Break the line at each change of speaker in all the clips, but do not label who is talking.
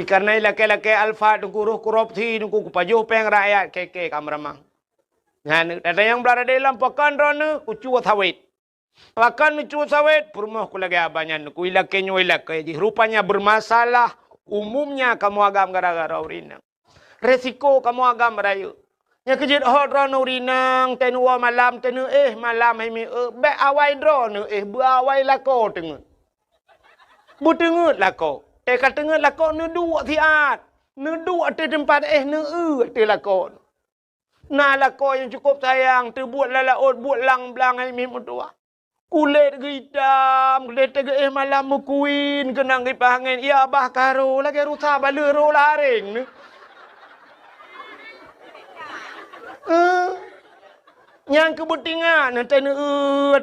Karena laki-laki alfa tunggu roh korupsi tunggu kupajuh peng rakyat keke kamramang. Nah, ada yang berada dalam pakan rana kucu sawit. Pakan kucu sawit perumah ku lagi abanya ku ilake nyuilake. Rupanya bermasalah umumnya kamu agam gara-gara urinang. Resiko kamu agam rayu. Nya kejit hot rana urinang tenua malam tenu malam hemi be awai drone bu awai lako tengut. Bu tengut lako. Kata tengah lako ne dua tiat. Ne dua di tempat ne di lako. Nah lako yang cukup sayang. Terbuat lalaut, buat lang-belang ai mim tua. Kulit hitam, kulit tege malam mukuin kenang di pangin. Ya abah karo lagi rusa bala ro laring ne. Yang kebetingan nanti ne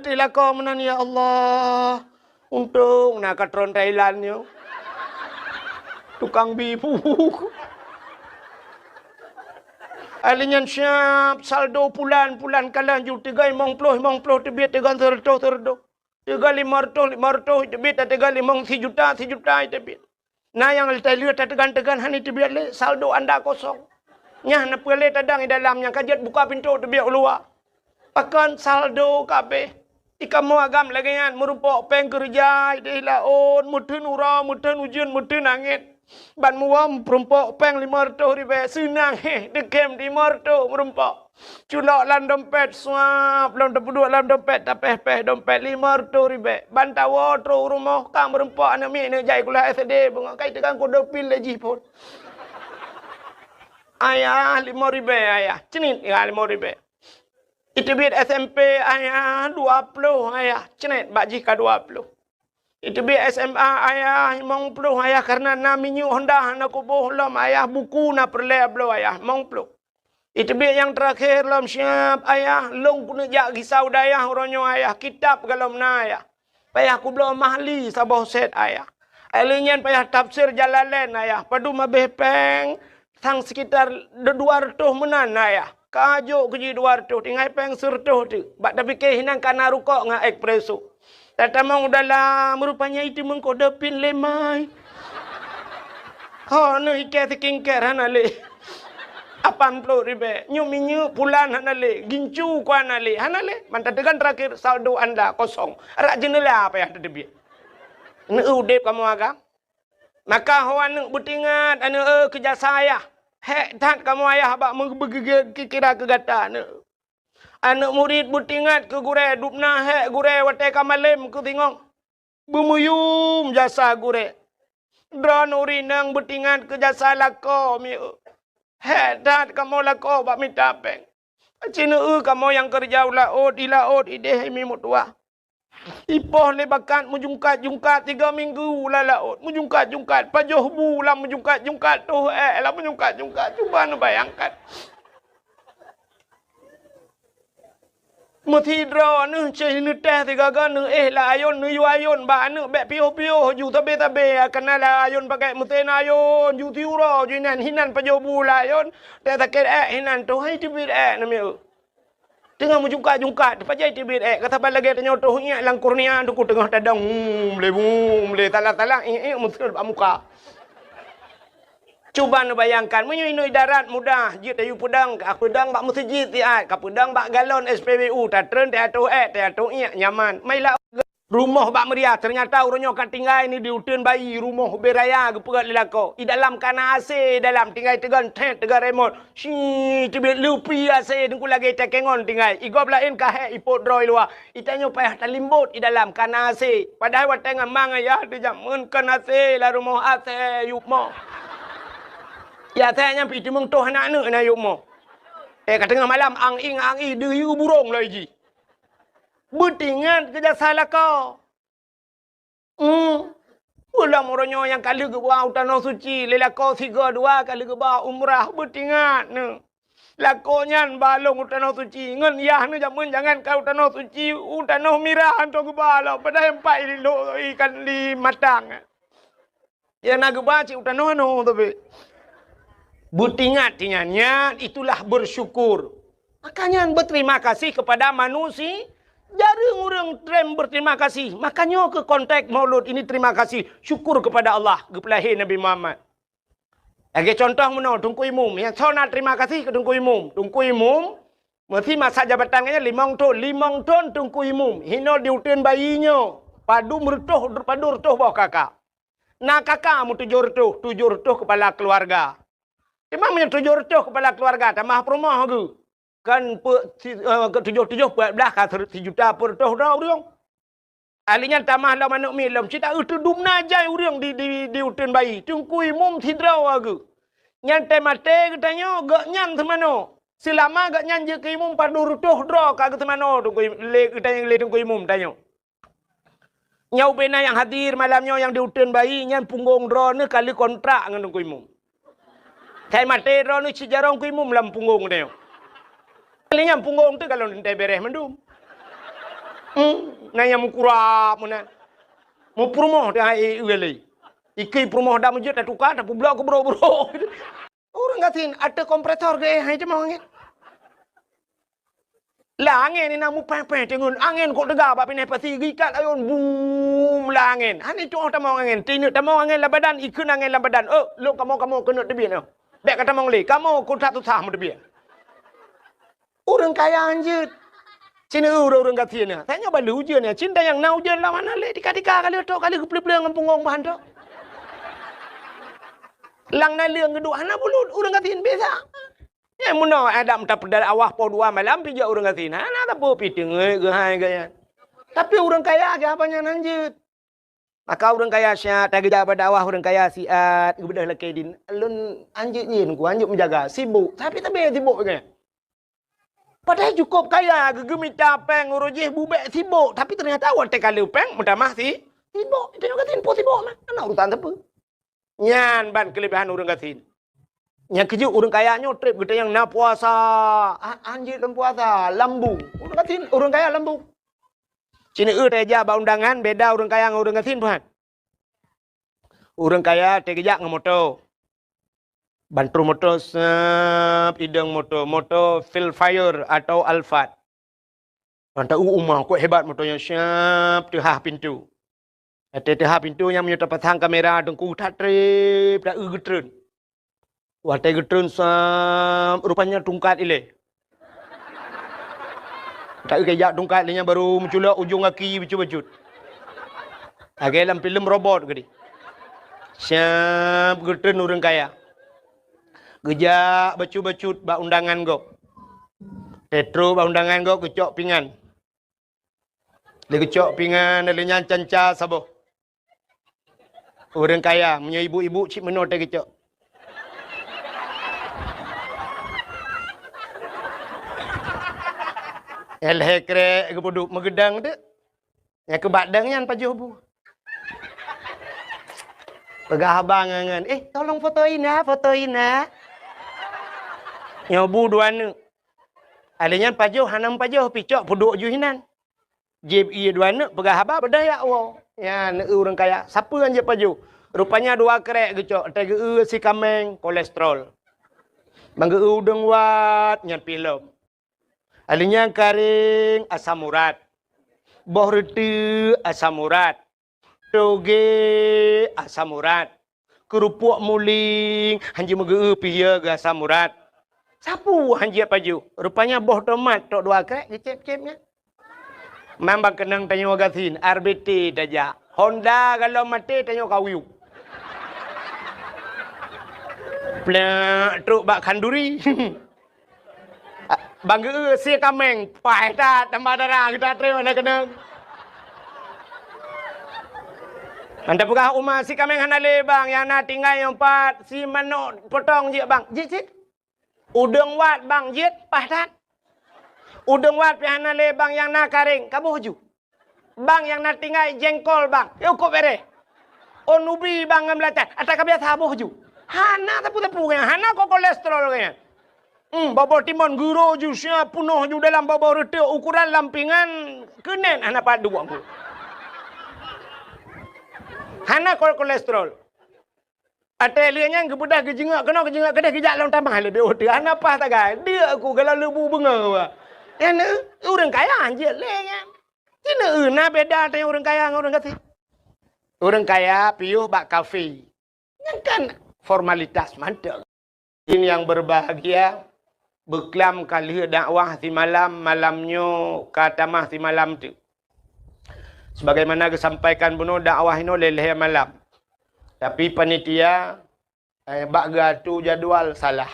di lako menan ya Allah. Untung nak katron Thailand yo. Tukang bibu. Alinyan siap saldo pulan kalan ju 3 mong ploh tebit 3 terdo. 3 500 tebit 3 5 si juta tebit. Nah yang lihat tegan hani tebit le saldo anda kosong. Nyah na pele tadang di dalamnya kajet buka pintu tebit keluar. Pakan saldo kabeh. Ikamu agam lagi yan merupok peng kerja di laut mutun ura mutun ujun mutun angin. Ban muam perumpok peng 500 ribu senang dekem di marto merumpok culok lan dompet suap lan dua lan dompet tapeh dompet 500 ribu ban tawo tro rumah kang merumpok anak mi ne jai kula SD bunga kai tekan ko dopil leji pun ayah 5 ribu ayah cenit ya 5 ribu itu bit SMP ayah 20 ayah cenit baji ka 20 itu bi SMA ayah mong puluh ayah karena naminyu Honda na kubuh lam ayah buku na perle blo ayah mong puluh. Itu bi yang terakhir lam siap ayah long kuna jak risau dayah ronyo ayah kitab galom na ayah. Payah ku blo mahli sabah set ayah. Alinyan payah tafsir Jalalain ayah padu mabeh peng sang sekitar 200 menan ayah. Kajo keji 200 tinggal peng surtuh tu. Bak tapi ke hinang kana rukok nga ekspreso. Tatamang udahlah merupanya itu mengkodepin lemai. Oh, no ikat kingker hanale. 80 ribu. Nyu pulan hanale. Gincu ku hanale. Hanale. Mantatekan terakhir saldo anda kosong. Rak jenela apa yang terdebi. Ne udep kamu agam. Maka hawan ne butingat ane kerja saya. Hek tat kamu ayah bak kira kegata ne. Anak murid butingat ke gure dupna hek gure wate kamalem ke tingong. Bumuyum jasa gure. Dron urinang butingat ke jasa lako mi. Hek dat kamu lako bak minta peng. Cina kamu yang kerja laut ide mi mutua. Ipoh lebakan mujungkat 3 minggu lah laut. Mujungkat pajoh bulan mujungkat tu lah mujungkat cuba nu bayangkan. Mati dro nu cai nu teh tiga gan la ayon nu yu ayon ba nu be pio ju tabe kena la ayon pakai muten ayon ju tiuro ju hinan pajo bula ayon teh taket hinan tu hai tibit na mi tengah mujungkat pajai tibit kata balage tanyo tu nya lang kurnia tu ku tengah tadang le talang mutul muka. Cuba nu bayangkan, menyui darat mudah, jit ayu pedang bak mesti jit tiat, ka pedang bak galon SPBU, tatren teatu nyaman. Mailah rumah bak meriah, ternyata uronyo kat tinggal ni diutun bayi, rumah beraya gepegat lelako. I dalam kana AC, dalam tinggal tegan remote. Si tibit lupi AC, dengku lagi tekengon tinggal. Igop lain kahe ipot droi luar. Itanyo payah talimbut i dalam kana AC. Padahal wat tengah mang ya, dijamun kana AC, la rumah AC yupmo. Ya saya nyampe itu mung toh anak na yuk mo. Kat tengah malam ang i deyu burung lagi. Butingan kerja salah kau. Ulang moronyo yang kali ke bawah tanah suci, lelako 3-2 kali ke bawah umrah butingan ne. Lakonya balong tanah suci, ngan yah ne jangan kau tanah suci, tanah mirah anto ke bawah, padahal empat ikan di matang. Ya nak ke bawah tanah no tapi. Butingat tinyannya itulah bersyukur. Makanya berterima kasih kepada manusia. Jarang orang trem berterima kasih. Makanya ke konteks maulud ini terima kasih. Syukur kepada Allah. Kepelahi Nabi Muhammad. Lagi contoh mana Tunku Umum. Yang saya nak terima kasih ke Tunku Umum. Tunku Umum, mesti masa jabatannya 5 tahun. 5 tahun Tunku Umum. Hino diutin bayinya. Padu merutuh bawah kakak. Nah kakak mu 7 rutuh kepala keluarga. Memang punya 7 rutuh kepala keluarga. Tambah perumah ke. Kan 7 belah kata 1 juta per rutuh dah orang. Alinya tamah lah manuk milam. Cita itu dum najai orang di utin bayi. Tunku Umum tidraw ke. Nyantai mate katanya gak nyan semano. Selama gak nyan je ke Umum padu rutuh draw kagak semano. Katanya Tunku Umum tanya. Nyau bena yang hadir malamnya yang diutin bayi nyan punggung drone kali kontrak dengan Tunku Umum. Kai mate drone sejarah Tunku Umum lam punggung dia. Kalinya punggung tu kalau nanti beres mendum. Nanya mukurap mana. Mu promoh dah ugali. Iki promoh dah mujud dah tukar dah pula ke bro. Orang katin ada kompresor ke hai cuma angin. Lah angin ni namu peh tengun angin kok degah bab ni pasti gikat ayun boom lah angin. Hani tu tak mau angin. Tinuk tak mau angin lah badan ikun angin lah badan. Lu kamu kena tebian no. Bek kata mau li. Kamu ku satu sah mu tebian. Orang kaya anjir. Cina orang katin ni. Tanya balu je ni. Cinta yang nau je lah mana le. Tika kali tu kali keplek-plek dengan punggung bahan tu. Lang na leung kedua hana bulut orang katin biasa. Ya muna Adam tak pedal awah po 2 malam pijak orang katin. Hana tak po piting ke hai gaya. Tapi orang kaya ke apanya nanjut. Maka orang kaya syat tak kerja pada awah orang kaya siat gebedah laki din. Alun anjut nyin ku anjut menjaga sibuk. Tapi tak be sibuk ke. Padahal cukup kaya gegemi capeng urujih bubek sibuk. Tapi ternyata awak tek kali peng mutamah si sibuk. Itu katin po sibuk mah. Ana urutan apa? Nyan ban kelebihan orang katin. Yang keju orang kayanya trip kita yang nak puasa. Anjir dan puasa. Lambu. Orang katin, orang kaya lambu. Cina teja ba undangan beda orang kaya dengan orang katin puan. Orang kaya teja dengan motor. Bantu motor idang motor Phil Fire atau Alphard. Mantap umah kok hebat motornya siap tehah pintu. Tehah pintu yang menyerta pasang kamera dengku tak trip dah getren. Watai getren rupanya tungkat ile. Tak kejak tungkat ilenya baru menculak ujung kaki baju-baju. Agak dalam filem robot gede. Siap getren orang kaya. Gejak baju-baju ba undangan go. Tetro ba undangan go kecok pingan. Dia kecok pingan ilenya canca sabo. Orang kaya punya ibu-ibu cik menor tak kecok. Elhekre ke boduk megedang tu. Yang ke badangnya pajuh bu. Pegah abang ngan. Tolong fotoin ah. Nyobu dua ni. Alenya pajuh hanam pajuh picok boduk juhinan. Jeb iya dua ni pegah abang berdaya wow. Ya ni orang kaya. Siapa yang je pajuh? Rupanya 2 kerek kecok. Tega si kameng kolesterol. Bangga udang wat nyan pilem. Alinya karing asam urat. Boh reti asam urat. Toge asam urat. Kerupuk muling hanji mege pihia ke asam urat. Sapu hanji paju. Rupanya boh tomat tok 2 krek kecep-cepnya. Memang kenang tanya wagatin RBT daja. Honda kalau mati tanya kawiu. Plak truk bak kanduri. Bangga si kameng, pai tak tambah darah kita terima nak kena. Anda pegah rumah si kameng hanale bang yang nak tinggal yang 4 si manok potong je bang. Jit. Udang wat bang jit pai tak. Udang wat pi hanale bang yang nak karing kamu haju. Bang yang nak tinggal jengkol bang. Yo kok bere. Onubi bang ngamlatan. Atak biasa habu haju. Hana tapu-tapu kan. Hana kok kolesterol kan. Babo timun guru jusnya penuh ju dalam babo reti ukuran lampingan kenen anak padu aku. Hana kolesterol. Ate lianya kebudah kejengak kena kejengak kedah kejak long tambah lebih hotel. Hana apa tak gai? Dia aku kalau lebu benga. Ya ne orang kaya anjir lenya. Cina na beda dengan orang kaya dengan orang kati. Orang kaya piuh bak kafe. Yang kan formalitas mantap. Ini yang berbahagia, beklam kali dakwah si malam, malamnya katamah si malam tu. Sebagaimana disampaikan bunuh dakwah ini leleh malam. Tapi panitia bak tu jadual salah.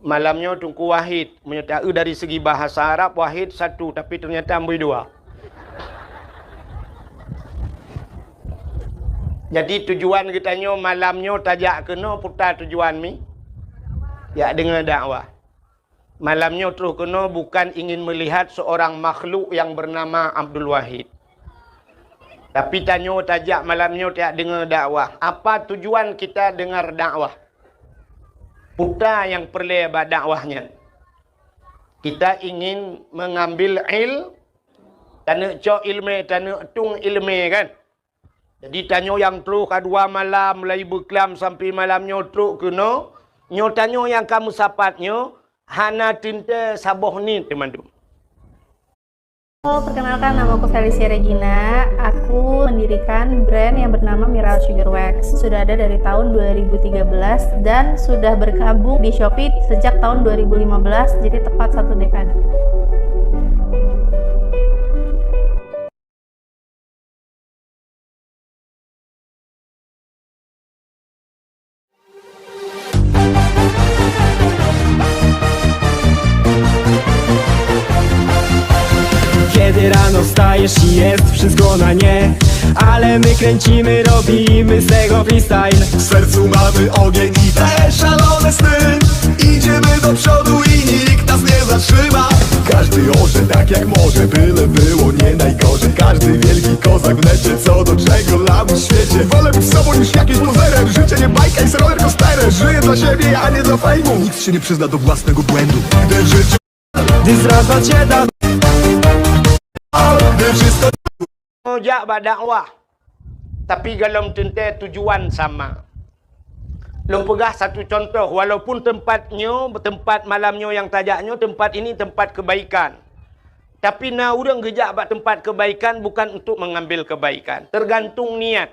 Malamnya Tunku Wahid menyertai dari segi bahasa Arab Wahid satu, tapi ternyata amboi dua. Jadi tujuan kitanya malamnya tajak kena putar tujuan mi. Ya dengar dakwah. Malamnya terus kena bukan ingin melihat seorang makhluk yang bernama Abdul Wahid. Tapi tanya tajak malamnya tak dengar dakwah. Apa tujuan kita dengar dakwah? Putar yang perlebar dakwahnya. Kita ingin mengambil tanah cok ilmu, tanah tung ilmu kan. Jadi tanya yang terus kedua malam mulai berkelam sampai malamnya terus kena. Nyo tanya yang kamu sapatnya hana tinta saboh ni teman-teman.
Halo, perkenalkan nama aku Felicia Regina. Aku mendirikan brand yang bernama Miral Sugar Wax. Sudah ada dari tahun 2013 dan sudah bergabung di Shopee sejak tahun 2015, jadi tepat 1 dekade.
Kiedy rano wstajesz i jest wszystko na nie, ale my kręcimy, robimy z tego freestyle.
W sercu mamy ogień i te szalone sny. Idziemy do przodu i nikt nas nie zatrzyma. Każdy orze tak jak może, byle było nie najgorzej. Każdy wielki kozak w necie, co do czego lamus w świecie. Wolę być sobą niż jakimś luzerem. Życie nie bajka i roller coasterem. Żyję dla siebie, a nie dla fejmu. Nikt się nie przyzna do własnego błędu. Gdy życie,
Gdy zdradza cię da
gdy wszystko
Jak berdakwah. Tapi dalam tentu tujuan sama. Long pegah satu contoh, walaupun tempatnya, tempat malamnya yang tajaknya, tempat ini tempat kebaikan. Tapi na urang gejak bak tempat kebaikan bukan untuk mengambil kebaikan. Tergantung niat.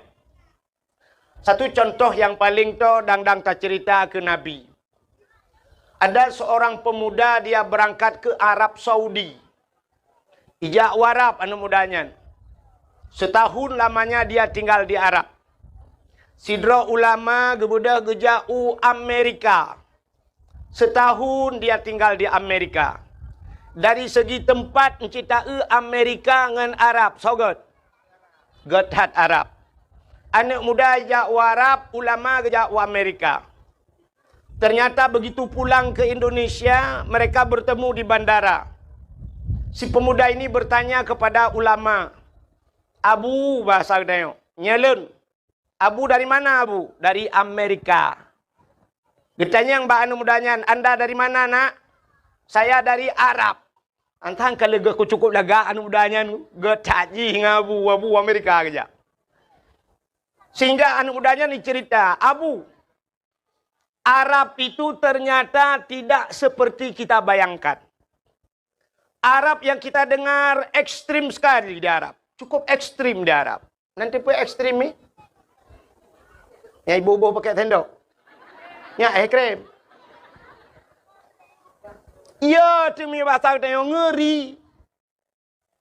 Satu contoh yang paling to dang-dang tak cerita ke Nabi. Ada seorang pemuda dia berangkat ke Arab Saudi. Ijak warab anu mudanya. Setahun lamanya dia tinggal di Arab. Sidra ulama gebudah gejau Amerika. Setahun dia tinggal di Amerika. Dari segi tempat mencita Amerika dengan Arab. Sogot. Getat Arab. Anak muda jauh Arab, ulama jauh Amerika. Ternyata begitu pulang ke Indonesia, mereka bertemu di bandara. Si pemuda ini bertanya kepada ulama. Abu bahasa dia. Nyelun. Abu dari mana Abu? Dari Amerika. Ditanya yang mbak anu mudanya, Anda dari mana nak? Saya dari Arab. Antang kalau aku cukup lega anu mudanya, getaji ngabu Abu Amerika aja. Sehingga anu mudanya ni cerita, Abu, Arab itu ternyata tidak seperti kita bayangkan. Arab yang kita dengar ekstrim sekali di Arab. Cukup ekstrim di Arab. Nanti pun ekstrim ni. Yang ibu-ibu pakai tendok. Ya, ekstrim. Ya, demi bahasa kita yang ngeri.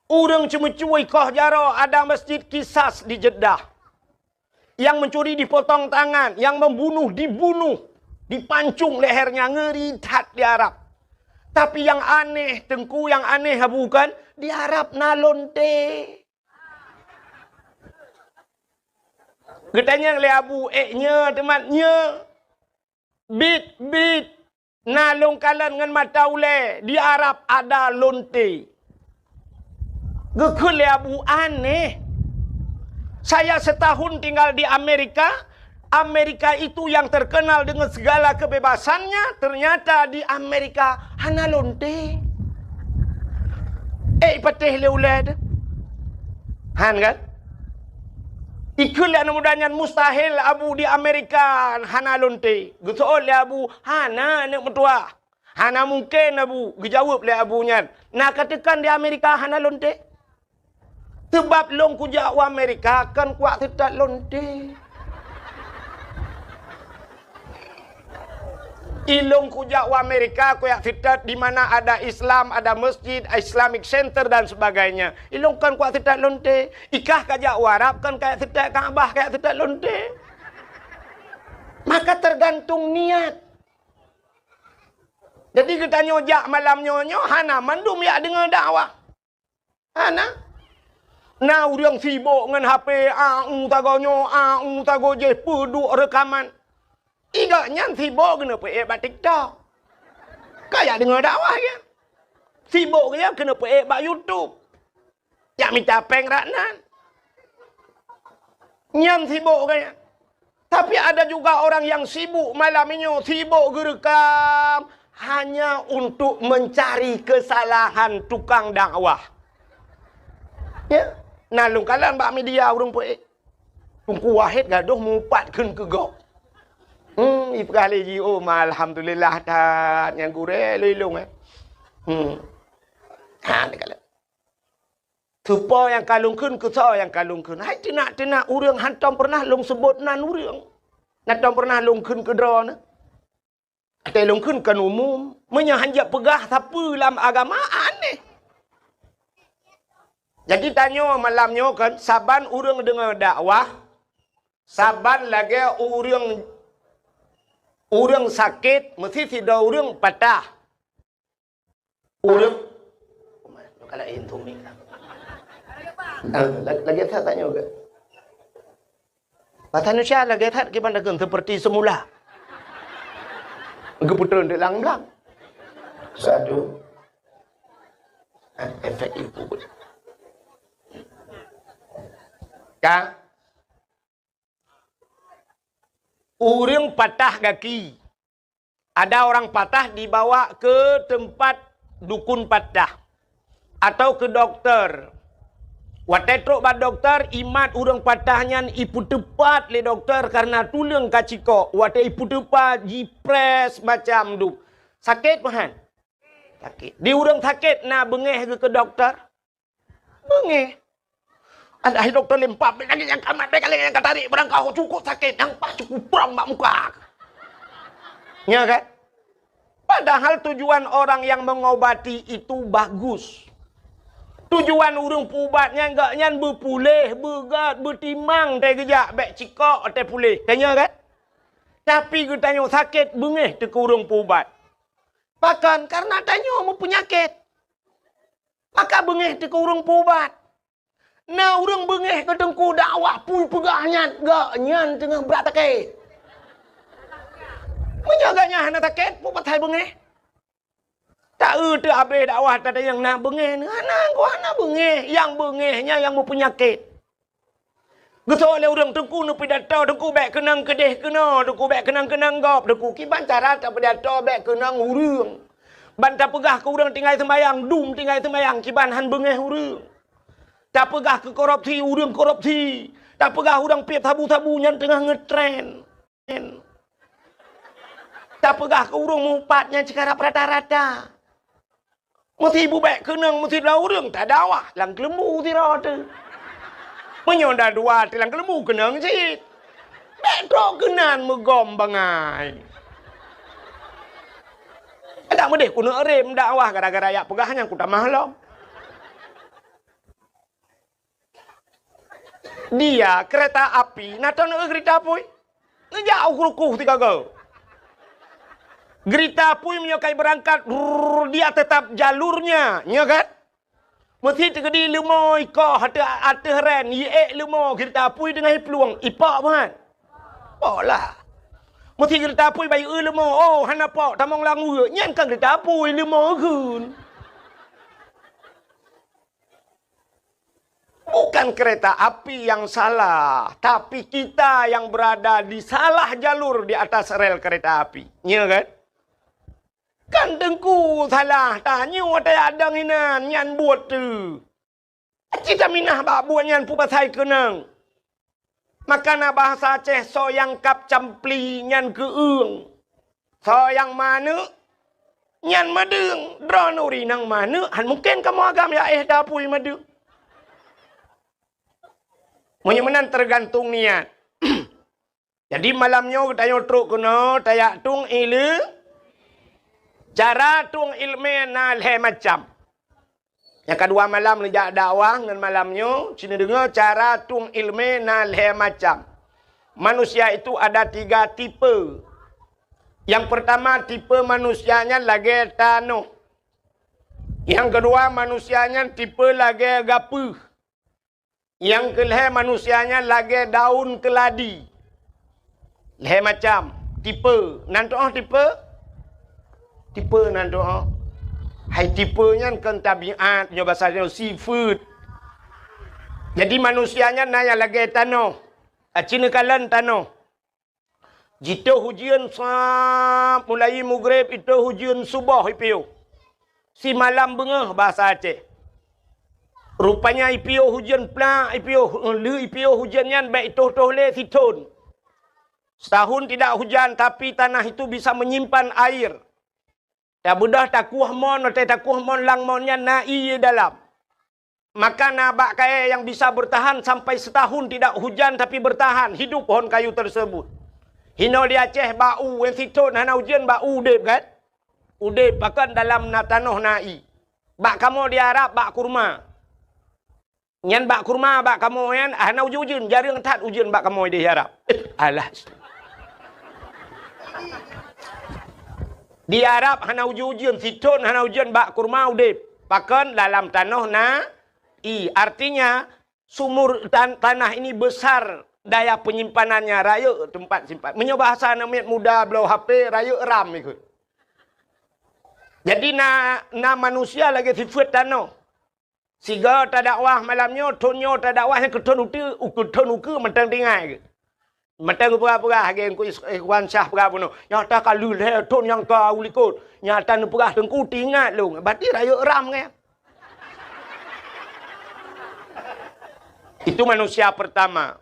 Orang cuma cuy kah jaro ada masjid Kisas di Jeddah. Yang mencuri dipotong tangan. Yang membunuh dibunuh. Dipancung lehernya, ngeri tat di Arab. Tapi yang aneh, Tengku, yang aneh bukan? Di Arab nalonte. Ketanya oleh Abu, nya temannya. Bit. Nalong kalan dengan mata ule. Di Arab ada lonte. Gekul oleh Abu, aneh. Saya setahun tinggal di Amerika. Amerika itu yang terkenal dengan segala kebebasannya, ternyata di Amerika hana lonte. Patih leulad. Han kan? Ikul yang mudahnya mustahil Abu di Amerika hana lonte. Getol le Abu, hana nak metua. Hana mungkin Abu, gejawab le Abunya. Nak katakan di Amerika hana lonte. Sebab long kujak Amerika kan kuat tidak lonte. Ilung kujak wa Amerika kuyak sitat di mana ada Islam, ada masjid, Islamic Center dan sebagainya. Ilung kan kuyak sitat lonte. Ikah kajak warap kan kayak sitat Kaabah kayak sitat lonte. Maka tergantung niat. Jadi kita nyojak malam nyonyo, hana mandum ya dengar dakwah. Hana. Nah, orang sibuk dengan HP, tagonyo, tago je, peduk rekaman. Igaknya sibuk kena pergi buat TikTok. Kayak dengar dakwah ya. Sibuk dia kena pergi buat YouTube. Yang minta peng raknan. Yang sibuk kaya. Tapi ada juga orang yang sibuk malam ini, sibuk gerekam hanya untuk mencari kesalahan tukang dakwah. Ya, nalung kalian bak media urung pergi. Tungku wahid gaduh mupatkan ke gok. Ipkali ji alhamdulillah tat yang gure lilung dekat. Supo yang kalung kun ke so yang kalung kun. Hai tina urang hantam pernah lung sebut nan urang. Natam pernah lung kun ke drone. Ate lung kun kan umum, menyahanjak pegah siapa dalam agama aneh. Jadi tanya malamnya kan saban urang dengar dakwah, saban lagi urang sakit, mesti tidak urang patah. Urang, kalau itu mikir. Lagi tak tanya juga. Bahasa Indonesia lagi tak gimana kan seperti semula. Keputusan di lang-lang. Satu. Efek itu. Kak. Urang patah kaki. Ada orang patah dibawa ke tempat dukun patah. Atau ke dokter. Waktu truk bad dokter, imat urang patahnya ipu tepat le dokter karena tulang kaciko. Waktu ipu tepat, jipres macam tu. Sakit mahan? Sakit. Di urang sakit, nak bengeh ke dokter? Bengeh. Ada dokter lempap, lagi yang kamat, lagi yang katarik, berangkau cukup sakit, yang pas cukup perang bak muka. Ya kan? Padahal tujuan orang yang mengobati itu bagus. Tujuan urang pubatnya enggak nyan berpulih, bergat, bertimang teh gejak bek cikok teh pulih. Tanya kan? Tapi kita tanya sakit bengeh te urang pubat. Bahkan karena tanya mau penyakit. Maka bengeh te urang pubat. Nah urang bengeh ke tengku dakwah pun pegahnya enggak nyan tengah berat sakit. Menyaganya hana sakit pubat hai bengeh. Tak ada habis dakwah tak ada yang nak bengeh ni. Anak bengeh. Yang bengehnya yang mau penyakit. Gesok oleh orang tengku ni pidato. Tengku bek kenang kedeh kena. Tengku bek kenang-kenang gop. Tengku kiban cara tak pidato bek kenang urang. Bantah pegah ke urang tinggal sembayang. Dum tinggal sembayang. Kiban han bengeh urang. Tak pegah ke korupsi. Urang korupsi. Tak pegah urang piap sabu-sabu yang tengah ngetren. Tak pegah ke urang mupatnya cikarap rata-rata. Mesti ibu baik kenang, mesti dah urang tak dakwah. Lang kelembu tira tu. Menyonda dua, lang kelembu kenang cik. Baik trok kenan megom bangai. Ada medeh kuna rem dakwah gara-gara ya pegahnya ku tak mahlom. Dia kereta api, natau nak kereta api. Ngejauh kurukuh tiga go. Gerita pun menyokai berangkat, dia tetap jalurnya, ya kan? Mesti terjadi lemoi kau ada ren, ye lemoi gerita pun dengan peluang ipak kan? Pola. Mesti gerita pun bayi lemoi, oh hana pak tamong langu, nyan kan gerita pun lemoi kun. Bukan kereta api yang salah, tapi kita yang berada di salah jalur di atas rel kereta api, ya kan? Kan tengku salah tanya ada adang inan nyan buat tu. Kita minah bak buat nyan pu pasai kenang. Makana bahasa Aceh so yang kap campli nyan keung. So yang mana nyan madeng dronuri nang mana han mungkin kamu agam ya dapui madu. Menyemenan tergantung niat. Jadi malamnya kita truk kena tayak tung ilu. Cara tung ilmu na le macam. Yang kedua malam lejak dakwah dengan malamnya, sini dengar cara tung ilmu na le macam. Manusia itu ada 3 tipe. Yang pertama tipe manusianya lagi tanah. Yang kedua manusianya tipe lagi gapa. Yang kelih manusianya lagi daun keladi. Le macam tipe. Nanti tipe? Tipe nanti hai tipenya kan tabiat, nya bahasanya seafood. Jadi manusianya naya lagi tanah. Cina kalan tanah. Jika hujan sap mulai maghrib itu hujan subuh ipiu. Si malam bengah bahasa Aceh. Rupanya ipiu hujan plak ipiu hujannya baik toh le siton. Setahun tidak hujan tapi tanah itu bisa menyimpan air. Tak mudah takuh mon lang monnya nai dalam. Maka nabak kaya yang bisa bertahan sampai setahun tidak hujan tapi bertahan hidup pohon kayu tersebut. Hino di Aceh bau yang siton hana hujan bau udep kan? Udep bahkan dalam tanah nai. Bak kamu di Arab bak kurma. Nyan bak kurma bak kamu yan hana hujan jarang tat hujan bak kamu di Arab. Alah. Di Arab hana hujan siton hana hujan bak kurma udep. Bahkan dalam tanah artinya sumur tanah ini besar daya penyimpanannya raya tempat simpan. Menyo bahasa namanya muda belau HP raya ram ikut. Jadi na manusia lagi sifat tanah. Siga tak dakwah malamnya tonyo tak dakwahnya keton uku mentang tinggal. Mentang pura-pura hage ku ikhwan syah pura puno. Nyata kalau le ton yang kau likut. Nyata nu pura tengku tinggal lu. Berarti raya ram kan. Itu manusia pertama.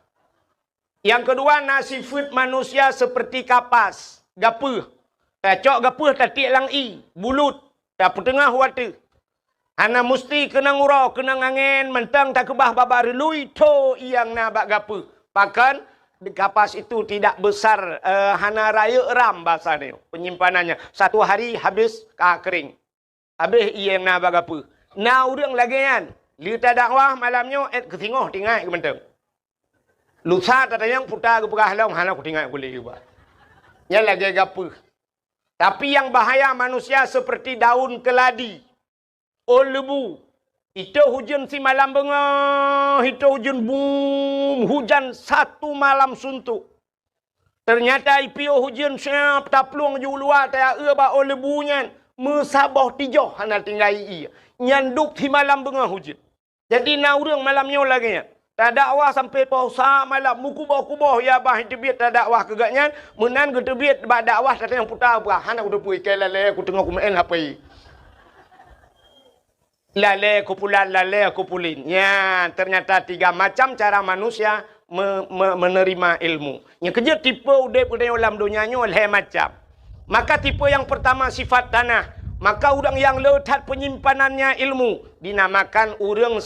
Yang kedua, sifat manusia seperti kapas. Gapa. Cok gapa tatik lang bulut. Tak petengah wata. Hana mesti kena ngurau, kena angin, mentang tak kebah babar lui to yang nabak gapa. Bahkan kapas itu tidak besar. Hana raya ram bahasa ni. Penyimpanannya. Satu hari habis kering. Habis yang nabak gapa. Nah orang lagi kan. Lita dakwah malamnya kesingoh tinggal ke mentang. Lusa tak yang putar ke perah long halau tinggal boleh juga. Yang lagi gapa. Tapi yang bahaya manusia seperti daun keladi. Lebu. Itu hujan si malam bengah. Itu hujan boom. Hujan satu malam suntuk. Ternyata ipio hujan siap taplung ju luar tak ba lebunya. Mesabah tijoh hana tinggal nyanduk di malam bengah hujan. Jadi na urang malamnya lagi nya. Tak dakwah sampai pausa malam mukubah-kubah ya bah tebit tak dakwah kegaknya menan ke tebit ba dakwah tak yang putar berah hana udah pui kelale aku tengok kumain apa lale kupulan lale kupulin. Ya, ternyata 3 macam cara manusia menerima ilmu. Yang kerja tipe udep dalam dunianya oleh macam. Maka tipe yang pertama sifat tanah. Maka orang yang letak penyimpanannya ilmu dinamakan orang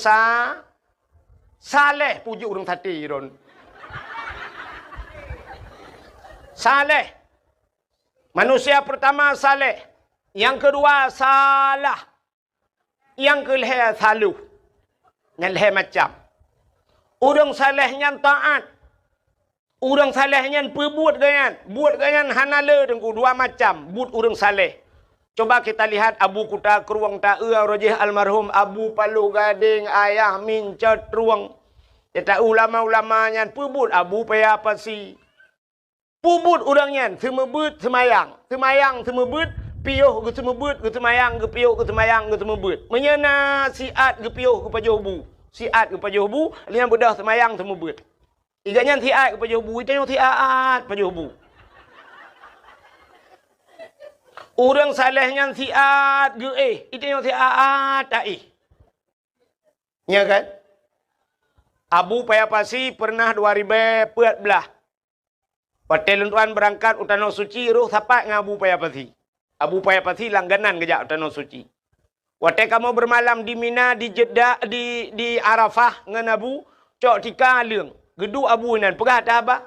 saleh. Puji orang tadi Ron. Saleh. Manusia pertama saleh. Yang kedua salah. Yang kelih saluh. Nyaleh macam. Orang salehnya taat. Orang salehnya perbuat ganyan. Buat ganyan hanale dengan 2 macam. Buat orang saleh. Coba kita lihat Abu Kuta Keruang Ta'e Rojih almarhum Abu Palu Gading Ayah Mincet Ruang. Kita ulama-ulamanya pubut Abu Paya Pasi. Pubut orangnya semebut semayang. Semayang semebut piuh ke semebut ke semayang ke piuh ke semayang ke semebut. Menyana siat ke piuh ke pajobu. Siat ke pajobu lian bedah semayang semebut. Iganya siat ke pajobu itu yang siat pajobu. Orang salehnya siat ge itu yang siat tak ya kan? Abu Payapasi pernah 2014. Hotel tuan berangkat utano suci ruh sapat dengan Abu Payapasi. Abu Payapasi langganan kejap utano suci. Waktu kamu bermalam di Mina, di Jeddah, di Arafah dengan Abu, cok tika leung. Gedu Abu nan perah dah abah.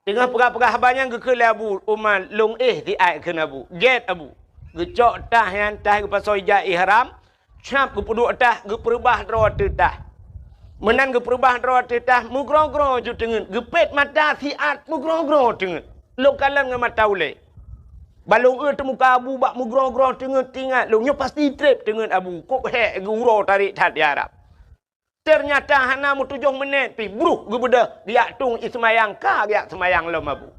Dengan perah-perah abahnya ke Abu Umar long di ai ke Abu. Get Abu. Gecok tah yang tah ke pasal ijah ihram. Cap ke puduk tah, ke perubah roh tah. Menan ke perubah roh tah, mugro-gro ju tengen. Gepet mata siat, mugro-gro tengen. Lokalan dengan mata ulai. Balong tu muka abu bak mugro-gro tengen tinggal. Longnya pasti trip tengen abu. Kop hek guro tarik tat di Arab. Ternyata hana mu 7 menit pi bruh gebeda dia tung ismayang ka dia semayang lom abu.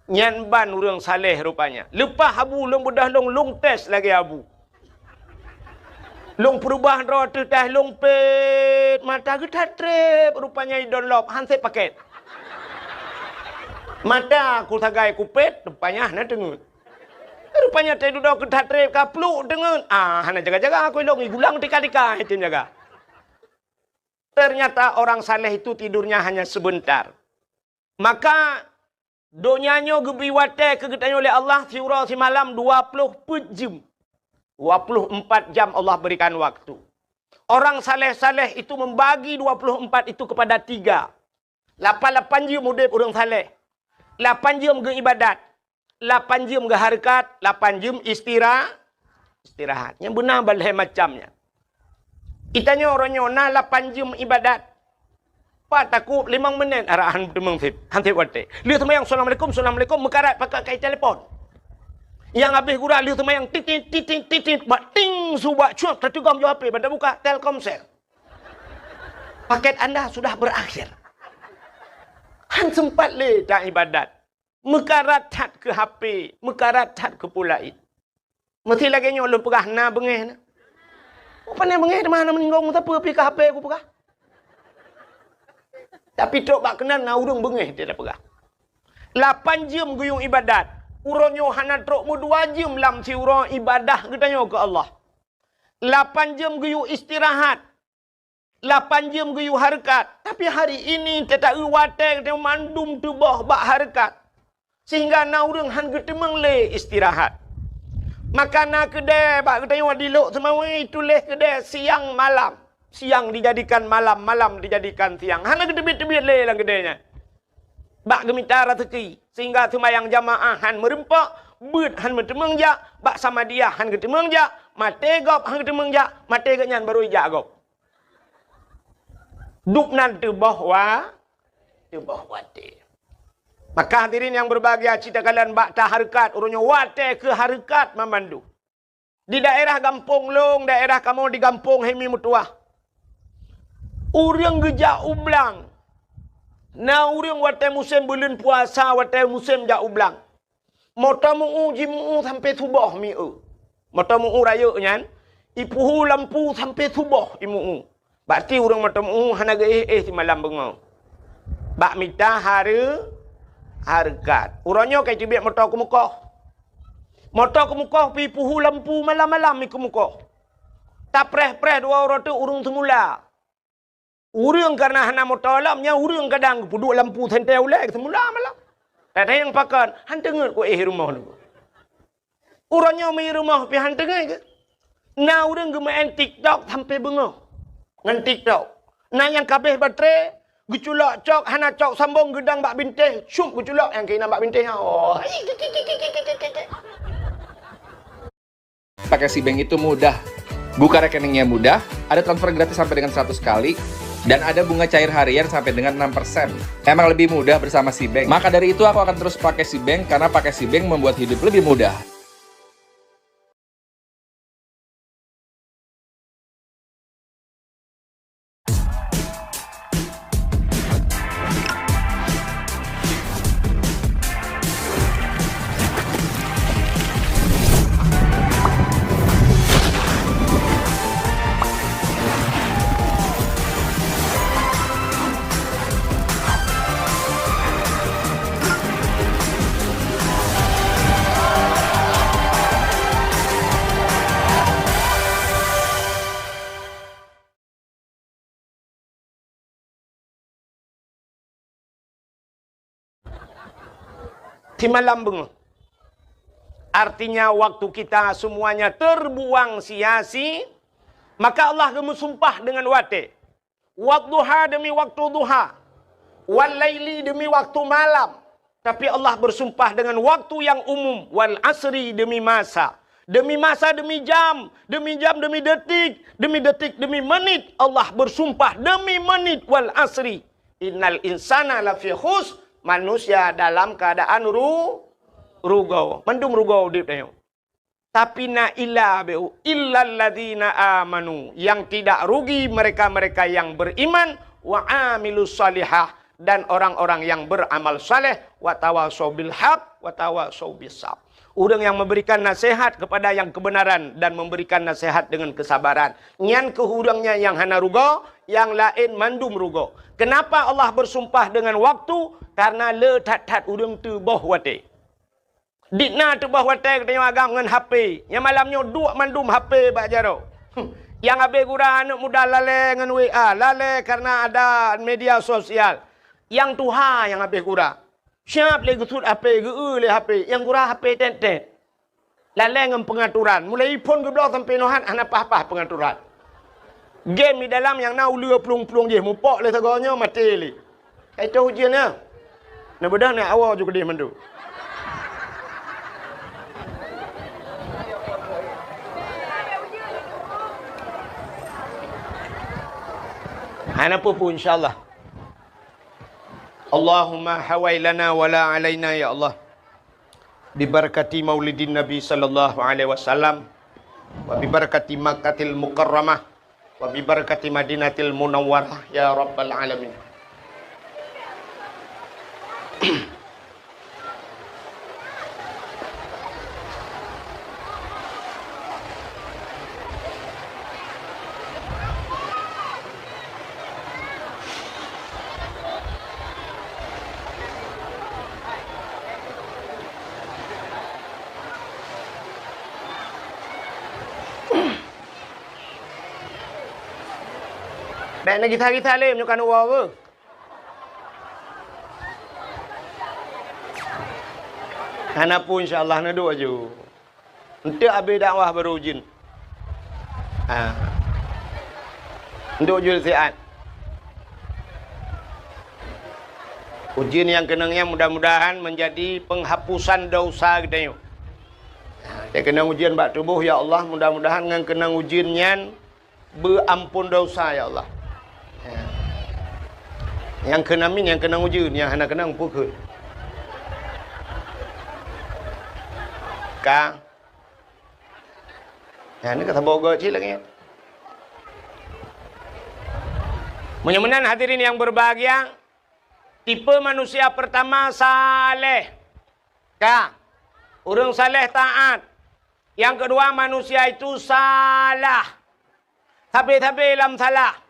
Nyan ban urang saleh rupanya. Lepas abu long bedah long test lagi abu. Long perubah roh tu dah long pet mata getat trip rupanya idon lop hansep paket. Mata aku tagai kupet rupanya hana tengut. Rupanya teh duduk getat trip kapluk tengut. Hana jaga-jaga aku long gulang tika-tika itu jaga. Ternyata orang saleh itu tidurnya hanya sebentar. Maka donyanya gebiwate kegetanya oleh Allah siura si malam 24 jam. 24 jam Allah berikan waktu. Orang saleh-saleh itu membagi 24 itu kepada 3. 8 jam udip orang saleh. 8 jam ke ibadat. 8 jam ke harakat. 8 jam istirahat. Yang benar balai macamnya. Itanya orangnya na 8 jam ibadat. Pak takut 5 minit arahan demang sip. Hansip wate. Lihat semayang assalamualaikum mekarat pakai kai telefon. Yang habis gura lihat semayang titit bating subak cuak tertugam jo HP pada buka Telkomsel. Paket anda sudah berakhir. Han sempat le tak ibadat. Mekarat tat ke HP, mekarat tat ke pulait. Mesti lagi nyolong pegah na bengeh na. Apa ni bengeh mana meninggung tak apa pi ke HP aku pegah. Tapi tok bak kenan na urang bengeh dia dah pegah. 8 jam guyung ibadat. Uronyo hana tok mu 2 jam lam si urang ibadah getanyo ke Allah. 8 jam guyung istirahat. 8 jam guyung harakat. Tapi hari ini tak wate kita mandum tubuh bak harakat. Sehingga na urang han getemeng le istirahat. Maka na kedai bak getanyo dilok semawai tulis kedai siang malam. Siang dijadikan malam, malam dijadikan siang. Hana gedebit-debit le lah gedenya. Bak gemita rezeki. Sehingga semayang jamaah han merempak. Beut han bertemeng jak. Bak sama dia han getemeng jak. Mate gop han getemeng jak. Mate genyan baru ijak gop. Duk nan tebah wate. Maka hadirin yang berbahagia cita kalian bak harakat. Urungnya wate ke harakat memandu. Di daerah Gampung Long, daerah kamu di Gampung Hemi Mutuah. Urang gejak ublang. Na urang wate musim bulan puasa, wate musim jak ublang. Mata muu jimu sampai subuh miu. Mata muu raya nyan. Ipuhu lampu sampai subuh imu. Berarti urang mata muu hana ge si malam bengau. Bak mita harakat. Urangnya kai tibik mata ku muka. Mata ku muka pi puhu lampu malam-malam mi ku muka. Tak preh-preh dua orang tu urung semula. Urang karena hana motolamnya urang kadang puduk lampu sentel ulek semula malam. Tak ada yang pakan han tengut ku rumah tu. Urangnya mai rumah pi han tengut ke. Na urang ge main TikTok sampai bengau. Ngan TikTok. Na yang kabeh baterai geculak cok hana cok sambung gedang bak bintih. Syuk geculak yang kena bak bintih. Oh.
Pakai Si Bank itu mudah. Buka rekeningnya mudah, ada transfer gratis sampai dengan 100 kali, dan ada bunga cair harian sampai dengan 6%. Emang lebih mudah bersama Si Bank. Maka dari itu aku akan terus pakai Si Bank, karena pakai Si Bank membuat hidup lebih mudah.
Di malam bengau. Artinya waktu kita semuanya terbuang sia-sia. Maka Allah bersumpah dengan wate. Wadduha demi waktu duha. Walaili demi waktu malam. Tapi Allah bersumpah dengan waktu yang umum. Wal asri demi masa. Demi masa, demi jam, demi detik, demi menit. Allah bersumpah demi menit. Wal asri. Innal insana lafi khus. Manusia dalam keadaan rugau. Mendum rugau dip dah. Tapi na illa beu illal ladzina amanu, yang tidak rugi mereka-mereka yang beriman, wa amilus salihah, dan orang-orang yang beramal saleh, wa tawasau bil haq wa tawasau bis sabr. Orang yang memberikan nasihat kepada yang kebenaran dan memberikan nasihat dengan kesabaran. Nyan kehurangnya yang hana rugo, yang lain mandum rugo. Kenapa Allah bersumpah dengan waktu? Karena le tat-tat urang tu boh wate. Dikna tu bahawa tak tengok agam dengan HP. Yang malamnya duk mandum HP bak jaro. Yang habis kurang anak muda lalai dengan WA. Lalai karena ada media sosial. Yang Tuhan yang habis kurang. Siap lagi tut HP, le HP. Yang kurang HP tet-tet. Lalai dengan pengaturan. Mulai pun ke belakang sampai nohan, anak apa-apa pengaturan. Game di dalam yang nak ulu pelung-pelung je. Mupok le tegaknya mati le. Itu ujiannya. Nak bedah nak awal juga dia mandu. Apa pun insyaAllah. Allahumma hawailana wala alaina ya Allah. Bibarakati maulidin Nabi sallallahu alaihi wasallam. Wa bibarakati Makkahil Mukarramah. Wa bibarakati Madinatil Munawwarah ya Rabbal Alamin. Baik nak kita le menyukan uang ke? Hana pun insya-Allah nak doa je. Untuk habis dakwah baru ujin. Untuk ujul siat. Ujian yang kenangnya mudah-mudahan menjadi penghapusan dosa kita. Dia kena ujian bak tubuh ya Allah, mudah-mudahan dengan kenang ujiannya berampun dosa ya Allah. Yang kena min, yang kena ujian, yang hendak kena pukul. Ka. Ya, ini kata boga cik lagi. Mudah-mudahan hadirin yang berbahagia, tipe manusia pertama saleh. Ka. Orang saleh taat. Yang kedua manusia itu salah. Tapi dalam salah.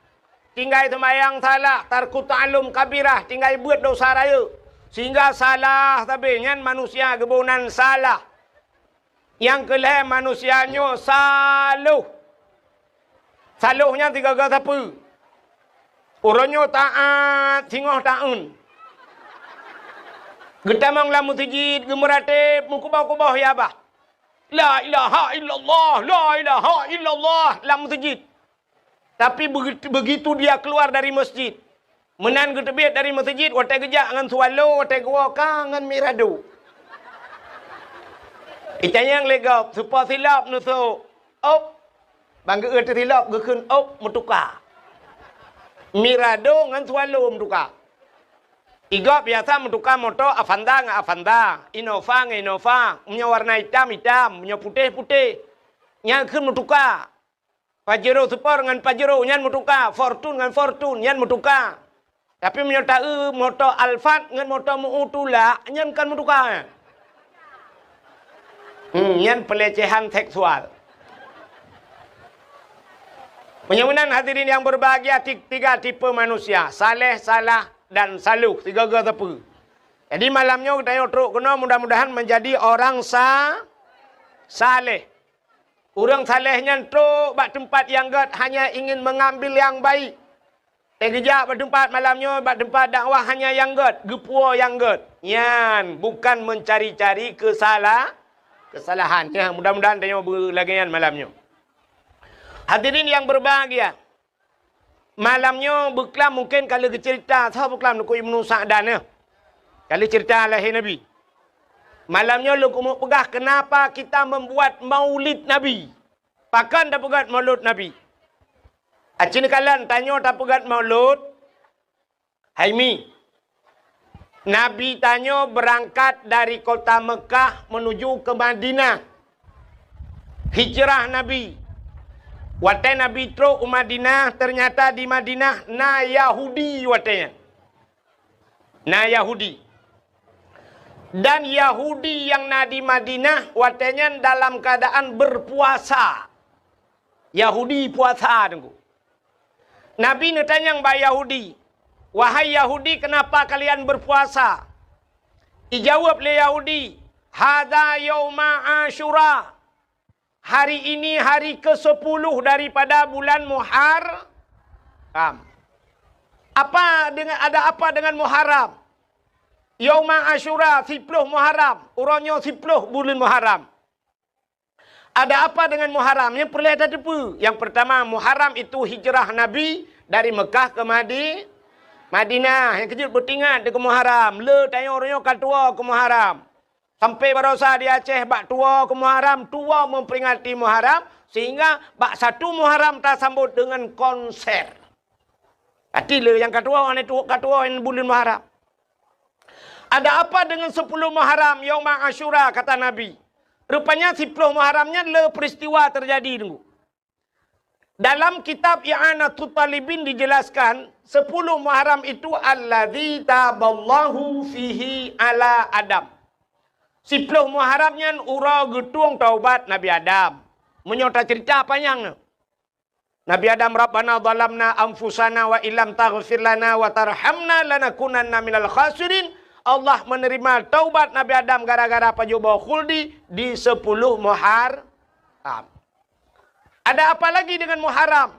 Tinggal semayang salah, tarku ta'alum kabirah, tinggal buat dosa raya. Sehingga salah tapi nyan manusia kebunan salah. Yang kelih manusianya saluh. Saluhnya tiga kata apa? Orangnya taat, singoh ta'un. Getamang lamu sejid, gemeratib, mukubah-kubah ya abah. La ilaha illallah, la ilaha illallah, lamu sejid. Tapi begitu dia keluar dari masjid, menan ketebit dari masjid, watai gejak dengan sualo, watai gua kangen mirado. Itanya yang legap, supaya silap nuso, op, bangga erti silap, gekun op, mutuka. Mirado dengan sualo mutuka. Iga biasa mutuka moto Avanda nggak Avanda, Innova nggak Innova, punya warna hitam, punya putih, nyakun mutuka. Pajero super dengan Pajero nyan mutuka, Fortune dengan Fortune nyan mutuka. Tapi menyertai moto Alphard dengan moto Mu'utula nyan kan mutuka. Nyan pelecehan seksual. Mudah-mudahan hadirin yang berbahagia, tiga tipe manusia, saleh, salah dan saluh, tiga tepu. Jadi malamnya kita teruk kena mudah-mudahan menjadi orang saleh. Orang salehnya tu bak tempat yang gad hanya ingin mengambil yang baik. Tegejak bak tempat malamnya bak tempat dakwah hanya yang gad, gepua yang gad. Yan bukan mencari-cari kesalahan. Ya, mudah-mudahan tanya berlagian malamnya. Hadirin yang berbahagia. Malamnya beklam mungkin kalau cerita, tahu beklam nak Ibnu Sa'dan ya. Kalau cerita lahir Nabi. Malamnya lu kumuk pegah kenapa kita membuat maulid Nabi. Pakan dah pegat maulud Nabi. Acin kalian tanya tak pegat maulud. Haimi. Nabi tanya berangkat dari kota Mekah menuju ke Madinah. Hijrah Nabi. Watai Nabi teruk Madinah, ternyata di Madinah na Yahudi watainya. Na Yahudi. Dan Yahudi yang na di Madinah watainya dalam keadaan berpuasa. Yahudi puasa tunggu. Nabi ni tanya mbak Yahudi, wahai Yahudi, kenapa kalian berpuasa? Dijawab oleh Yahudi, hadza yauma Asyura. Hari ini hari ke-10 daripada bulan Muharram. Ada apa dengan Muharram? Yauma Asyura 10 Muharram, urangnya 10 bulan Muharram. Ada apa dengan Muharram? Yang perlu ada apa? Yang pertama, Muharram itu hijrah Nabi dari Mekah ke Madinah. Yang kejut bertingat ke Muharram. Le tanya orangnya katua ke Muharram. Sampai barosa di Aceh bak tua ke Muharram, tua memperingati Muharram sehingga bak 1 Muharram tak sambut dengan konser. Hati le yang katua orang itu katua yang bulan Muharram. Ada apa dengan 10 Muharram Yauma Asyura kata Nabi? Rupanya 10 Muharramnya le peristiwa terjadi tunggu. Dalam kitab I'anatul Talibin dijelaskan 10 Muharram itu allazi taballahu fihi ala Adam. 10 Muharramnya ura getung taubat Nabi Adam. Menyota cerita panjang. Nabi Adam Rabbana zalamna anfusana wa illam taghfir lana wa tarhamna lanakunanna minal khasirin. Allah menerima taubat Nabi Adam gara-gara pajoba khuldi di 10 Muharram. Ada apa lagi dengan Muharram?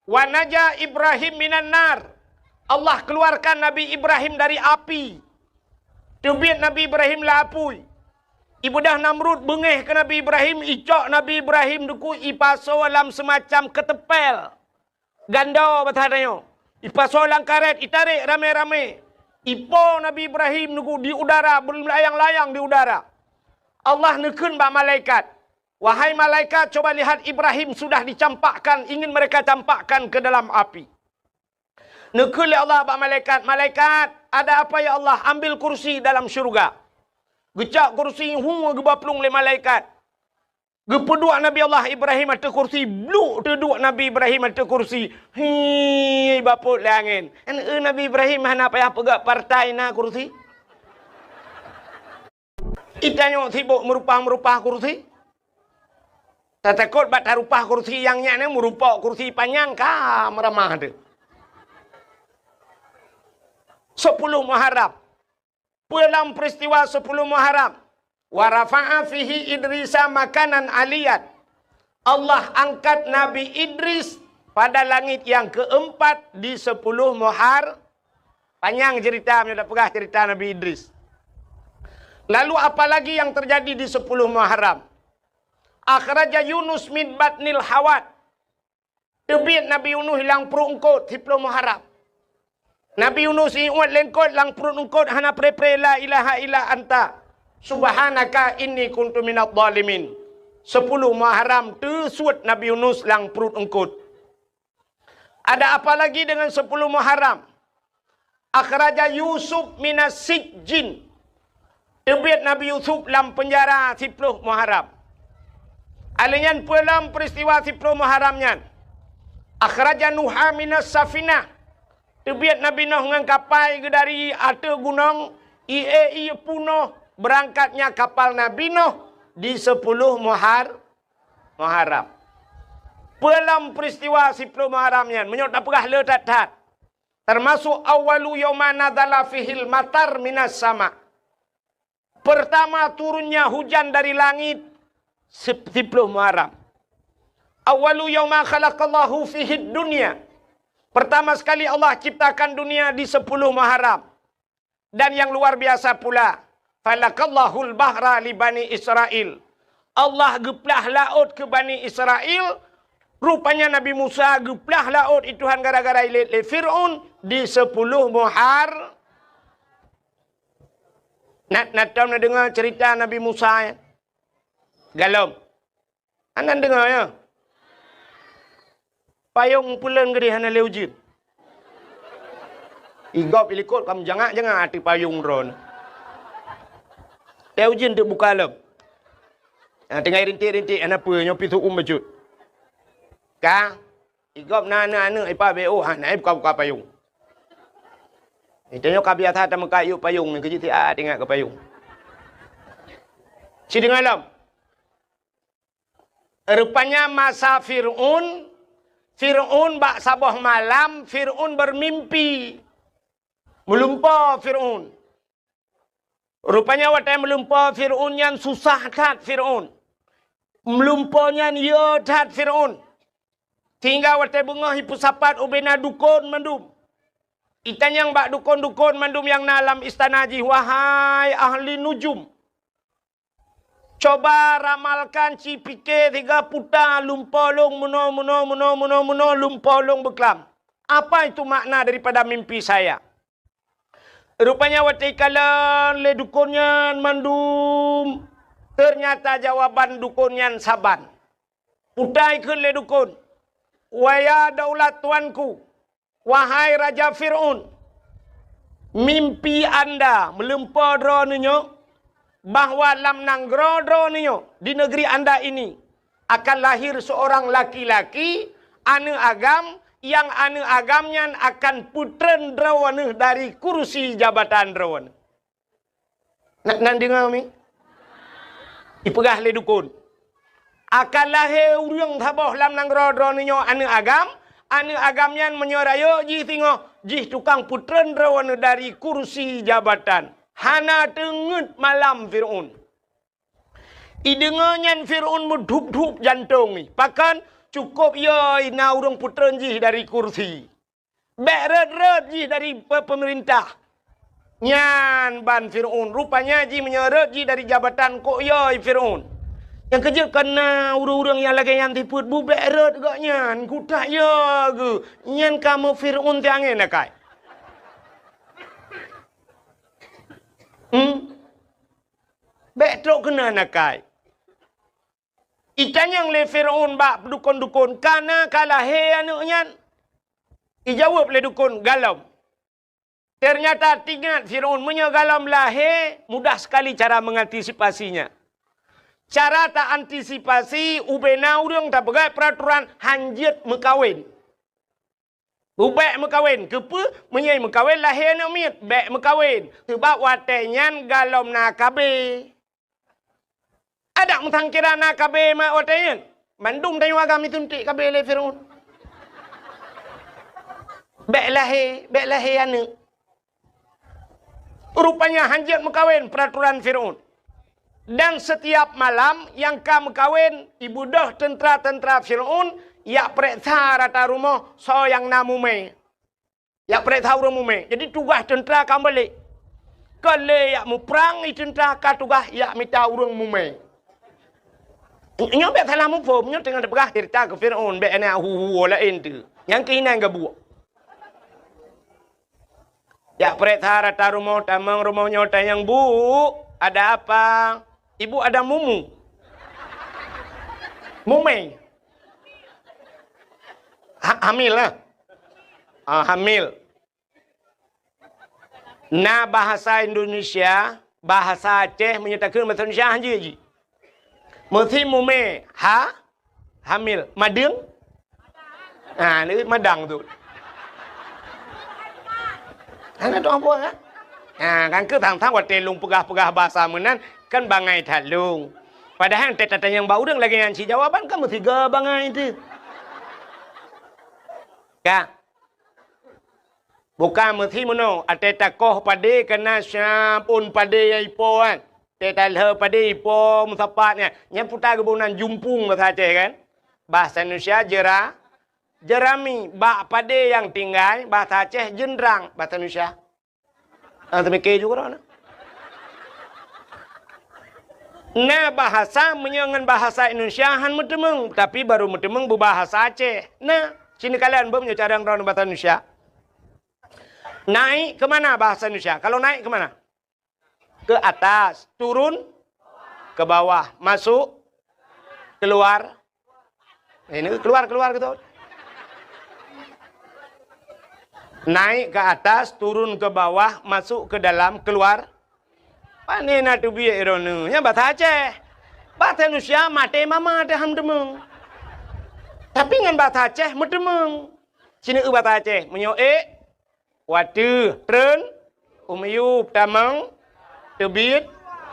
Wa naja Ibrahim minan nar. Allah keluarkan Nabi Ibrahim dari api. Tubit Nabi Ibrahim lah apui. Ibudah Namrud bengeh ke Nabi Ibrahim, icok Nabi Ibrahim duku ipaso dalam semacam ketepel. Ganda batadanya. Ipaso dalam karet, itarik rame-rame. Ipo Nabi Ibrahim duku di udara, berlayang-layang di udara. Allah nekun bak malaikat. Wahai malaikat, coba lihat Ibrahim sudah dicampakkan, ingin mereka campakkan ke dalam api. Nekun oleh Allah bak malaikat, malaikat, ada apa ya Allah? Ambil kursi dalam syurga. Gecak kursi hunga gebaplung oleh malaikat. Gepeduk Nabi Allah Ibrahim ada kursi, bluk teduk Nabi Ibrahim ada kursi. Hi baput le angin. Nabi Ibrahim hana payah pegak partai na kursi. Itanya sibuk merupah kursi. Tak takut bat rupah kursi yang nyane merupa kursi panjang ka meramah ada. 10 Muharram. Dalam peristiwa 10 Muharram. Wa rafa'a fihi Idrisa makanan aliyat. Allah angkat Nabi Idris pada langit yang keempat di 10 Muharram. Panjang cerita, sudah pegah cerita Nabi Idris. Lalu apa lagi yang terjadi di 10 Muharram? Akhraja Yunus min batnil hawat. Tebit Nabi Yunus hilang perut ungkut 10 Muharram. Nabi Yunus iuat lengkot lang perut ungkut hana pre-pre la ilaha illa anta. Subhanaka inni kuntu minadh dhalimin. 10 Muharram tersuat Nabi Yunus lang perut ungkut. Ada apa lagi dengan 10 Muharram? Akhraja Yusuf minas sijjin. Tebit Nabi Yusuf dalam penjara 10 Muharram. Alinyan dalam peristiwa 10 Muharramnya. Akhraja Nuha minas safinah. Tebit Nabi Nuh dengan kapal dari atas gunung Ie punah berangkatnya kapal Nabi Nuh di 10 Muharram. Dalam peristiwa 10 Muharramnya menyot apakah letat-tat. Termasuk awalu yauma nadzala fihil matar minas sama. Pertama turunnya hujan dari langit 10 Muharram. Awalu yauma khalaqallahu fihid dunya. Pertama sekali Allah ciptakan dunia di 10 Muharram. Dan yang luar biasa pula, falakallahul bahra li Bani Israel. Allah geplah laut ke Bani Israel. Rupanya Nabi Musa geplah laut itu gara-gara ilit Fir'aun di 10 Muharram. Natam nak dengar cerita Nabi Musa ya? Galom. Anan dengar ya? Payung pulen gede hana leujin. Igop ilikut kamu jangan hati payung ron. Leujin tu buka lem. Tengah rintik-rintik anak apa nyopi tu baju. Ka? Igop nana ipa beo hana buka payung. Itanya kabiasa tak mengkayu payung ni kerja tiada tengok ke payung. Si dengar lam. Rupanya masa Fir'aun bak sabah malam Fir'aun bermimpi. Melumpah Fir'aun. Rupanya waktu melumpah Fir'aun yang susah tat Fir'aun. Melumpahnya ya tat Fir'aun. Tinggal waktu bunga hipu sapat ubena dukun mandum. Itan yang bak dukun-dukun mandum yang nalam istana ji. Wahai ahli nujum. Coba ramalkan cipike 3 putar lumpolong muno lumpolong beklam. Apa itu makna daripada mimpi saya? Rupanya waktu ikalan le dukunnya mandum. Ternyata jawaban dukunnya saban. Putai ke le dukun. Waya daulat tuanku. Wahai Raja Fir'aun, mimpi anda melempar dronenya bahawa dalam nanggro dronenya di negeri anda ini akan lahir seorang laki-laki anu agam yang anu agamnya akan putren drone dari kursi jabatan drone. Nak dengar mi? Ipegah le dukun. Akan lahir urang thabah dalam nanggro dronenya anu agam. Anu agamnya menyoraya ji tengok ji tukang putren drawana dari kursi jabatan. Hana tengut malam Fir'aun. Idengannya Fir'aun mendhup-dhup jantung ni. Pakan cukup ya ina urang putren ji dari kursi. Beret-ret ji dari pemerintah. Nyan ban Fir'aun. Rupanya ji menyeret ji dari jabatan kok ya Fir'aun. Yang kerja kena urang-urang yang lagi yang tiput bubek red gak nyan. Kutak ya ke. Nyan kamu Fir'aun tiangin nak kai. Betok kena nak kai. Ikan yang le Fir'aun bak dukun-dukun. Kana kalah he anak nyan. Ijawab le dukun galam. Ternyata tingat Fir'aun menyegalam lahir. Mudah sekali cara mengantisipasinya. Cara tak antisipasi ubena urang tak pegai peraturan hanjit mekawin. Ubek mekawin. Kepa menyai mekawin lahir nak mit. Bek mekawin. Sebab watenyan galom nakabe. Ada mentangkira nakabe mak watenyan. Mandum tanya agam itu ntik kabe le Fir'aun. Bek lahir anak. Rupanya hanjit mekawin peraturan Fir'aun. Dan setiap malam yang kamu kawin ibu dah tentera-tentera Fir'aun yak periksa rata rumah so yang namume. Yak periksa rumah mume. Jadi tugas tentera kamu balik. Kalau yak mu perang i tentera ka tugas yak minta urang mume. Nyo bet salah mu pom nyo tengah depegah cerita ke Fir'aun bet ana hu lain tu. Yang keinan ke buat. Yak periksa rata rumah tamang rumahnya tanyang bu, ada apa? Ibu ada mumu. Mume. Hamil lah. Hamil. Nah bahasa Indonesia, bahasa Aceh menyatakan bahasa Indonesia aja ji. Mesti mume. Hamil. Madang. Ini madang tu. Kan tu apa kan? Kan ke tang-tang waktu telung pegah-pegah bahasa menan. Kan bangai talung. Padahal teta yang bau deng lagi nganci jawaban kan mesti ga bangai itu. Ka. Bukan mesti mono ateta koh pade kena syapun pade ipo kan. Teta le pade ipo musapatnya. Nya putar kebunan jumpung bahasa Aceh kan. Bahasa Indonesia jerami bak pade yang tinggal bahasa Aceh jendrang bahasa Indonesia. Tapi ke juga orang. Nah bahasa menyangan bahasa Indonesia han mutemeng tapi baru mutemeng berbahasa Aceh. Nah, sini kalian belum cara orang bahasa Indonesia. Naik ke mana bahasa Indonesia? Kalau naik ke mana? ke atas, turun ke bawah, masuk, keluar. Ini keluar gitu. Naik ke atas, turun ke bawah, masuk ke dalam, keluar. Pani na tu biye ironu. Ya bahasa Aceh. Bahasa Indonesia mate mama ada ham demeng. Tapi dengan bahasa Aceh medemeng. Sini bahasa Aceh menyo wadu, tren, umyub, tamang, tebit,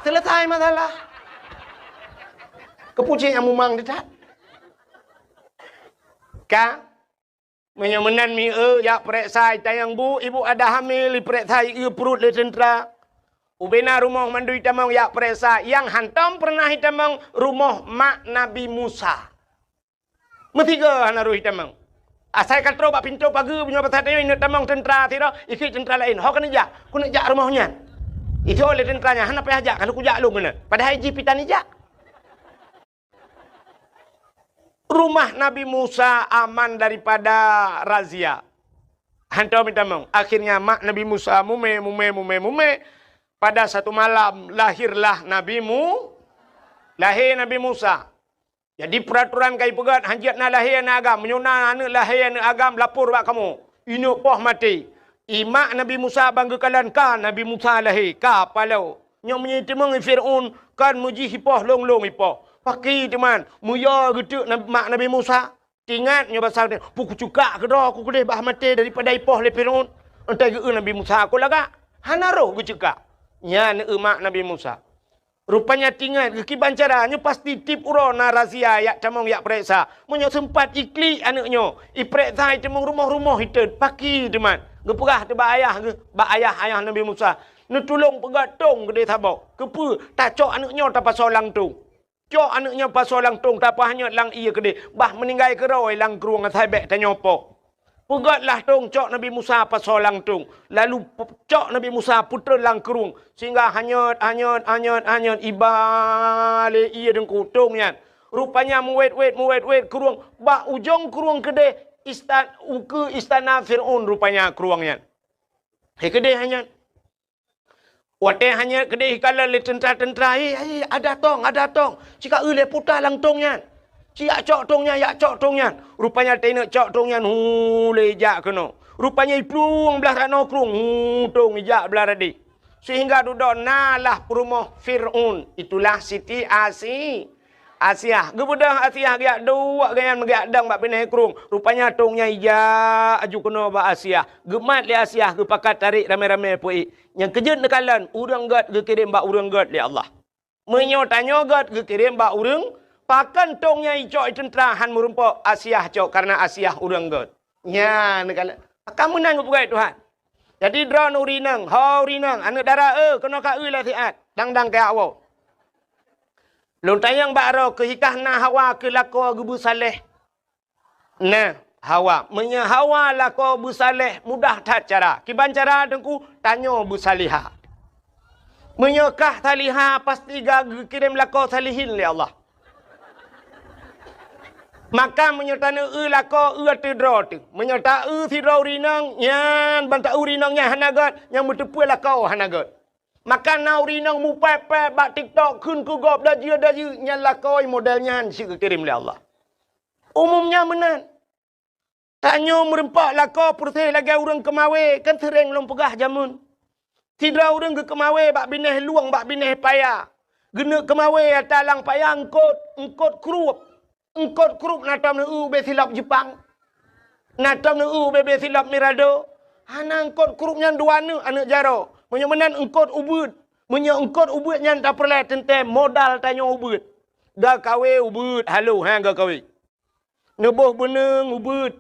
selesai masalah. Kepucing yang mumang tidak. Ka menyemenan mi ya prek sai tayang bu ibu ada hamil prek sai perut le tentera. Ubena rumah mandui tamang ya prek sai yang hantam pernah hitamang rumah mak Nabi Musa. Metiga hanaru hitamang. Asai katro bak pintu pagi punya pasal ini tamang tentera tiro ikut tentera lain. Ho kena jak, ku nak jak rumahnya. Itu oleh tenteranya han apa ajak kalau ku jak lu benar. Padahal haji pitan jak. Rumah Nabi Musa aman daripada razia. Hantar minta mong. Akhirnya mak Nabi Musa mume. Pada satu malam lahirlah Lahir Nabi Musa. Jadi peraturan kai pegat hanjat na lahir na agam. Menyona anak lahir na agam lapor bak kamu. Ini poh mati. Imak Nabi Musa banggakan kan Nabi Musa lahir. Ka palau. Nyom menyitimang Fir'aun kan muji hipoh long hipoh. Pakai teman, muya gitu mak Nabi Musa. Ingat nyoba pasal puku cuka ke dah aku kedai bah mati daripada ipoh le Firaun. Entai ge Nabi Musa aku laga. Hanaro ge cuka. Nya ne mak Nabi Musa. Rupanya tinggal ke kibancaranya pasti tip urona razia ya camong ya periksa. Munyo sempat ikli anaknya. Iperiksa camong rumah-rumah itu pakai teman. Ge perah te ba ayah Nabi Musa. Ne tolong pegatong kedai tabau. Kepu tak cok anaknya tak pasal langtung. Cok anaknya pasal langtung tak apa hanya lang iya kedai. Bah meninggal keroi lang keruang atai bek tanya apa. Pegatlah tong cok Nabi Musa pasal langtung. Lalu cok Nabi Musa putra lang keruang. Sehingga hanyut ibale iya dengku tongnya. Rupanya muwet keruang. Bah ujung keruang kedai istana Fir'aun rupanya keruangnya. Kedai hanya. Wate hanya kedai kala le tentera ada tong. Cika le putar lang tongnya. Cia cok tongnya ya cok tongnya. Rupanya tena cok tongnya le jak keno. Rupanya iplung belah rano krung tong jak belah radi. Sehingga duduk nalah rumah Fir'aun. Itulah Siti Asia. Gebudah Asia giak dua gayan giak dang bak pinai krung. Rupanya tongnya ija aju kena bak Asia. Gemat li Asia ge pakat tarik rame-rame pui. Yang kejut nekalan urang gat ge kirim bak urang gat li Allah. Menyo tanyo gat ge kirim bak urang pakan tongnya icok tentera han murumpo Asia cok karena Asia urang gat. Nya nekalan. Kamu nang bugai Tuhan. Jadi drone urinang, urinang anak darah kena ka lah siat. Dang ke awak. Lontayang bakro kehikah na Hawa ke lako gebu saleh. Nah, Hawa. Menya Hawa lako bu saleh mudah tak cara. Kiban cara dengku tanyo bu saliha. Menyekah saliha pasti kirim lako salihin li Allah. Maka menyertana lako tidro tu. Menyerta tidro urinang yan banta urinangnya hanagat yang bertepui lako hanagat. Maka naurinang mu pepe bak TikTok kun ku gop daju nyala koi modelnya si kirim oleh Allah. Umumnya menan. Tanyo merempak lako putih lagi orang kemawe kan sering long pegah jamun. Tidak orang ke kemawe bak bineh luang bak bineh payah. Gena kemawe talang payah engkot krup. Engkot krup natam ne be silap Jepang. Natam ne be silap Mirado. Hana engkot krupnya dua ne anak jaro. Menyemenan engkot ubud. Engkot ubud yang tak perlu tentang modal tanya ubud. Dah kawe ubud. Halo, ga kawe. Nebuh beneng ubud.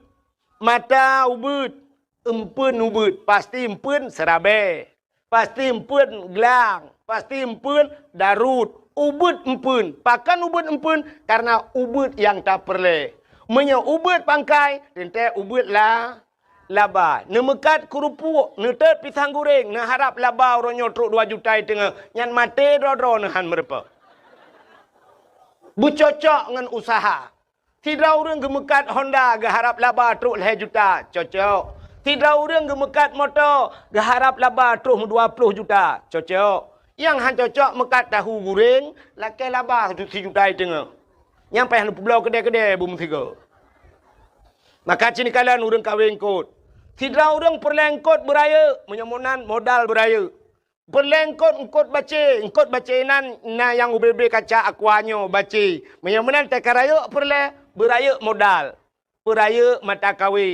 Mata ubud. Empun ubud. Pasti empun serabe. Pasti empun gelang. Pasti empun darut. Ubud empun. Pakan ubud empun karena ubud yang tak perlu. Ubud pangkai. Tentang ubud lah. Laba. Nemekat kerupuk. Netet pisang goreng. Neharap laba orangnya truk 2 juta tengah. Yang mati dro-dro nehan mereka. Bercocok dengan usaha. Tidak orang gemekat Honda. Geharap laba truk 2 juta. Cocok. Tidak orang gemekat motor. Geharap laba truk 20 juta. Cocok. Yang han cocok mekat tahu goreng, lakai labah tu si jutai tengah. Yang payah nu pulau kedai-kedai bum tiga. Maka cini kalian urang kahwin kot. Tidra urang perlengkot beraya, menyamunan modal beraya. Berlengkot engkot baca nan na yang ubebe kaca akuanyo baca. Menyamunan tekaraya beraya modal. Beraya mata kawe.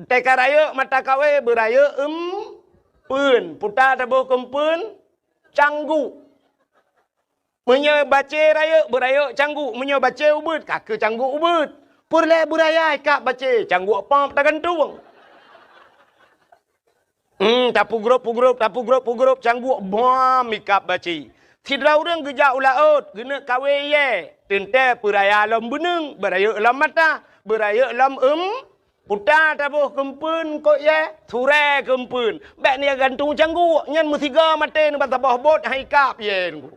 Tekaraya mata kawe beraya pun. Putar tabuh kempun canggu. Menyo baca raya beraya canggu. Menyo baca ubud kaka canggu ubud. Perle beraya ikak baca canggu apa tak gantung. Tapu grup canggu bom ikap baca. Tidra urang gejak ulaut gena kawe ye. Tente peraya lam beneng, beraya lam mata, beraya lam putar tabuh kempun kok ye, ture kempun. Bek ni gantung canggu, nyan musiga mate ni batabah bot hai kap ye ngu.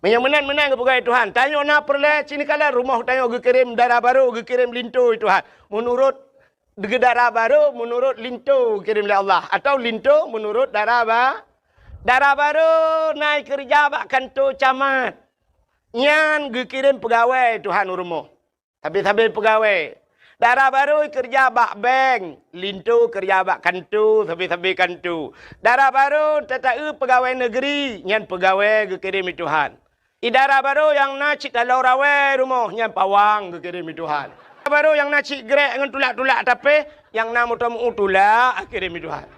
Yang menang ke pegawai Tuhan. Tanya nak perle sini kala rumah tanya ge kirim darah baru, ge kirim linto Tuhan. Menurut darah baru, menurut linto kirim oleh Allah atau linto menurut darah baru naik kerja bak kantor camat. Nyan ge kirim pegawai Tuhan rumah. Habis-habis pegawai. Darah baru kerja bak bank, linto kerja bak kantor, habis-habis kantor. Darah baru tetapi pegawai negeri, nyan pegawai ge kirim Tuhan. Idara baru yang nak cik dalau rawai rumah nyan pawang ge kirim Tuhan. Baru yang nak cik grek dengan tulak-tulak tapi yang nak motor tulak kirim Tuhan.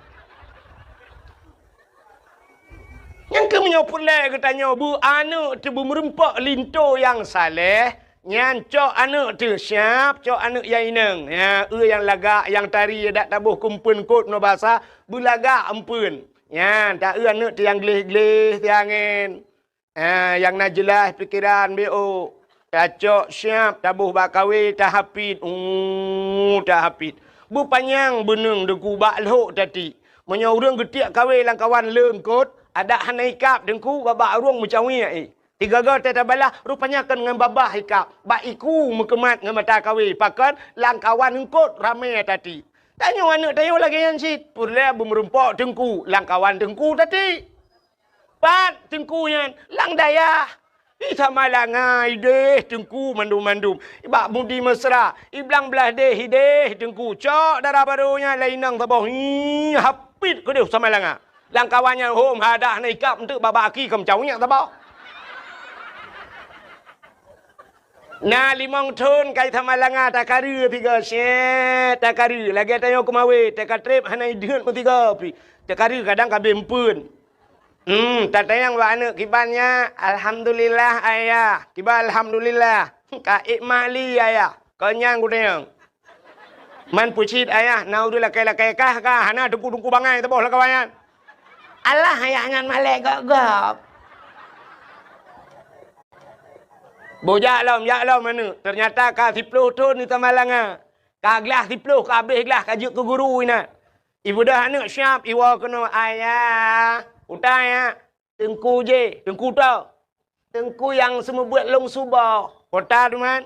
Yang ke menyopur le ke tanya bu anak tu merempak linto yang saleh. Nyan cok anak tu siap, cok anak yang ineng. Ya, yang lagak, yang tari dak tabuh kumpun kot no bahasa, bulagak empun. Nyan, tak anak tu yang gelih-gelih tiangin. Yang nak jelas fikiran BO. Cocok siap, tabuh bak kahwin, tak hafid. Tak hafid. Bu panjang beneng deku bak lehok tadi. Menyorang getiak kahwin lang kawan lengkot. Ada hanai kap dengku babak ruang mecawi. Tiga gol teta balah rupanya kan dengan babah hikap. Bak iku mekemat dengan mata kahwin. Pakan lang kawan lengkot ramai tadi. Tanya anak tanya lagi yang sit. Purla bermerempok dengku. Lang kawan dengku tadi. Pat tengkunya lang daya. Sama langai deh tengku mandum-mandum. Ibak budi mesra. Iblang belah deh tengku. Cok darah barunya lainang tabah. Hapit ke dia sama langai. Lang kawannya home hadah naikap untuk babaki kemcaunya tabah. Nah limang ton kai sama langai takari tiga set takari. Lagi tanya kumawe takatrip hanai diun pun tiga pi. Takari kadang kabempun. Tak tayang wa anak kibannya. Alhamdulillah ayah. Kiba alhamdulillah. Ka ikmali ayah. Kenyang ku tayang. Man pucit ayah. Nau du lakai-lakai kah kah. Hana dengku-dengku bangai tabuh lah kawayan. Allah ayah ngan malek gop-gop. Bojak lam mana. Ternyata ka 10 ton ni tamalanga. Ka gelas 10 ka habis gelas kajuk ke guru ina. Ibu dah anak siap iwa kena ayah. Utai ya, tengku je, tengku tau. Tengku yang semua buat long subah. Kota tu man.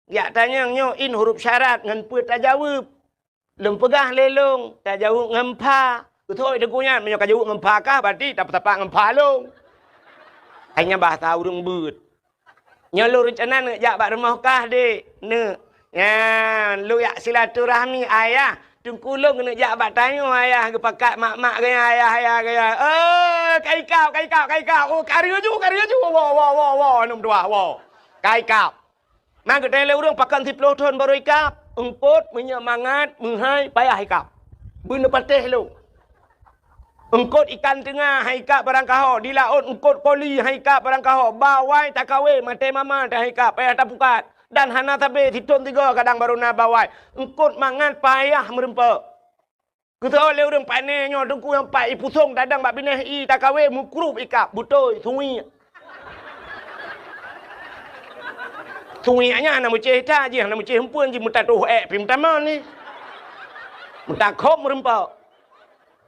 Ya tanya nyo in huruf syarat ngan pu tak jawab. Lem pegah lelong, tak jawab ngempa. Betul tengkunya menyo ka jawab ngempa kah berarti tak tapak ngempa long. Hanya bahasa urang beut. Nyo lu rencana nak jak bak rumah kah dek. Ne. Ya, lu yak silaturahmi ayah. Tengku long kena jak bak tanya ayah ke pakat mak-mak gaya ayah gaya. Kai kau. Oh, karya ju. Wah, nom dua. Wah. Kai kau. Mang ke tele urang pakan 10 ton baru ikap. Engkot menyemangat menghai payah ikap. Benda patih lu. Engkot ikan tengah haikap barang kaho. Di laut engkot koli haikap barang kaho. Bawai tak kawe mate mama tak haikap payah tak pukat. Dan hana tabe hitung 3 kadang baru na bawai. Engkot mangan payah merempak. Kita oleh orang panenyo dengku yang pai pusong dadang bak bineh i tak kawe mukrup ikap butoi sungi. Sungi anya na muceh ta je na muceh hempun je muta tuh pim taman ni. Muta khop merempak.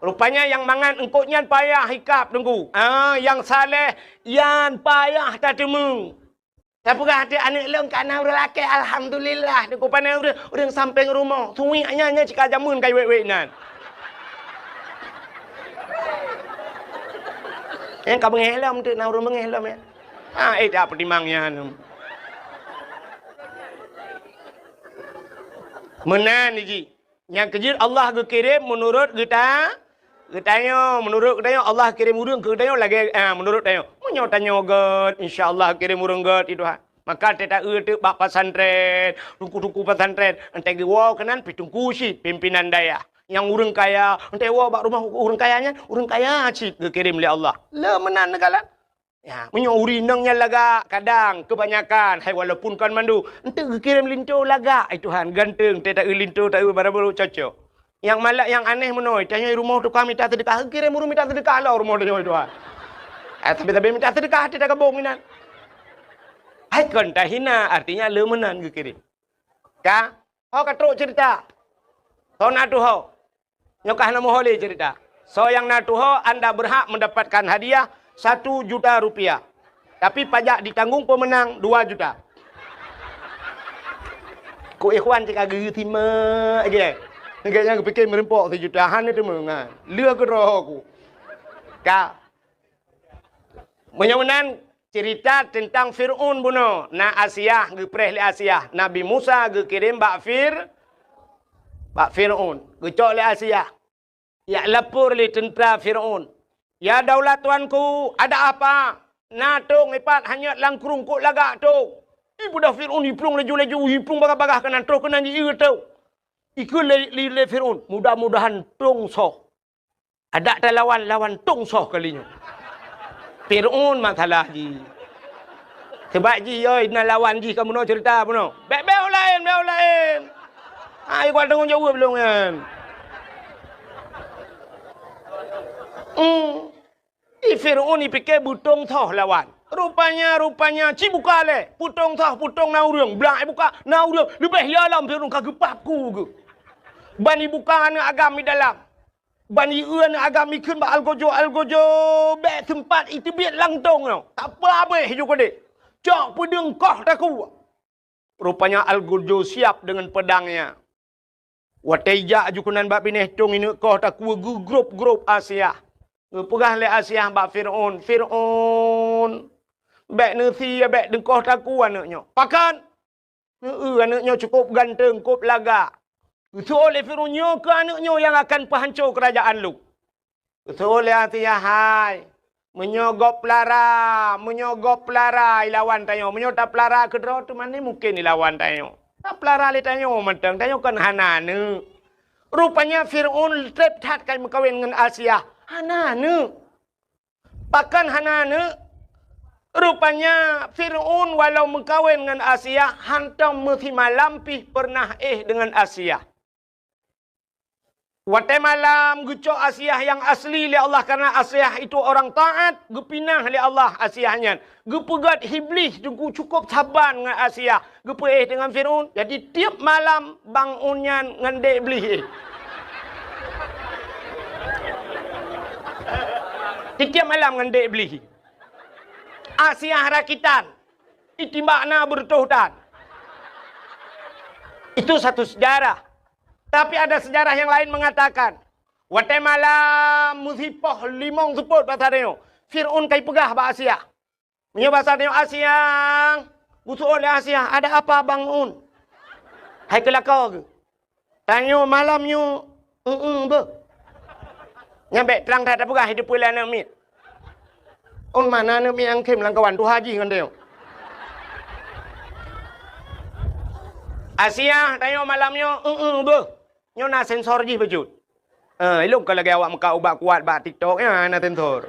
Rupanya yang mangan engkotnya payah hikap dengku. Yang saleh yan payah tak temung. Tapi hati anak long kana urang laki alhamdulillah dengku panai urang sampai rumah. Sungi anya cika jamun kai wek-wek nan. Yang kau mengelam tu, nak orang mengelam ya. Tak pertimangnya. Menan ni. Yang kejir Allah kirim menurut kita. Katanya, menurut katanya Allah kirim urang ke katanya lagi menurut katanya. Menyo tanya god, insya-Allah kirim urang god itu ha. Maka tidak tu bak pesantren, ruku-ruku pesantren, entai gua kanan pitungku si pimpinan daya. Yang urang kaya, entai gua bak rumah urang kayanya, urang kaya cip kirim oleh Allah. Le menan negala. Ya, menyo urinangnya laga kadang kebanyakan hai walaupun kan mandu, entai kirim linto laga. Ai Tuhan ganteng tidak linto tak baru cocok. Yang malak yang aneh menoi, tanya rumah tu kami tak sedekah, kirim urung minta sedekah lah rumah dia itu. Tapi minta sedekah tidak kebong minan. Hai kan tak hina artinya lemenan ke kirim. Ka? Hau katruk cerita. So natu hau. Nyokah nama hole cerita. So yang natu hau anda berhak mendapatkan hadiah 1 juta rupiah. Tapi pajak ditanggung pemenang 2 juta. Ku ikhwan cakap geri timah aja. Kayaknya kepikir merempok 1 jutaan itu mengan. Lia ke roh aku. Ka. Menyawanan cerita tentang Fir'aun buno. Na Asia gepreh le Asia. Nabi Musa kirim bak Fir'aun. Gecok le Asia. Ya lapor le tentera Fir'aun. Ya daulat tuanku, ada apa? Na tung ipat hanya langkrung kok lagak tu. Ibu dah Fir'aun hiplung leju-leju hiplung bagah-bagah kanan tu kena ji tu. Ikut le Fir'aun. Mudah-mudahan tungsoh. Ada tak lawan tungsoh kalinya. Fir'aun masalah ji. Sebab ji, nak lawan ji kamu nak cerita pun. Bel lain. Aku ada tanggung jawab belum kan? Fir'aun ni fikir butung toh lawan. Rupanya cibuka le. Putung na urang. Belang buka na urang. Lebih yalam Fir'aun kagepapku ke. Bani buka anak agami dalam. Bani anak agami kun ba algojo. Be tempat itu biar langtong no. Tak apa habis juga dek. Cok pedang kau taku. Rupanya algojo siap dengan pedangnya. Wateja jukunan bak pineh tong ini kau taku grup Asia. Pegah le Asia bak Fir'aun. Bek nasi bek dengkoh taku anaknya. Pakan. Anaknya cukup ganteng, cukup laga. Betul oleh Fir'aun ke anaknya yang akan penghancur kerajaan lu. Betul oleh Asia hai. Menyogop pelara lawan tanya. Menyotap pelara kedua tu mana mungkin lawan tanya. Tak pelara le tanya mentang tanya kan hanane. Rupanya Fir'aun tertat kan berkahwin dengan Asia. Hanane. Pakan hanane. Rupanya Fir'aun walau berkahwin dengan Asia hantam mesti malampi pernah dengan Asia. Watai malam gucok Asia yang asli oleh Allah karena Asia itu orang taat, gepinah oleh Allah Asianya. Gepegat iblis cukup sabar dengan Asia. Gepe dengan Fir'aun. Jadi tiap malam bangunnya dengan dek iblis. Tiap malam dengan dek iblis. Asia rakitan. Itu makna bertuhutan. Itu satu sejarah. Tapi ada sejarah yang lain mengatakan. Watai malam musibah limong seput pasal dia. Fir'aun kai pegah ba Asia. Punya pasal dia Asia. Busuk oleh Asia. Ada apa bangun? Hai kelakar ke? Tanya malamnya. Be. Nyampe terang tak pegah hidup pula anak mit. On mana anak mit yang kem lang kawan tu haji kan dia. Asia tanya malamnya. Be. Nyo nak sensor je bejut. Elok kalau lagi awak muka ubat kuat bak TikTok ya nak sensor.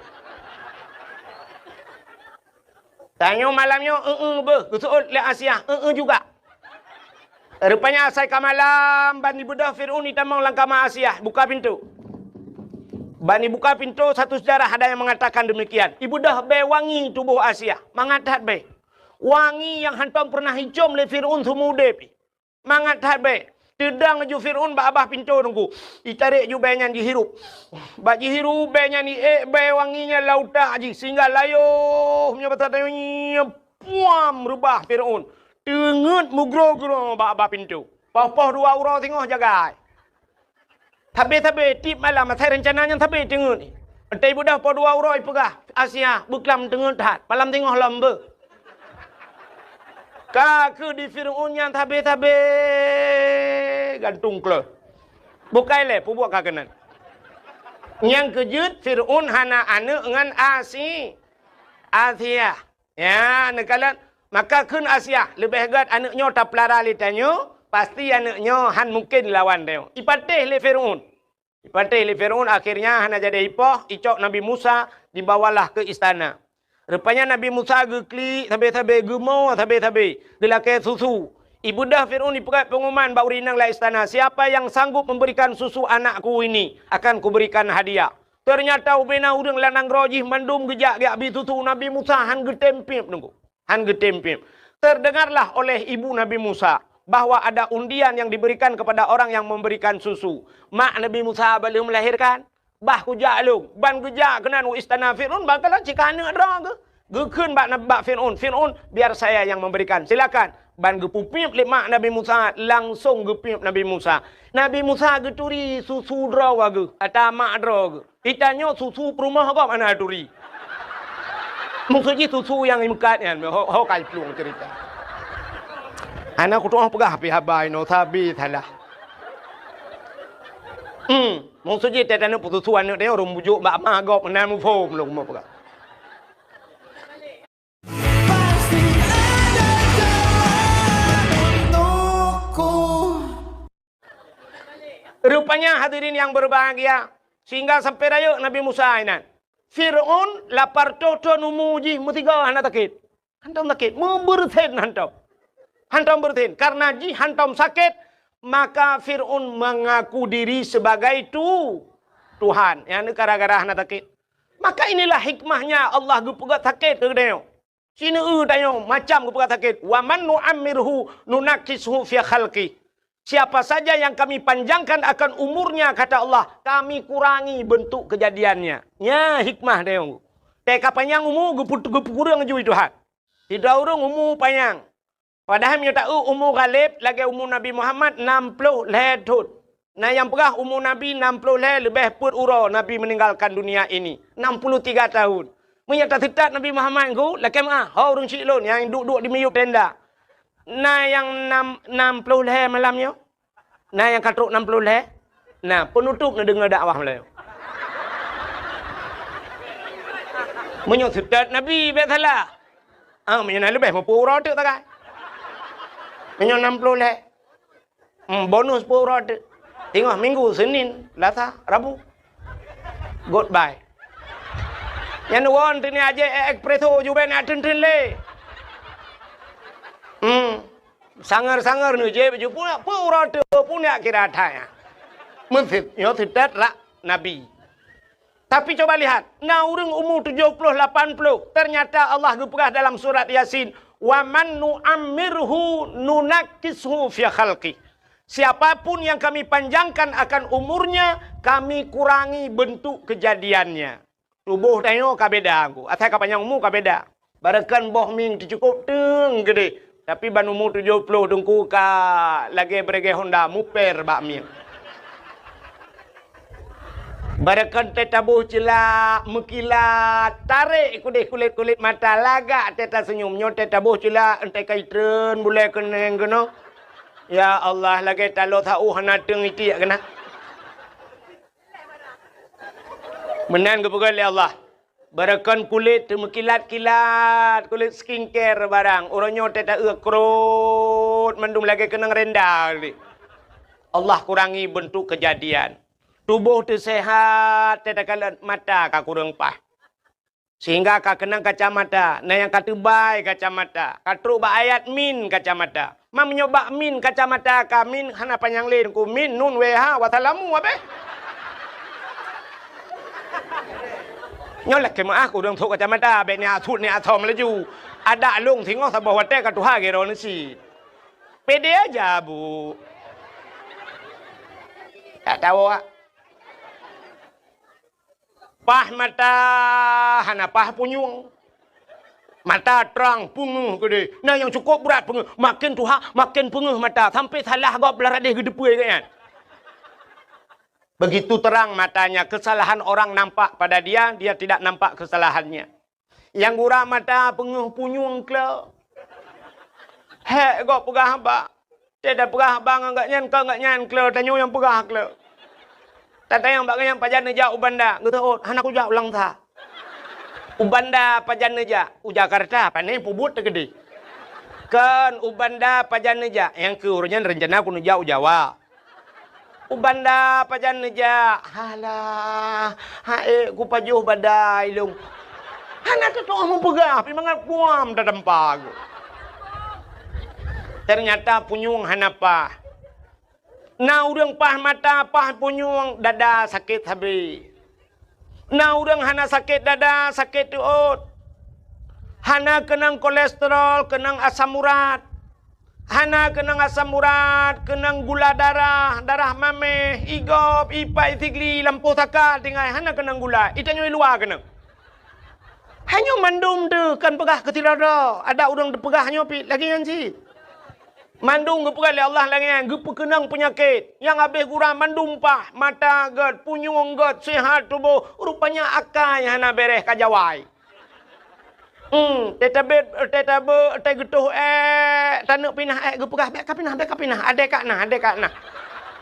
Tanya malamnya be, betul le Asia juga. Rupanya asai ka malam bani budak Fir'aun ditamang langkama Asia, buka pintu. Bani buka pintu satu sejarah ada yang mengatakan demikian. Ibu dah be wangi tubuh Asia, mangatat be. Wangi yang hantam pernah hijau le Fir'aun semude pi. Mangatat be. Tedang ju Fir'aun ba abah pintu nunggu. Ditarik ju benyan dihirup. Bak dihirup benyan ni be wanginya lauta ji sehingga layuh punya batanya puam rubah Fir'aun. Tengut mugro-gro ba abah pintu. Pah-pah dua orang tengok jaga. Tapi tip malam saya rencananya tapi tengut ni. Entai budah po 200 pegah Asia beklam tengah tat malam tengah lamba. Kaka di Fir'aun yang tabe-tabe gantung ke. Bukai le pu buat kakanan. Yang kejut Fir'aun hana anak dengan Asia. Ya, nekalan maka kun Asia lebih hebat anaknya tak pelara litanya pasti anaknya han mungkin lawan dia. Ipatih le Fir'aun. Ipatih le Fir'aun akhirnya hana jadi ipoh, icok Nabi Musa dibawalah ke istana. Rupanya Nabi Musa gekli tabe-tabe gemau tabe-tabe dilake susu. Ibu dah Fir'aun dipegat pengumuman bau rinang lah istana. Siapa yang sanggup memberikan susu anakku ini akan kuberikan hadiah. Ternyata ubena urang lanang rojih mandum gejak ge abi susu Nabi Musa han getempip nunggu. Han getempip. Terdengarlah oleh ibu Nabi Musa bahwa ada undian yang diberikan kepada orang yang memberikan susu. Mak Nabi Musa belum melahirkan. Bah kujak lu. Ban kejak kenan istana Fir'aun. Bakalah jika anak ada ke. Gekun bak Fir'aun. Fir'aun biar saya yang memberikan. Silakan. Ban gepupip le mak Nabi Musa. Langsung gepip Nabi Musa. Nabi Musa geturi susu draw ke. Kata mak draw ke. Ditanya susu perumah kau mana turi. Maksudnya susu yang imekatnya. Hau kai pelung cerita. Anak aku tu pegah api habai no sabi salah. Maksudnya tak ada putusan dia orang bujuk bak magop menan mufom lu mau pegah. Rupanya hadirin yang berbahagia sehingga sampai raya Nabi Musa ini. Fir'aun lapar toto numuji mutiga anak takit. Hantam takit, memberten hantam. Hantam bertin. Karena hantam sakit, maka Fir'aun mengaku diri sebagai Tuhan. Yang gara-gara anak sakit. Maka inilah hikmahnya Allah gepegat sakit ke dia. Sini tanya macam gepegat sakit. Wa man nu'ammirhu nunakishu fi khalqi. Siapa saja yang kami panjangkan akan umurnya, kata Allah, kami kurangi bentuk kejadiannya. Ya hikmah dia. Teka panjang umur gepurang jui Tuhan. Tidak urung umur panjang. Padahal dia tahu umur Ghalib lagi umur Nabi Muhammad 60 tahun. Nah yang perah umur Nabi 60 tahun lebih put ura Nabi meninggalkan dunia ini. 63 tahun. Menyata tetap Nabi Muhammad ku lagi mah orang cilon yang duduk di meyup tenda. Nah yang 60 tahun malamnya. Nah yang katruk 60 tahun. Nah penutup nak dengar dakwah malam. Menyata tetap Nabi betul. Menyana lebih mampu ura tu tak kan? Minyak 60 leh. Bonus pun rada. Tengok minggu, Senin, Selasa, Rabu. Goodbye. Yang nuan tu ni aja ekpreso juga nak ten le. Sangar ni je baju pun rada pun nak kira thaya. Mesti yo tidak lah Nabi. Tapi coba lihat, nah orang umur 70, 80, ternyata Allah geperah dalam surat Yasin. Wa man nu'ammirhu nunakishu fi khalqi. Siapapun yang kami panjangkan akan umurnya, kami kurangi bentuk kejadiannya. Tubuh tengok kabeda aku. Asal panjang umur kabeda. Barakan boh ming cukup teng gede. Tapi ban umur 70 dengku ka lagi berge Honda muper bak ming. Barakan tetabuh celak, mekilat, tarik kulit mata lagak teta senyumnya tetabuh celak entai kaitren boleh keneng kena. Ya Allah lagi talo tahu hana teng iti kena. Menan kepegal ya Allah. Barakan kulit mekilat-kilat, kulit skincare barang. Orangnya teta krut mendung lagi kenang rendah. Allah kurangi bentuk kejadian. Tubuh tu sehat, tidak kalah mata kak kurang pah. Sehingga kak kenang kacamata. Nah yang kata baik kacamata. Katru ba ayat min kacamata. Mam nyoba min kacamata ka min hana panjang lain ku min nun weha watalamu apa? Nyolak ke mak aku dong thuk kacamata be ni athut ni athom laju. Ada lung tinggal sabah wate ka tuha gero nasi. Pede aja bu. Tak tahu ah. Pah mata hana pah punyung. Mata terang punguh gede. Nah yang cukup berat punguh. Makin tuha makin punguh mata sampai salah gop belar adeh gedepui kan. Begitu terang matanya, kesalahan orang nampak pada dia, dia tidak nampak kesalahannya. Yang gurau mata penguh punyung ke. Hek kau pegah apa? Tidak pegah bang enggak nyan kau enggak nyan ke, tanyo yang pegah ke. Tata yang bagian pajan aja ubanda, gitu anak uja ulang ta. Ubanda pajan aja, Jakarta, panai pubut tegede. Kan ubanda pajan aja, yang keurunnya rencana kuno jauh Jawa. Ubanda pajan aja, halah, hae ku pajuh badai long. Anak tu mau pegah, pimangat puam dalam pag. Ternyata punyung hanapa. Na urang pah mata, pah punyung dada sakit habis. Na urang hana sakit dada, sakit uot. Hana kenang kolesterol, kenang asam urat. Hana kenang asam urat, kenang gula darah, darah mame, igop, ipai, tigli, lampu takal, tinggal hana kenang gula. Itanya luar kenang. Hanya mandum tu kan pegah ketirada. Ada orang pegah hanya pi lagi yang si. Mandum ke pegah Allah lagi yang ge kenang penyakit. Yang habis kurang mandum pah, mata ged, punyung ged, sehat tubuh, rupanya akai hana beres kajawai. Tetabe getuh tanuk pinah ge pegah bek kapinah adek kak nah.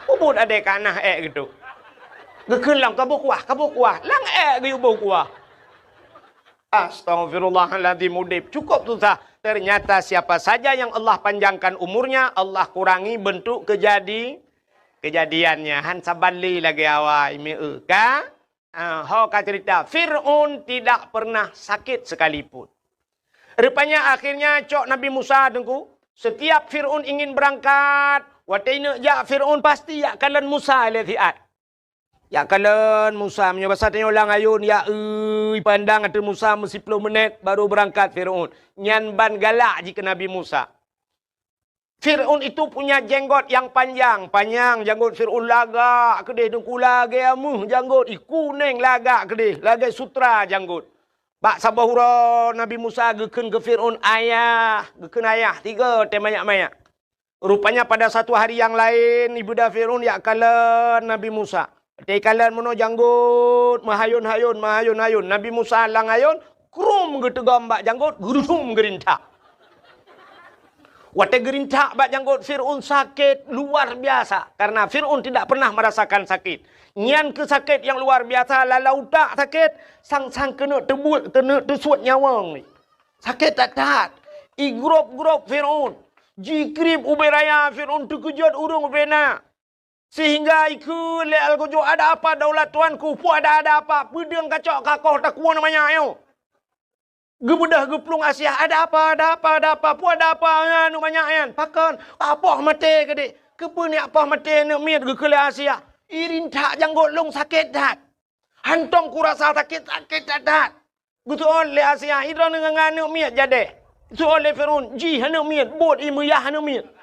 Ubud adek kak nah gitu. Ge kelang kabu kuah lang ge ubo kuah. Astagfirullahaladzim mudib. Cukup tu sah. Ternyata siapa saja yang Allah panjangkan umurnya, Allah kurangi bentuk kejadiannya. Han sabali lagi awai meu ka. Ho cerita Fir'aun tidak pernah sakit sekalipun. Rupanya akhirnya cok Nabi Musa dengku. Setiap Fir'aun ingin berangkat, wataina ya Fir'aun pasti ya kalan Musa letiat. Ya kalian Musa menyoba tanya ulang ayun ya pandang ada Musa mesti 10 menit baru berangkat Fir'aun. Nyan ban galak jika Nabi Musa. Fir'aun itu punya jenggot yang panjang janggut Fir'aun lagak kedih dengku lagi amuh janggut kuning lagak kedih lagi sutra janggut. Bak sabahura Nabi Musa geken ke Fir'aun ayah 3 banyak. Rupanya pada satu hari yang lain ibuda Fir'aun ya kalian Nabi Musa. Tekalan mono janggut mahayun. Nabi Musa lang ayun krum getegam bak janggut gurusum gerintak. Wate gerintak bak janggut Fir'aun sakit luar biasa karena Fir'aun tidak pernah merasakan sakit. Nyan ke sakit yang luar biasa lalau tak sakit sang kena tebul kena tersuat nyawang ni. Sakit tak. Igrop Fir'aun. Jikrib uberaya Fir'aun terkejut urung ubena. Sehingga ikut leal kujo ada apa daulat tuanku pu ada apa pedang kacok kakoh takwa namanya ayo gebedah geplung Asia ada apa pu ada apa namanya ayan pakan apa mate gede kepeni apa mate ne miat ge kele Asia irin tak janggot long sakit dat hantong kurasa sakit dat gutuon le Asia idron ngane miat jade tu oleh Fir'aun ji hanu miat bot imuyah hanu miat.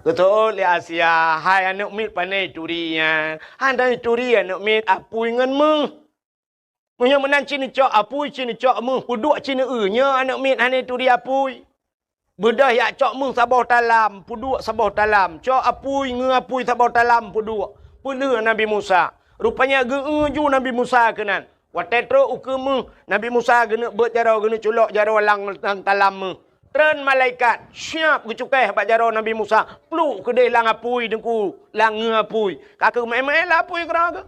Betul ya Asia, hai anak mit panai curian. Handai curian anak mit apui ngan mu. Munya menan cini cok apui cini cok mu, puduk cini nya anak mit handai curi apui. Bedah ya cok mu sabah talam, puduk sabah talam. Cok apui ngapui sabah talam puduk. Pulu Nabi Musa. Rupanya ju Nabi Musa kenan. Watetro ukemu Nabi Musa gena bet jarau gena culok jarau lang talam mu. Tren malaikat siap gecukai bak jaro Nabi Musa peluk kedai lang apui dengku lang ngapui kakak me lapui keraga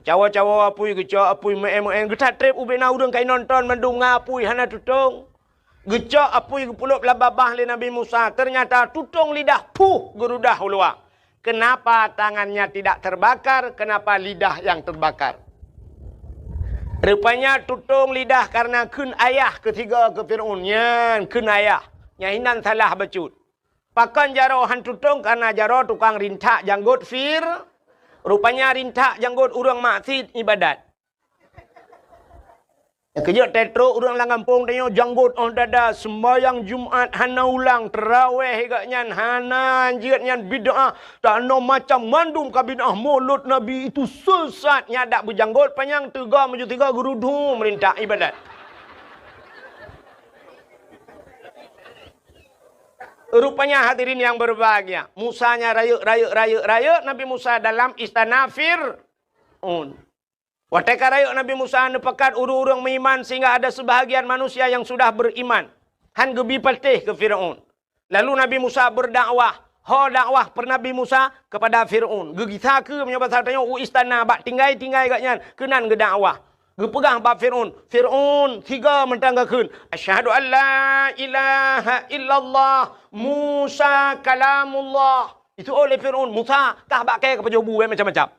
cawa apui gecok apui me getat trip ubena urang kai nonton mandung ngapui hana tutong gecok apui gepuluk lababah le Nabi Musa ternyata tutong lidah gerudah ulua. Kenapa tangannya tidak terbakar, kenapa lidah yang terbakar? Rupanya tutung lidah karena kun ayah ketiga ke Fir'aun. Nyan kun ayah. Nyahinan salah becut. Pakan jaro han tutung karena jaro tukang rintak janggut Rupanya rintak janggut urang maksud ibadat. Kejut tetro urang lang kampung tanya janggut on dada sembahyang Jumat hana ulang terawih gaknyan hana anjir nyan bid'ah tak no macam mandum ka bid'ah mulut Nabi itu sesat nyadak berjanggut panjang 3 menuju 3 gerudu merintah ibadat. Rupanya hadirin yang berbahagia, Musanya rayuk Nabi Musa dalam istana Fir'aun. Wateka rayuk Nabi Musa nepekat urung-urung beriman sehingga ada sebahagian manusia yang sudah beriman. Han gebi patih ke Fir'aun. Lalu Nabi Musa berdakwah. Dakwah per Nabi Musa kepada Fir'aun. Gegisa ke menyebab tanya istana bak tinggai katnya kenan ke dakwah. Gepegang bab Fir'aun. Fir'aun tiga mentanggakeun. Asyhadu an la ilaha illallah Musa kalamullah. Itu oleh Fir'aun. Musa kah bak ke pejobu macam-macam.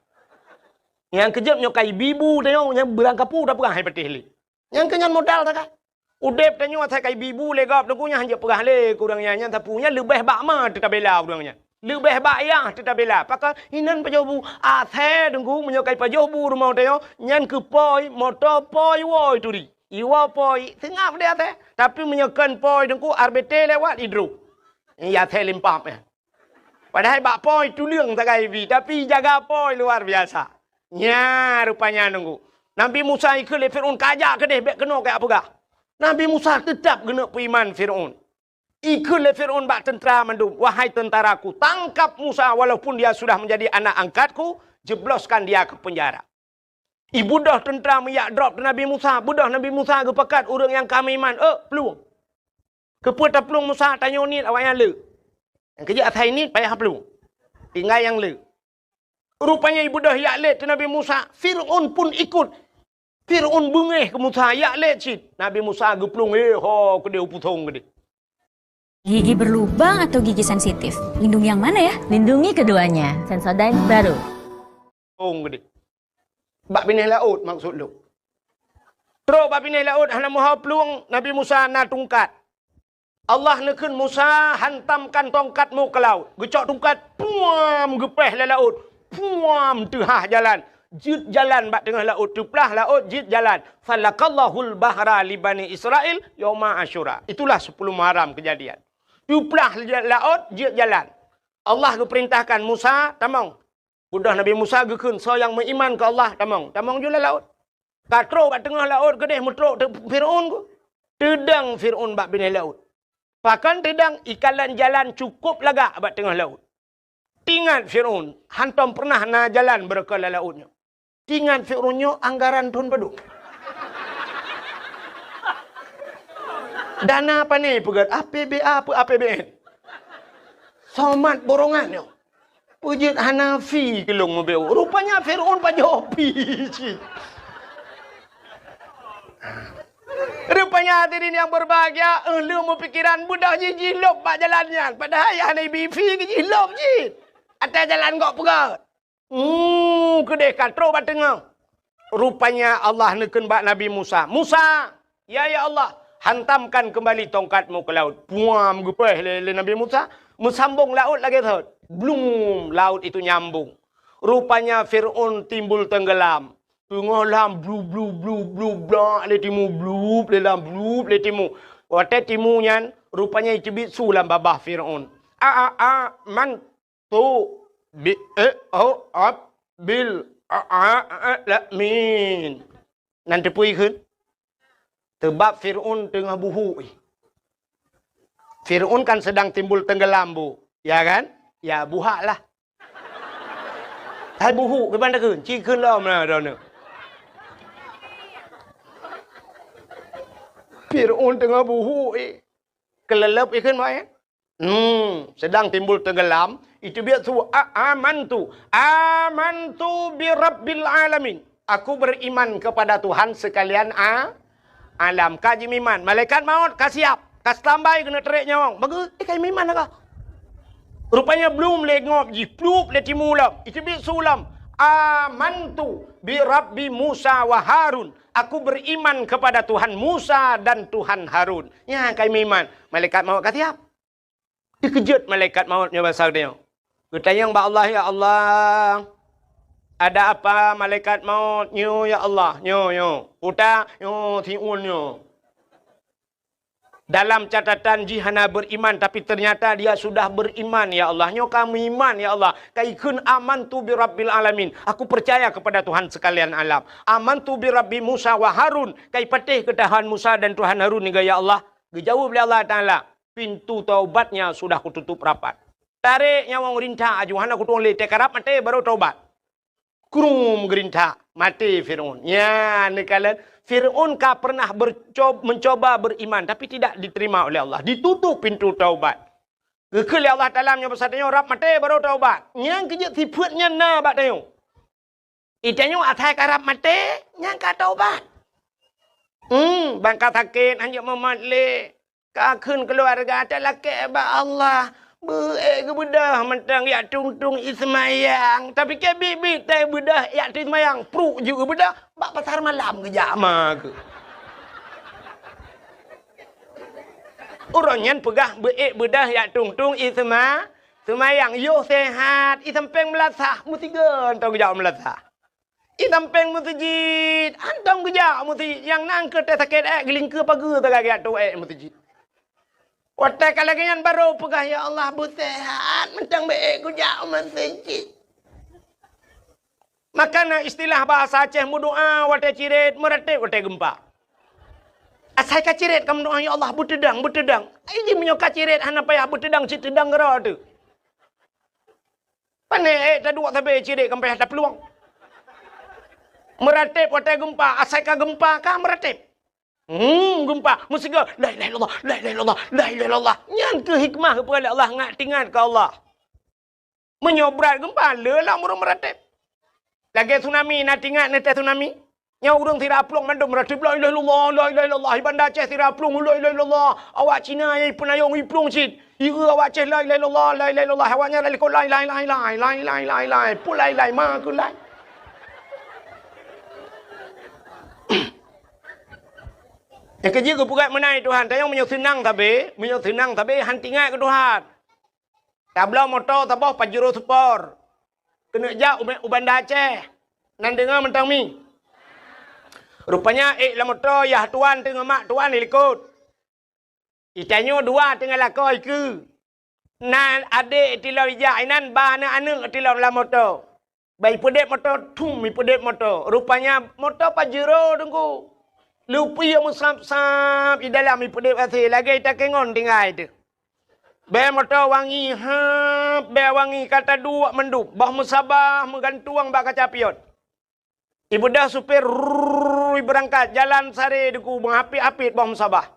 Yang kejap nyokai bibu tanya yang berangkapu dah perang hai petih li. Yang kenyan modal tak? Udep tanya saya kai bibu legap tengkunya hanya perang le kurangnya yang tapunya lebih bak ma tetap bela kurangnya. Lebih bayang tetap bela. Pakai inan pajobu. Athe dengku menyokai pajobu rumah tanya. Nyan ke poi, motor poi woi turi. Iwa poi. Tengah dia teh. Tapi menyokan poi dengku RBT lewat hidro. Ya teh limpap ya. Padahal bak poi tu liang tak kai tapi jaga poi luar biasa. Ya rupanya dengku. Nabi Musa ikut le Fir'aun kajak ke deh. Bek kena kayak apa gak? Nabi Musa tetap kena beriman Fir'aun. Ikut le Fir'aun bak tentera mandum. Wahai tentaraku, tangkap Musa walaupun dia sudah menjadi anak angkatku, jebloskan dia ke penjara. Ibu dah tentera miyak drop ke Nabi Musa. Budah Nabi Musa ke pekat orang yang kami iman. Peluang. Kepeta peluang Musa tanya ni awak yang le. Yang kerja atas ini payah peluang. Tinggal yang le. Rupanya ibu dah yak le ke Nabi Musa. Fir'aun pun ikut. Fir'aun bengih ke Musa yak le cit. Nabi Musa ke peluang. Ke dia putong ke dia.
Gigi berlubang atau gigi sensitif? Lindungi yang mana ya?
Lindungi keduanya. Sensodyne baru.
Oh, gede. Bak pindah laut maksud lu. Terus bak pindah laut hana muha peluang Nabi Musa na tungkat. Allah nekun Musa hantamkan tongkatmu ke laut. Gecok tungkat, puam gepeh le laut. Puam tengah jalan. Jid jalan bak tengah laut. Tuplah laut jid jalan. Falakallahul bahra li Bani Israel yauma Asyura. Itulah 10 Muharram kejadian. Tuplah laut jid jalan. Allah keperintahkan Musa tamang. Budak Nabi Musa gekun so yang beriman ke Allah tamang. Tamang jula laut. Katro bak tengah laut kedeh mutrok Fir'aun ku. Tedang Fir'aun bak bini laut. Pakan tedang ikalan jalan cukup lagak bak tengah laut. Tingat Fir'aun hantam pernah na jalan berkala lautnya. Tingat Fir'aunnya anggaran Tun Peduk. Dana apa ni pegat? APBA apa APBN? Somat borongannya. Pujit Hanafi kelong mobil. Rupanya Fir'aun pajopi. Rupanya hadirin yang berbahagia. Lu mau pikiran budak jilop bak jalannya. Padahal yang Nabi Fi ke jilop je. Atas jalan kok pegat. Kedeh katro bak tengah. Rupanya Allah nekun bak Nabi Musa. Musa, ya Allah. Hantamkan kembali tongkatmu ke laut. Puam gepeh le Nabi Musa. Mesambung laut lagi tu. Blum, laut itu nyambung. Rupanya Fir'aun timbul tenggelam. Tenggelam, blub, le timu, blub, le timu. Waktu timunya, rupanya itu sulam babah Fir'aun. Man, tu, bil, min. Nanti pui kun. Sebab Fir'aun tengah buhu. Fir'aun kan sedang timbul tenggelam bu. Ya kan? Ya buhak lah. Hai buhu ke mana kun? Cikun lah mana dah. Fir'aun tengah buhu. Kelelep ikan mai. Sedang timbul tenggelam. Itu biar tu amantu bi rabbil alamin. Aku beriman kepada Tuhan sekalian alam. Kaji miman. Malaikat maut kasih siap. Kas tambai kena terik nyawang. Bagus. Kaji miman lah kau. Rupanya belum lengop ji. Plup le timulam. Itu bi sulam. Amantu bi rabbi Musa wa Harun. Aku beriman kepada Tuhan Musa dan Tuhan Harun. Ya kaji miman. Malaikat maut kasih siap. Dikejut malaikat mautnya bahasa dia. Bertanya kepada Allah, ya Allah. Ada apa malaikat maut? Nyo ya Allah. Nyo. Uta, nyo tiun nyo. Dalam catatan jihana beriman. Tapi ternyata dia sudah beriman ya Allah. Nyo kamu iman ya Allah. Kaikun amantu bi rabbil alamin. Aku percaya kepada Tuhan sekalian alam. Amantu bi rabbi Musa wa Harun. Kai patih ke Tuhan Musa dan Tuhan Harun ni ya Allah. Dijawab oleh Allah Ta'ala. pintu taubatnya sudah kututup rapat. Tarik nyawang rintah ajuhana kutung le tekarap mati baru taubat. Krum gerintah mati Fir'aun. Ya, ni kalian Fir'aun ka pernah mencoba beriman tapi tidak diterima oleh Allah. Ditutup pintu taubat. Kekal Allah dalamnya bersatanya rap mati baru taubat. Yang kejut sifutnya na bat tayo. Itanya atai karap mati yang ka taubat. Bangka sakit hanya mematli. Kakun keluarga ada laki ba Allah. Ke budah mentang ya tung ismayang. Tapi ke bibi teh budah ya ismayang. Pruk juga budah. Bak pasar malam ke jama ke. Orangnya pegah budah ya tung ismayang. Yo sehat. Isampeng melasah. Musiga entang ke jauh melasah. Isampeng musijid. Antang ke jauh musijid. Yang nang ke teh sakit geling ke pagi tak kaya tu musijid. Watak kalagian baru pegah ya Allah busehat mentang baik ku jauh masjid. Makana istilah bahasa Aceh mudoa watak cirit meratip watak gempa. Asai ka cirit kamu doa ya Allah butedang. Ini menyoka cirit hana payah butedang citedang gera tu. Pane tak dua sampai cirit kamu payah tak peluang. Meratip watak gempa, asai ka gempa ka meratip. Gempa musiga la ilaha illallah nyan ke hikmah kepada Allah ngat tingat ke Allah menyobrat gempa lelah murung meratip lagi tsunami nak tingat nete tsunami nya urang tira plong mandom meratip la ilaha illallah ibanda Aceh tira plong la ilaha illallah awak Cina ai penayong iplong cit ira awak Aceh la ilaha illallah awaknya la ilaha pulai ma kulai. Yang kerja ke purat menai Tuhan. Tayang menyok senang tapi hantingat ke Tuhan. Tablau motor tabah Pajero Sport. Kena jak ubanda Aceh. Nan dengar mentang mi. Rupanya lah motor yah tuan tengah mak tuan ikut. Itanya dua tengah lakoi ke. Nan adik tilau ijak inan ba anak tilau la motor. Baik pedek motor tum mi pedek motor. Rupanya motor Pajero tunggu. Lupi yang musap-sap di dalam ipedip asih. Lagi tak kengon tinggal itu. Be motor wangi. Be wangi kata dua mendup. Bah musabah menggantuang bak kaca pion. Ibu dah supir berangkat. Jalan sari duku mengapit-apit bah musabah.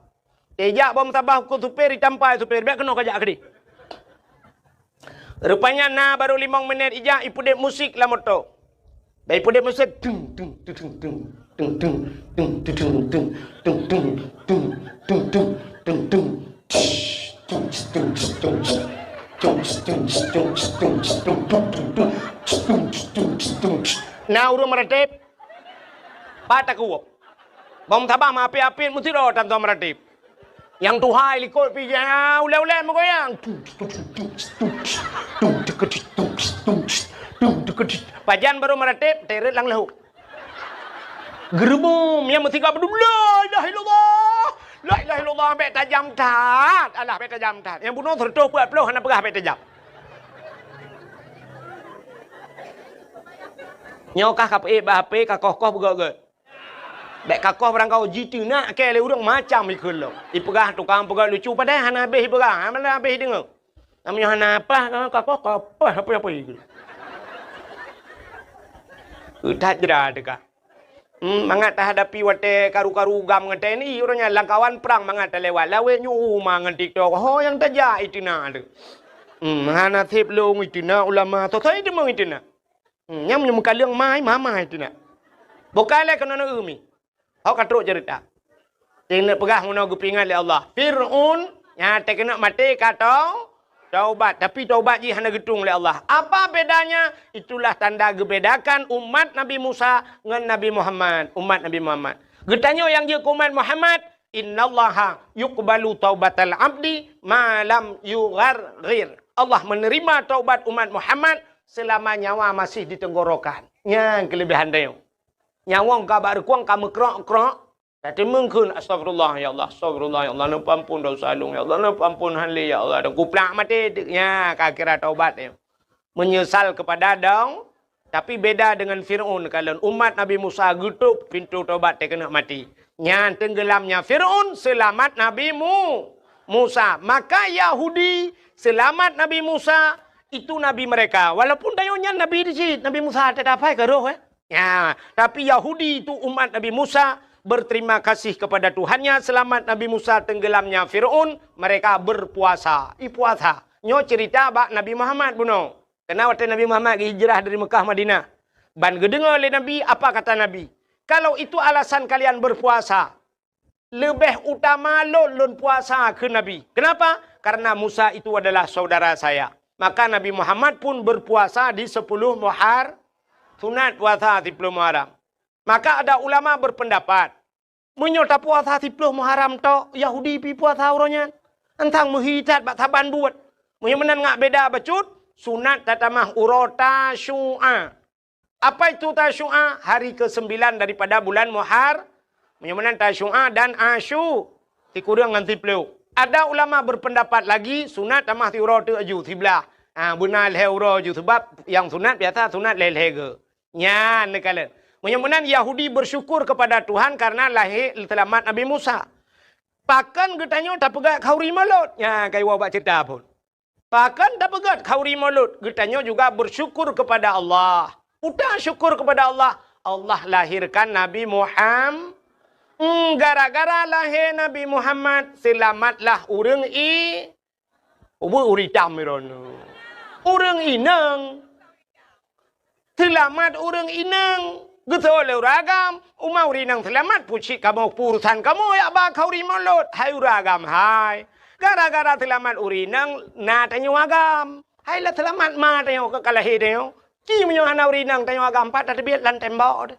Tejak bah musabah ku supir ditampai supir. Biar kena kajak kedi. Rupanya baru 5 minit ijak ipedip musik lah motor. Baik ipedip musik. Nah urung meratip patah kuwak bom tabah ma api-api mesti ro tam meratip yang tuhai likut pijak ule-ule megoyang pajan baru meratip teret lang lahu gerbum yang mesti kau berdua la ilaha illallah ambil tajam tat alah ambil tajam tat yang bunuh tertutup buat peluh hana pegah ambil tajam nyokah kape bahape kakoh begagat bek kakoh berangkau jitu nak ke le urang macam ikul lo ipegah tukang pegah lucu padahal hana habis ipegah mana habis dengar namanya hana apa kakoh apa ikul udah jera dekat mangat hadapi wate karu-karu gam ngate ni orangnya langkawan perang mangat lewat lawe nyu mangan TikTok yang tajak itina tu hana tip long itina ulama totai tu mang itina yang menyembuhkan liang mai mama itina bokale kena na umi hok katruk cerita tinggal pegah ngono gupingan le Allah Fir'aun nya te kena mati katong taubat tapi taubat ji hana getung oleh Allah. Apa bedanya? Itulah tanda gebedakan umat Nabi Musa dengan Nabi Muhammad. Umat Nabi Muhammad. Getanya yang je umat Muhammad, innallaha yuqbalu taubatal abdi ma lam yugharghir. Allah menerima taubat umat Muhammad selama nyawa masih di tenggorokan. Yang kelebihan dia. Nyawa kabar kuang kamu krok-krok tapi mungkin astagfirullah ya Allah, astagfirullah ya Allah, ampun dosa alung ya Allah, ampun hali ya Allah, dan kuplak mati ya kira taubat ya. Menyesal kepada dong, tapi beda dengan Fir'aun kalau umat Nabi Musa gutup pintu taubat dia kena mati. Nya tenggelamnya Fir'aun selamat Nabi Musa. Maka Yahudi selamat Nabi Musa itu nabi mereka. Walaupun dayonya nabi di sini, Nabi Musa ada apa ke roh ya, tapi Yahudi itu umat Nabi Musa berterima kasih kepada Tuhannya selamat Nabi Musa tenggelamnya Firaun, mereka berpuasa. Puasa. Nyo cerita bak Nabi Muhammad buno. Kenapa Nabi Muhammad hijrah dari Mekah Madinah? Ban gedengar oleh Nabi, apa kata Nabi? Kalau itu alasan kalian berpuasa, lebih utama lon puasa ke Nabi. Kenapa? Karena Musa itu adalah saudara saya. Maka Nabi Muhammad pun berpuasa di 10 Muharram. Sunat puasa 10 Muharram. Maka ada ulama berpendapat. Menyota puasa 10 Muharram to Yahudi pi puasa orangnya. Entang muhitat bak saban buat. Menyemenan ngak beda bacut. Sunat tatamah urota syu'a. Apa itu tasyu'a? Hari ke-9 daripada bulan Muharram. Menyemenan tasyu'a dan asyu. Tikurang nganti peluk. Ada ulama berpendapat lagi sunat tamah tiuro tu aju sebelah. Benar leuro aju sebab yang sunat biasa sunat lelege. Nya nekalen. Menyemenan Yahudi bersyukur kepada Tuhan karena lahir selamat Nabi Musa. Pakan getanya tak pegat kauri malut. Ya kai wa cerita pun. Pakan tak pegat kauri malut. Getanya juga bersyukur kepada Allah. Udah syukur kepada Allah. Allah lahirkan Nabi Muhammad. Gara-gara lahir Nabi Muhammad, selamatlah urang uritam mirono. Urang inang. Selamat urang inang. Getol uragam, umau rinang selamat puci kamu purusan kamu ya ba kau rimolot. Hai uragam hai. Gara-gara selamat urinang na tanyo agam. Hai la selamat ma tanyo ke kalahi tanyo. Ki menyo hana urinang tanyo agam pat terbiat lan tembok.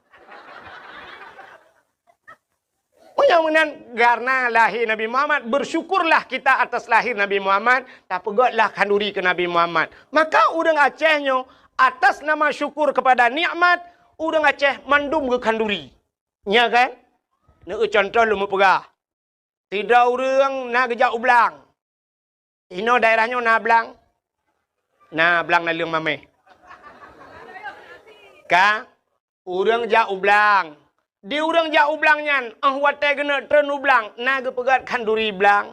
Mudah-mudahan karena lahir Nabi Muhammad, bersyukurlah kita atas lahir Nabi Muhammad, tak pegotlah kanduri ke Nabi Muhammad. Maka urang Acehnya, atas nama syukur kepada nikmat, urang Aceh mandum ke kanduri. Ya kan? Nak contoh lu mau pegah. Tidak urang nak gejak ublang. Ino daerahnya na blang. Na blang na leung mameh. Ka? Urang jak ublang. Di urang jak ublang nyan, wate kena tren ublang, na gepegat kanduri blang.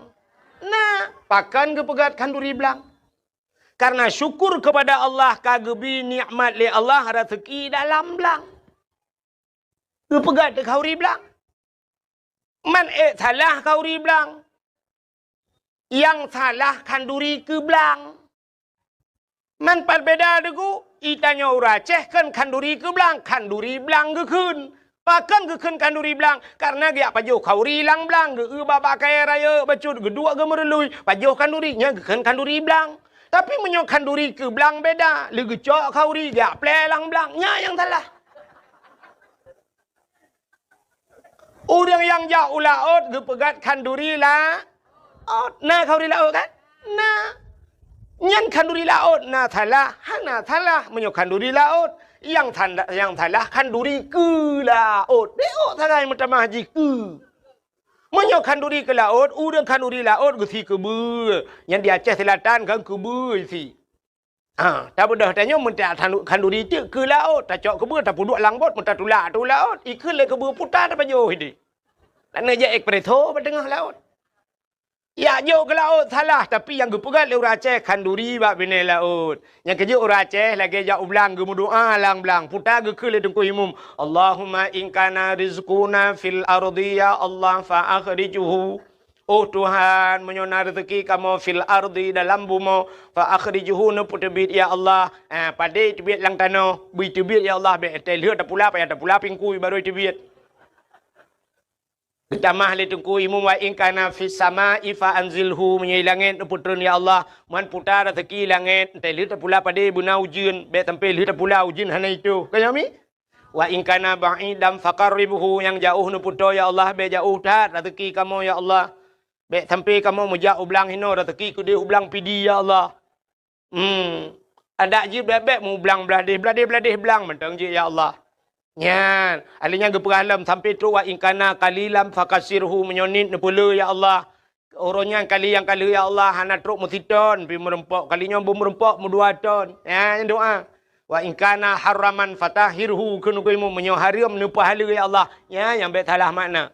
Nah, pakan gepegat kanduri blang. Karena syukur kepada Allah kagebi nikmat li Allah rezeki dalam blang. Gepegat kauri blang. Man salah kauri blang. Yang salah kanduri ke blang. Man berbeda degu, itanya uraceh kan kanduri ke blang, kanduri blang ke kun. Pakan ke kanduri blang karena dia pajuh kauri lang blang ge baba kaya raya bacut gedua ge merelui pajuh kandurinya ge kanduri blang tapi menyo kanduri ke blang beda le gecok kauri dia plelang blangnya yang salah. Orang yang jauh laut ge pegat kanduri la nah kauri laut kan nah nyan kanduri laut nah salah hana salah menyo kanduri laut yang salah kanduri ke laut. Deo salah macam haji ke. Menyo kanduri ke laut, urang kanduri laut gesi ke be. Yang di Aceh Selatan kan ke be si. Tak mudah tanya mentah kanduri tu ke laut, tak cok ke be tak puduk langbot mentah tulak tu laut. Ikut le ke be putar apa jauh ini. Lana je ekpreso pada tengah laut. Ya jauh ke laut salah tapi yang gepegat le urang Aceh kanduri bak bina laut. Yang kerja urang Aceh lagi jak ublang ge doa lang blang putar ge ke le tengku imum. Allahumma in kana rizquna fil ardi ya Allah fa akhrijuhu. Oh Tuhan menyona rezeki kamu fil ardi dalam bumi fa akhrijuhu nu putebit ya Allah. Pada tebit lang tanah, bui tebit ya Allah be lihat tak pula payah tak pula pingkui baru tebit. Ketamah le tengku imum wa in kana fis sama'i fa anzilhu menyai langit putun ya Allah man putar rezeki langit te lihat pula pada buna ujun be sampai lihat pula ujun hana itu kami wa in kana ba'idam faqarribuhu yang jauh nu puto ya Allah be jauh tat rezeki kamu ya Allah be sampai kamu mujak ublang hino rezeki ku dia ublang pidi ya Allah ada je bebek mu ublang beladih belang mentang je ya Allah. Nyan, alinya geperalam sampai tu wa ingkana kalilam fakasirhu menyonit nepula ya Allah. Orangnya kali yang kali ya Allah hana truk musiton pi merempok kalinya merempok mudua ton. Ya doa. Wa ingkana haraman fatahirhu kunu kuimu menyo haram nu pahala ya Allah. Ya yang bet salah makna.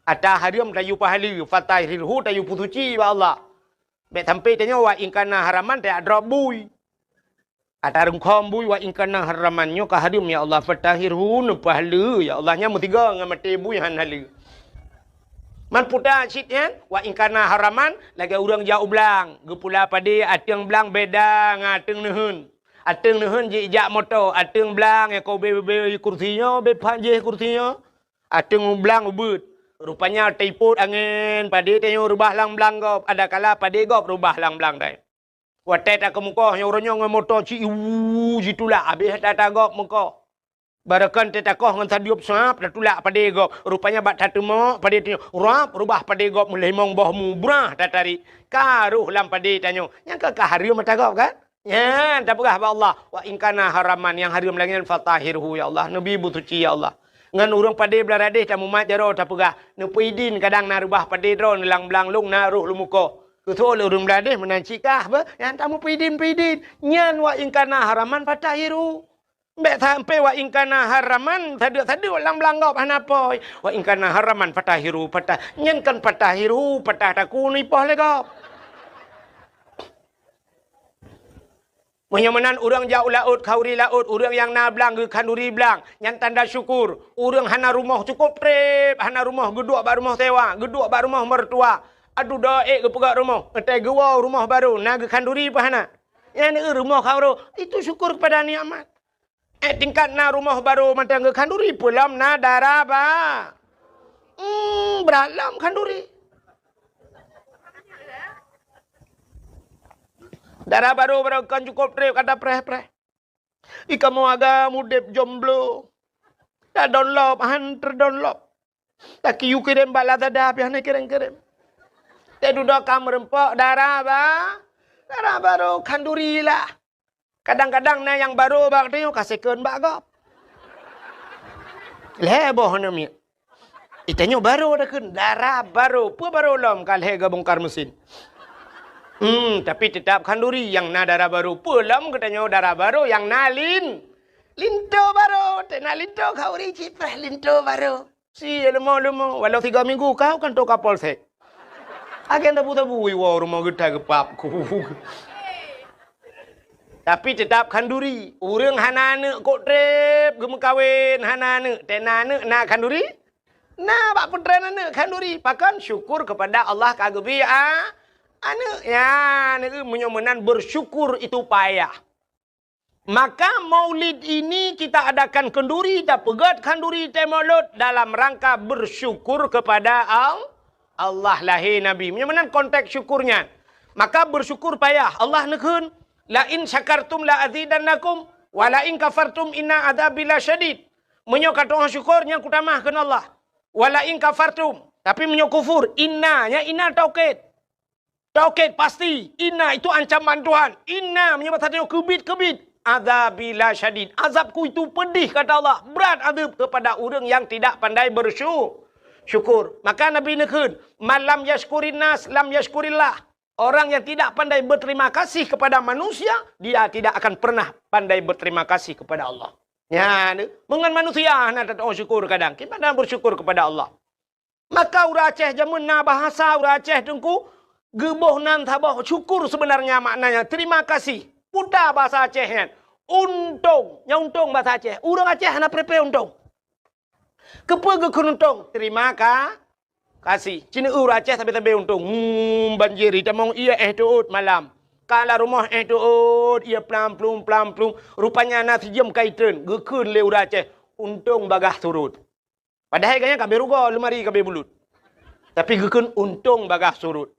Ata haram tayu pahala, fatahirhu tayu putuci wa Allah. Baik sampai tanya wa ingkana haraman tak drop bui. Ata rungkhom bui wa ingkana haramannya ka haram ya Allah fatahirhu nu pahala ya Allahnya mutiga ngamati bui han hala. Man puta citnya wa ingkana haraman lagi urang jauh belang, gepula pada ateng belang beda ngateng nehun. Ateng nehun je ijak motor, ateng belang ya kau be kursinya, be panjeh kursinya. Ateng belang ubut. Rupanya tiput angin, pada tanya rubah lang belang gop, ada kala pada gop rubah lang belang dai. Watai tak kemuka, yang orangnya ngai motor ci jitulah habis tak gop muka. Barakan tetakoh ngan tadiup sap dah tulak pada gop. Rupanya bat tatemo pada tanya rap rubah pada gop mulai mong bohmu brah tatari. Karuh lam pada tanya, yang ke harum mata gop kan? Ya, tak berah Allah. Wa ingkana haraman yang harum lagi fatahirhu ya Allah. Nabi butuci ya Allah. Ngan urang pada beladeh tamu mat jaro tak pegah. Nu puidin kadang na rubah pada dron lang belang lung na ruh lumuko. Kutu le urang beladeh menancikah ba? Yang tamu puidin. Nyan wa ingkana haraman fatahiru. Mbek sampai wa ingkana haraman tadu lang belang gop hanapoi. Wa ingkana haraman fatahiru patah. Nyan kan fatahiru patah takuni poh le gop. Menyamanan orang jauh laut, kauri laut, orang yang na belang, ke kanduri belang, yang tanda syukur. Orang hana rumah cukup trip, hana rumah geduk bak rumah sewa, geduk bak rumah mertua. Aduh daik ke pegak rumah, ngetai gewa rumah baru, na ke kanduri apa hana. Yang ni rumah kauru, itu syukur kepada nikmat. Tingkat na rumah baru, mantang ke kanduri, pulam na darah ba. Beralam kanduri. Darah baru kan cukup trip kata preh. Ika mau agak mudep jomblo. Dah download, hantar download. Tak kiu kirim bala tada pian kirim. Te duduk kamar empok darah ba. Darah baru kanduri lah. Kadang-kadang na yang baru bak dia kasihkan bak gop. Leboh nami. Itanya baru dah kan darah baru. Apa baru lom kalhe bongkar mesin. Tapi tetap kanduri yang na darah baru. Pulam katanya darah baru yang nalin. Linto baru. Tena linto kau ri ciprah linto baru. Si lemo. Walau 3 minggu kau kan toka polsek. Agen tabu-tabu iwa rumah kita gepap. Tapi tetap kanduri. Urang hanane kok trip gemu kawin hanane. Tena na kanduri. Nah, bak putra nane kanduri. Pakan syukur kepada Allah kagebi Anak ya, menyamanan bersyukur itu payah. Maka maulid ini kita adakan kenduri, tak pegat kenduri temolut dalam rangka bersyukur kepada Allah lahir Nabi. Menyamanan konteks syukurnya. Maka bersyukur payah. Allah nekun, la in syakartum la azidannakum, wa la in kafartum inna adzabi lasyadid. Menyokat orang syukurnya kutamahkan Allah. Wa la in kafartum, tapi menyokufur innanya inna taukid. Tauhid pasti. Inna itu ancaman Tuhan. Inna menyebut hatinya kebit. Azabila syadid. Azabku itu pedih kata Allah. Berat azab kepada orang yang tidak pandai bersyukur. Maka Nabi nekun. Malam yashkurin nas lam yashkurillah. Orang yang tidak pandai berterima kasih kepada manusia. Dia tidak akan pernah pandai berterima kasih kepada Allah. Ya, mengan manusia nak tak syukur kadang. Kita pandai bersyukur kepada Allah. Maka urang Aceh jamun na bahasa urang Aceh tengku. Geboh nan tabah syukur sebenarnya maknanya. Terima kasih. Putar bahasa Aceh kan. Untung. Yang untung bahasa Aceh. Urang Aceh nak prepare untung. Kepa gekun untung. Terima kasih. Cina urang Aceh tapi untung. Banjir. Kita mau ia tuut malam. Kalau rumah tuut. Ia pelam-plum. Rupanya nasi jam kaitan. Gekun le urang Aceh. Untung bagah surut. Padahal kayaknya kabeh ruga. Lemari kabeh bulut. Tapi gekun untung bagah surut.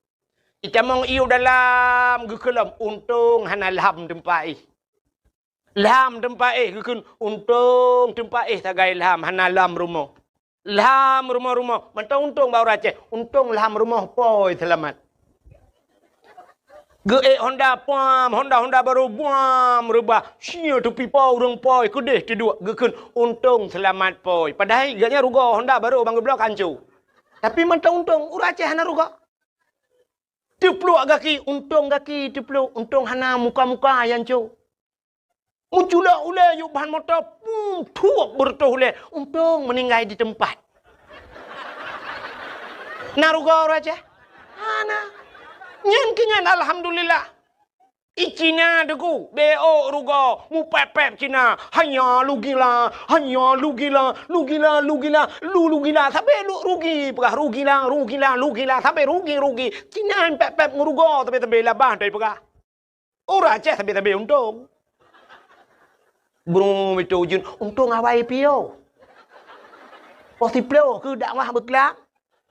Ita mong iu dalam gekelam untung hana lam tempai. Lam tempai gekun untung tempai tagai lam hana lam rumah. Lam rumah. Mentang untung bau Aceh. Untung lam rumah poi selamat. Ge Honda pam, Honda baru buam rubah. Sia tepi pau urang poi kedeh kedua gekun untung selamat poi. Padahal gaknya ruga Honda baru bang geblok hancur. Tapi mentang untung urang Aceh hana ruga. Tepluk gaki, untung gaki tepluk. Untung hana muka-muka yang cu. Muncullah ulai yuk bahan motor. Tuak bertuh ulai. Untung meninggal di tempat. Narugo raja. Ana. Nyan kinyan alhamdulillah. Icina deku BO rugo mu pepep Cina hanya lu gila sampai lu rugi pegah rugi sampai rugi Cina pepep ngurugo tapi labah dari pegah ora ceh tapi untung belum itu jun untung awai pio possible ke dakwah berkelak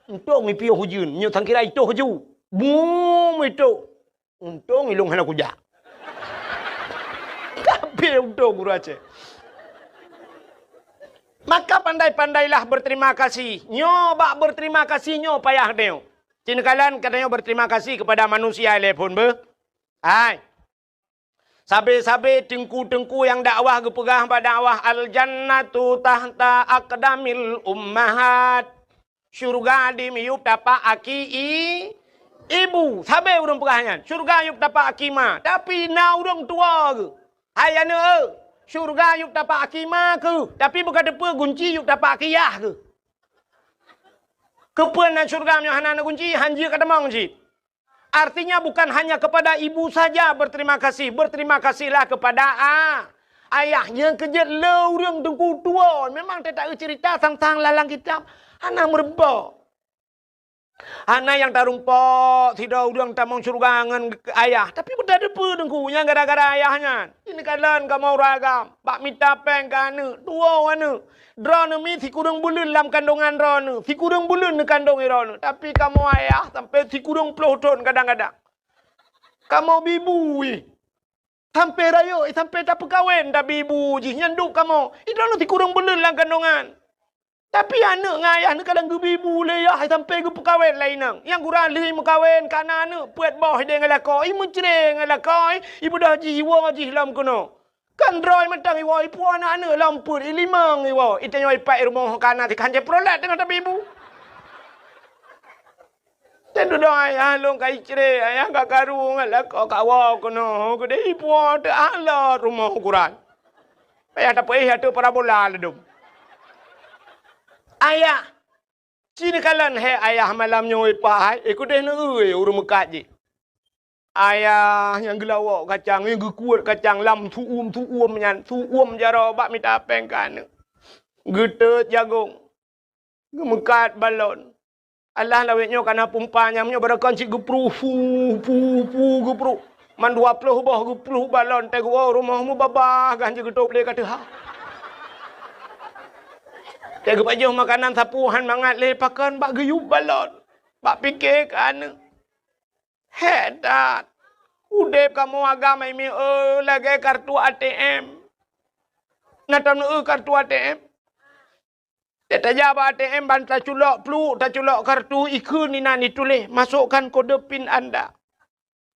untung mi pio hujun nyu thang kira itu huju bum itu untung ilung hana kuja. Tapi untung guru Aceh. Maka pandai-pandailah berterima kasih. Nyoba berterima kasih nyo payah deo. Cina kalian katanya berterima kasih kepada manusia telepon be. Hai. Sabe-sabe tengku-tengku yang dakwah gepegah pada dakwah al jannatu tahta aqdamil ummahat. Syurga di miyup dapat aki ibu, sabe urang pegahnya. Syurga yuk dapat akima, tapi na urang tua ke. Hayana, syurga yuk dapat akima ke, tapi bukan depa kunci yuk dapat akiyah ke. Kepuan syurga nya hana kunci, hanji kata mau kunci. Artinya bukan hanya kepada ibu saja berterima kasih, berterima kasihlah kepada ayahnya kejat le urang tengku tua. Memang tak cerita tentang lalang kitab, hana merebak. Anak yang tarumpok tidak udang tamang surgangan ayah, tapi benda depa dengkunya gara-gara ayahnya. Ini kalian kamu ragam, bak minta peng kana, dua wana. Drone mi si kurang bulan dalam kandungan drone, si kurang bulan di kandung drone. Tapi kamu ayah sampai si kurang 10 tahun kadang-kadang. Kamu bibu sampai rayo, sampai tak perkahwin dah bibu ji nyanduk kamu. Itu si kurang bulan dalam kandungan. Tapi anak ngayah ni kadang gebibu leyah sampai ke perkahwin lain nang. Yang kurang leh berkahwin kana anak puat bawah dia ngalako. Ibu cereng ngalako. Ibu dah jiwa lam kono. Kan droi matang iwa ipu anak-anak lampur ilimang iwa. Itu yang ipak rumah kana ti kanjai prolat dengan tapi ibu. Dan duduk ayah long kai cereng ayah gak karu ngalako kawa kono. Gede ipu ada ala rumah ukuran. Ayah tak payah tu parabola ledum. Ayah, cini kalian ayah malam nyoi pahai, ikut deh urung mekat je. Ayah yang gelawak kacang, yang kuat kacang lam tuum nyan, tuum jaro bak minta peng kan. Getet jagung, gemekat balon. Allah lawetnya kana pumpanya menyo barakan si gepru gepru. Man 20 bah gepru balon teh rumahmu babah ganji getop le kata ha. Jaga pajuh makanan sapuhan mangat lepakan bak geyup balon. Bak fikir kan. Hedat. Udep kamu agama ini lagi kartu ATM. Natam kartu ATM. Kita jawab ATM banta culok plu, tak culok kartu ikun ni nani tulis. Masukkan kode PIN anda.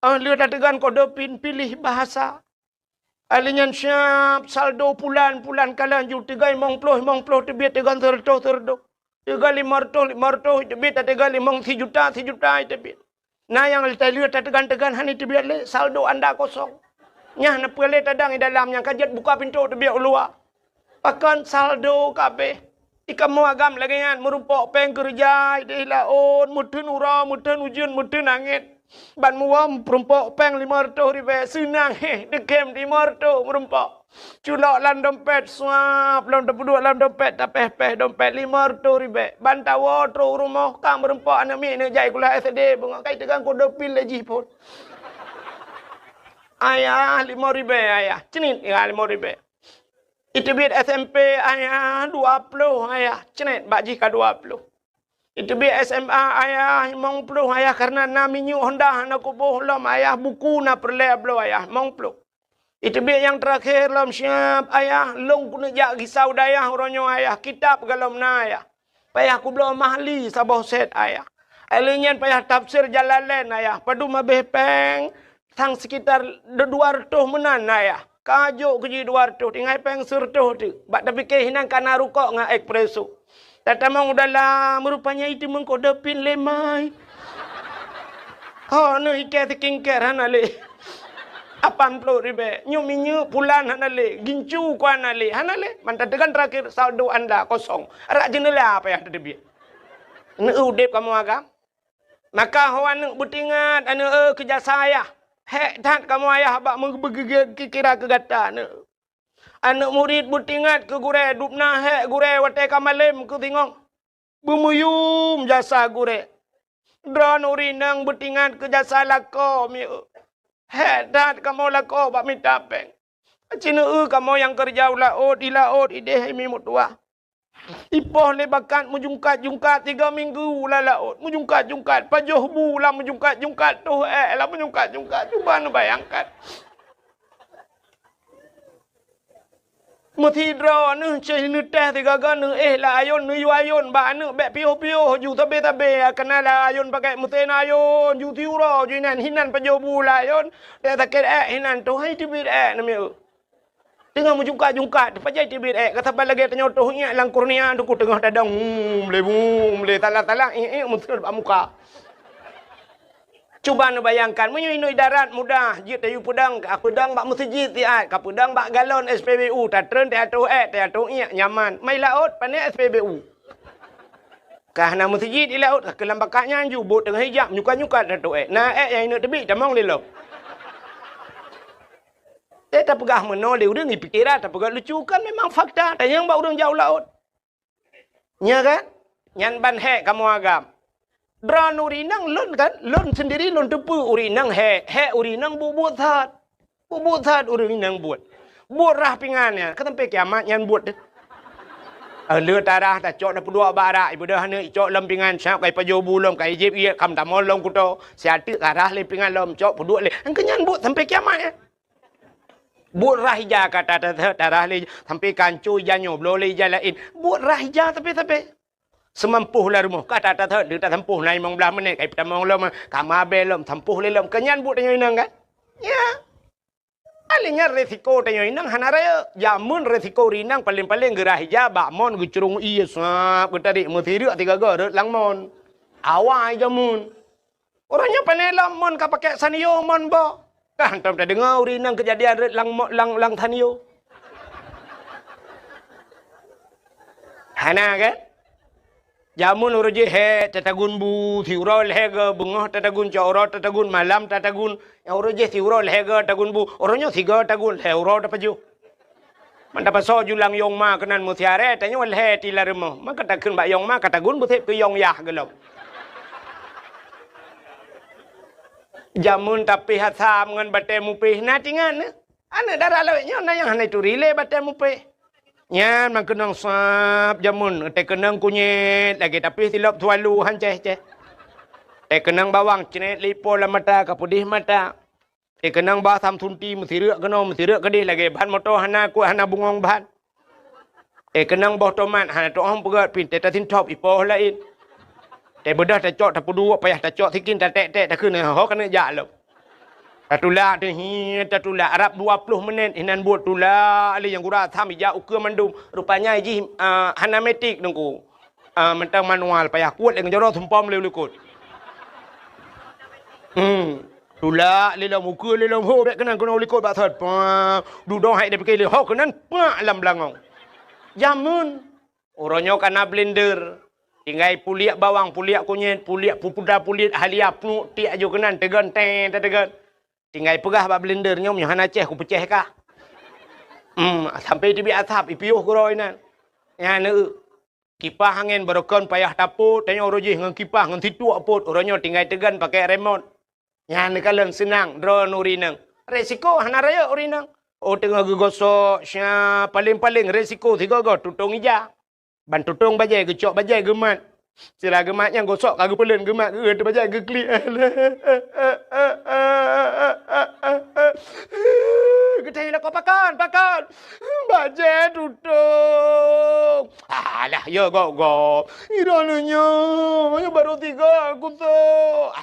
Lihat tegan kode PIN, pilih bahasa. Alinyan siap saldo pulan kalian ju 3 mong ploh tebit tegan terdo. 3 500 tebit tegan 5 juta tebit. Nah yang lihat tegan hani tebit le saldo anda kosong. Nyah na pele tadang di dalamnya kajat buka pintu tebit luar. Pakan saldo kabeh. Ikamu agam lagi kan merumpok peng kerja ila on mudun ura mudun ujun mudun angin. Ban muam merumpok peng 500 ribu senang dekem 500 merumpok. Culok lan dompet suap lan dompet tapeh dompet 500 ribu. Ban tawo tro rumah kam merumpok anak mi ne jai kula SD bunga kai tegang kode PIN lagi pun. Ayah 5 ribu ayah. Cenit ya 5 ribu. Itu biar SMP ayah 20 ayah. Cenit bakji ka 20. Itu biar SMA ayah 50 ayah karena naminya Honda nak kubuh lam ayah buku na perle blo ayah 50. Itu biar yang terakhir lam siap ayah long kuna jak kisau dayah oronyo ayah kitab galam na ayah. Payah ku blo mahli sabah set ayah. Alinyan payah tafsir Jalalain ayah. Padu mabeh peng tang sekitar 200 menan ayah. Kajuk keji 200 tinggal peng surtuh tu. Bak tapi ke hinang kana rukok nga ekspreso. Tatamang udahlah merupanya itu mengkode PIN lemai. Oh, no ikat kingker hanale. 80 ribu. Nyu pulan hanale. Gincu ku hanale. Hanale. Mantatekan terakhir saldo anda kosong. Rak jenela apa yang tadi biar. Ini udep kamu agam. Maka anu butingat anu kerja saya. Hek tat kamu ayah bak kira ke gata anu. Anak murid butingat ke gure dupna hek gure wate kamalem ke tingong. Bumuyum jasa gure. Dron urinang butingat ke jasa lako mi. Hek tat kamu lako bak minta peng. Cina kamu yang kerja ulaut ideh mi mutua. Ipoh lebakan mujungkat 3 minggu lah laut. Mujungkat. Pajoh bulan mujungkat. Tuh lah mujungkat. Cuba nu bayangkan. Mati draw nu ceh nu teh 3 gan nu lah ayun nu yu ayun ba nu bek pio ju tabe kena lah ayun pakai muten ayun ju tiuro ju hinan pajoh bulan ayun. Dia taket hinan tu hai tibir nami. Tengah menjungkat, pajai tibir kata lagi tanya tohnya lang kurnia tu tengah dadang le talang mutul muka. Cuba nu bayangkan menyinui darat mudah jit ayu pedang bak masjid tiat ka pedang bak galon SPBU tatren teatu nyaman mai laut pane SPBU. Kah na masjid di laut ke lambakanya ju bot tengah hijab nyuka tatu na yang inu tebi tamong lelo. Tak pegah menoleh orang ni pikiran tak pegah lucu kan memang fakta dan yang bau orang jauh laut. Nya kan? Nyan ban hek kamu agam. Dran urinang lon kan? Lon sendiri lon tepu urinang hek urinang buat that. Buat that urinang buat. Buat rah pingannya. Kata sampai kiamat nyan buat deh. Lơ tarah tak cok dah pedua barak ibu dah hana cok lempingan siap kai pajo bulom kai jeb ia kam tamol lom kuto siatik tarah lempingan lom cok pedua le. Angkenyan buat sampai kiamat ya. Buat rahija kata darah le sampai kancu janyo blole jalain. Buat rahija tapi semampuh lah rumah kata dia tak tempuh nai mong belah menit kai tamong lom kama belom tempuh le lom kenyan buat tanyo inang kan? Ya. Alinya resiko tanyo inang hanaraya jamun resiko rinang paling-paling gerahija bakmon gucurung iya sap tadi muthiru 3 gorot langmon. Awai jamun. Orangnya panelam mon ka pakai sanio mon bo. Kan tak dengar urinang kejadian lang tanio. Hana kan? Jamun uruji he tatagun bu thiurol hega bungoh tatagun coro tatagun malam tatagun yang uruji thiurol hega tagun bu orangnya 3 tagun heuro tapaju. Manda paso julang yong ma kenan mutiare tanya wal he tilaremo maka takun ba yong ma katagun bu thep ke yong yah gelom. Jamun tapi hatam ngan bate mupih na tingan ana darah lawetnya na yang hanai tu rile bate mupih nyan man kenang sap jamun te kenang kunyit lagi tapi silap tualu hanceh te kenang bawang cenet lipo la mata kapudih mata te kenang ba sam thunti mesireuk kedih lagi ban motor hana ku hana bungong ban te kenang boh tomat hana to ong pegat pin te tatin top ipo lain.แต่บ่ได้แต่เจาะถ้าบ่ดูไปแต่เจาะที่กินแต่แตะถ้าขึ้นเฮากันยะลบแต่ตุลาที่ฮีแต่ตุลาArab 20 menit inan buat tula ali yang gura tham ija ukur mandum rupanya ji hanametik nungku mentang manual payah kuat dengan jaro tumpam leu lekut tula lelom ukur lelom ho bek kenan kono lekut ba thot du do hai de pikir le ho kenan pa lam blangong jamun oronyo kana blender tinggai puliak bawang, puliak kunyit, puliak pupuda pulit halia pnu tiak jo kenan tegan tegan. Tinggai pegah ba blender nyom yang hana ceh ku peceh kah. Sampai tibi atap ipiuh kuroi nan. Ya ne kipas angin berokon payah taput tanya roji ngan kipas ngan titu apot oronyo tinggai tegan pakai remote. Ya ne kalen senang drone urinang. Resiko hana raya urinang. Oh tengah gegosok sya paling-paling resiko 3 go tutung ija. Ban tutung bajai gecok bajai gemat. Sila gematnya gosok kagak pelen gemat ge bajai ge kli. Getai lah kau pakan. Bajai tutung. Alah ya go. Irananya ya baru 3 aku tu.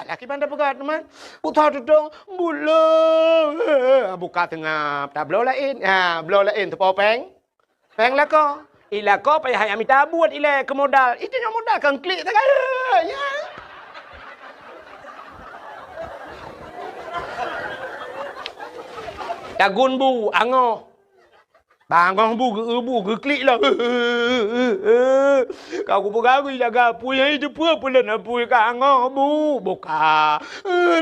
Alah ki pandai pegat teman. Putar tutung bulan. Buka tengah tak blow lain. Blow lain tepau peng. Peng lah kau. Ila kau payah minta buat ila ke modal. Itu yang modal kan klik tak ya. Tagun bu ango. Bangang bu klik lah. Kau ku gawi jaga pui hai tu pula na pui ka ngo bu buka.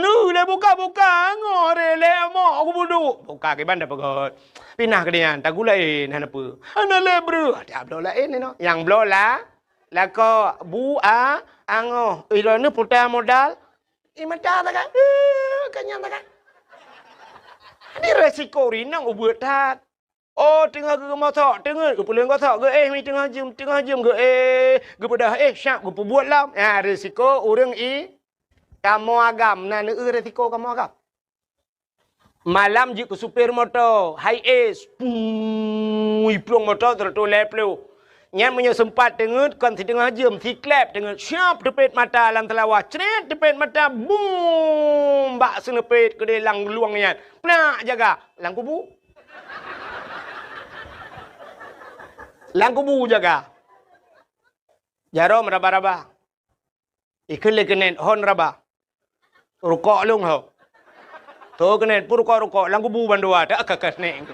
Nu le buka ngo re le mo aku budu. Buka ke banda pegot. Pinah ke dia tak gulain han apa. Ana le bro. Ada blo lain ni no. Yang blo la ko bu ngo. Ilo ni putar modal. Imata tak kan? Kanyang tak kan? Ini resiko rinang ubuat tak. Oh, tengah ke motor, tengah ke pulang kotak ke mi tengah jam ke pada syak ke buat lam. Ya, risiko orang kamu agam, nah risiko kamu agam. Malam je ke supir motor, high ace, pulang motor tertoleh pelu. Yang punya sempat tengah kan si tengah jam si klep tengah siap depet mata dalam telawah, cret depet mata, boom, bak senepet ke delang luangnya. Pnak jaga, lang kubu. Lang kubu jaga. Jarom raba-raba. Ikut le kenen hon raba. Rukok lung ho. Tu kenen pur rukok lang kubu bandua tak kakas neng.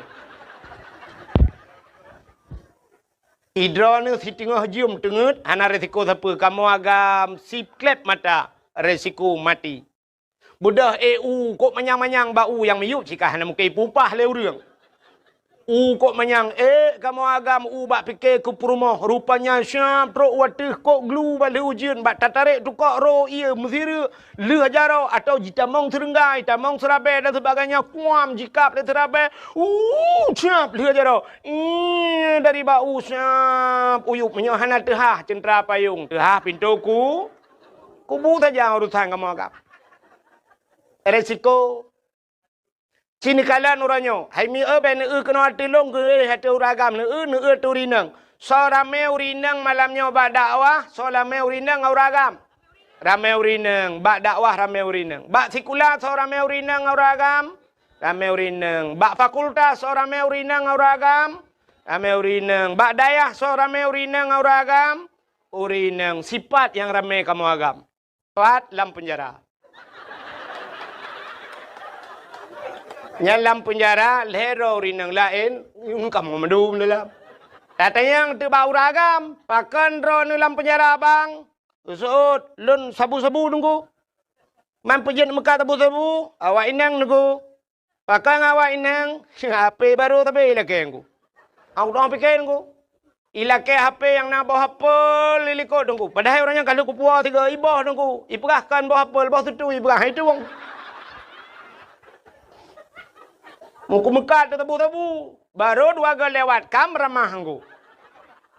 Hidro ni si tengah jum tengut ana resiko siapa kamu agam sip klep mata resiko mati. Budah EU kok manyang-manyang bau yang miyuk jika hana mukai pupah le urang. Kok manyang kamu agam bak fikir ke rumah rupanya syam trok watih kok glu balik ujian bak tatarik tukak ro ia mesira le hajaro atau jitamong serenggai tamong serabai dan sebagainya kuam jikap le serabai syap le hajaro dari bau syap uyup menyohana tehah centra payung tehah pintuku kubu saja urusan kamu agam resiko Cini kalan uranyo. Hai mi ben kena tilong ke hati uragam ne turinang. So rame urinang malamnya bak dakwah, so rame urinang uragam. Rame urinang bak dakwah rame urinang. Bak sekolah so rame urinang uragam. Rame urinang. Bak fakultas so rame urinang uragam. Rame urinang. Bak dayah so rame urinang uragam. Urinang sifat yang rame kamu agam. Pat lam penjara. Nyalam penjara lero rinang lain kamu mendum dalam. Katanya tu bau ragam, pakan ro dalam penjara bang. Usut lun sabu-sabu nunggu. Mampujen muka sabu-sabu, awak inang nunggu. Pakan awak inang, HP baru tapi ilake nunggu. Aku dah fikir nunggu. Ilake HP yang nak bawa HP liliko nunggu. Padahal orangnya kalau kupuah 3 ibah nunggu. Iperahkan bawa HP, bawa situ iperah itu wong. Muku mekat tabu-tabu. Baru 2 kali lewat. Kam ramah aku.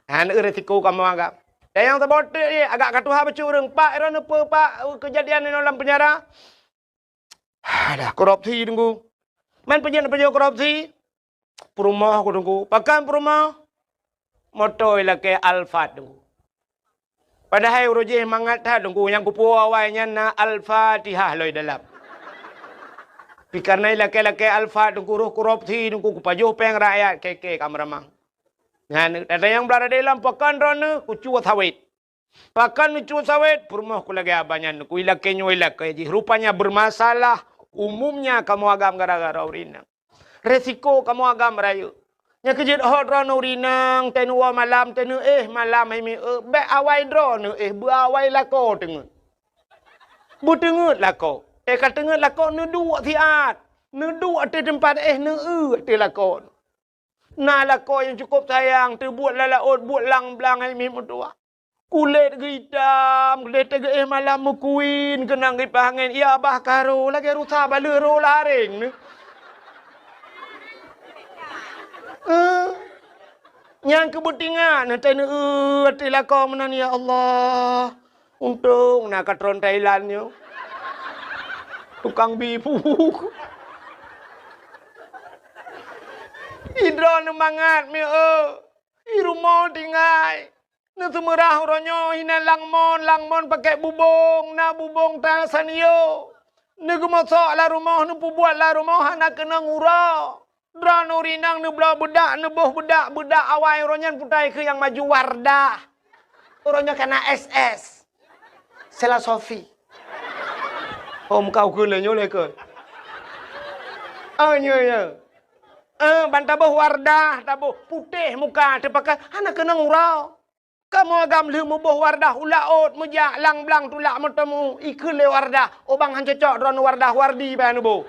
Ini resiko kamu agak. Dan yang terbotak ni agak katuha bercurang. Pak, era apa pak kejadian di dalam penjara? Dah korupsi tunggu. Main penjara korupsi. Perumah aku tunggu. Pakai perumah. Motor ialah ke Alphard tunggu. Padahal urujih mangat tunggu. Yang kupu awalnya na Al-Fatihah loh dalam. Karena laki-laki alfa dengku korupsi dengku kupajuh peng rakyat keke kamramang. Nah, ada yang berada dalam pakan rana kucu sawit. Pakan kucu sawit perumah ku lagi abanyan ku ilake nyuilake ji rupanya bermasalah umumnya kamu agam gara-gara urinang. Resiko kamu agam rayu. Nya kejid hot rana urinang tenu malam tenu malam ai mi be awai drone beawai lako tengut. Bu tengut lako. Kata tengah lakon ne dua tiat. Ne dua di tempat ne ti lakon. Nah lakon yang cukup sayang. Terbuat lalaut, buat lang-belang ai mimut dua. Kulit hitam, kulit tege malam mukuin. Kenang angin. Ya abah karo. Lagi rusak bala ro laring ne. Yang kebutingan. Nanti ne ti lakon menan ya Allah. Untung nak katron Thailand yo. Tukang bibu. Hidro nemangat mi rumah tinggal. Na semerah ronyo hina langmon pakai bubong, na bubong tasanio. Na gumasok la rumah nu buat la rumah nak kena ngura. Dran urinang nu bela bedak nu boh bedak awai ronyan putai ke yang maju Wardah. Ronyo kena SS. Sela Sofi. Hôm kau ke le nyole ke. Nya. Ban tabuh wardah, tabuh putih muka terpakai. Hana kena ngurau. Kamu agam lu mubuh wardah ulaut mujak lang blang tulak matamu ikul le wardah. Obang han cocok dron wardah wardi ban bu.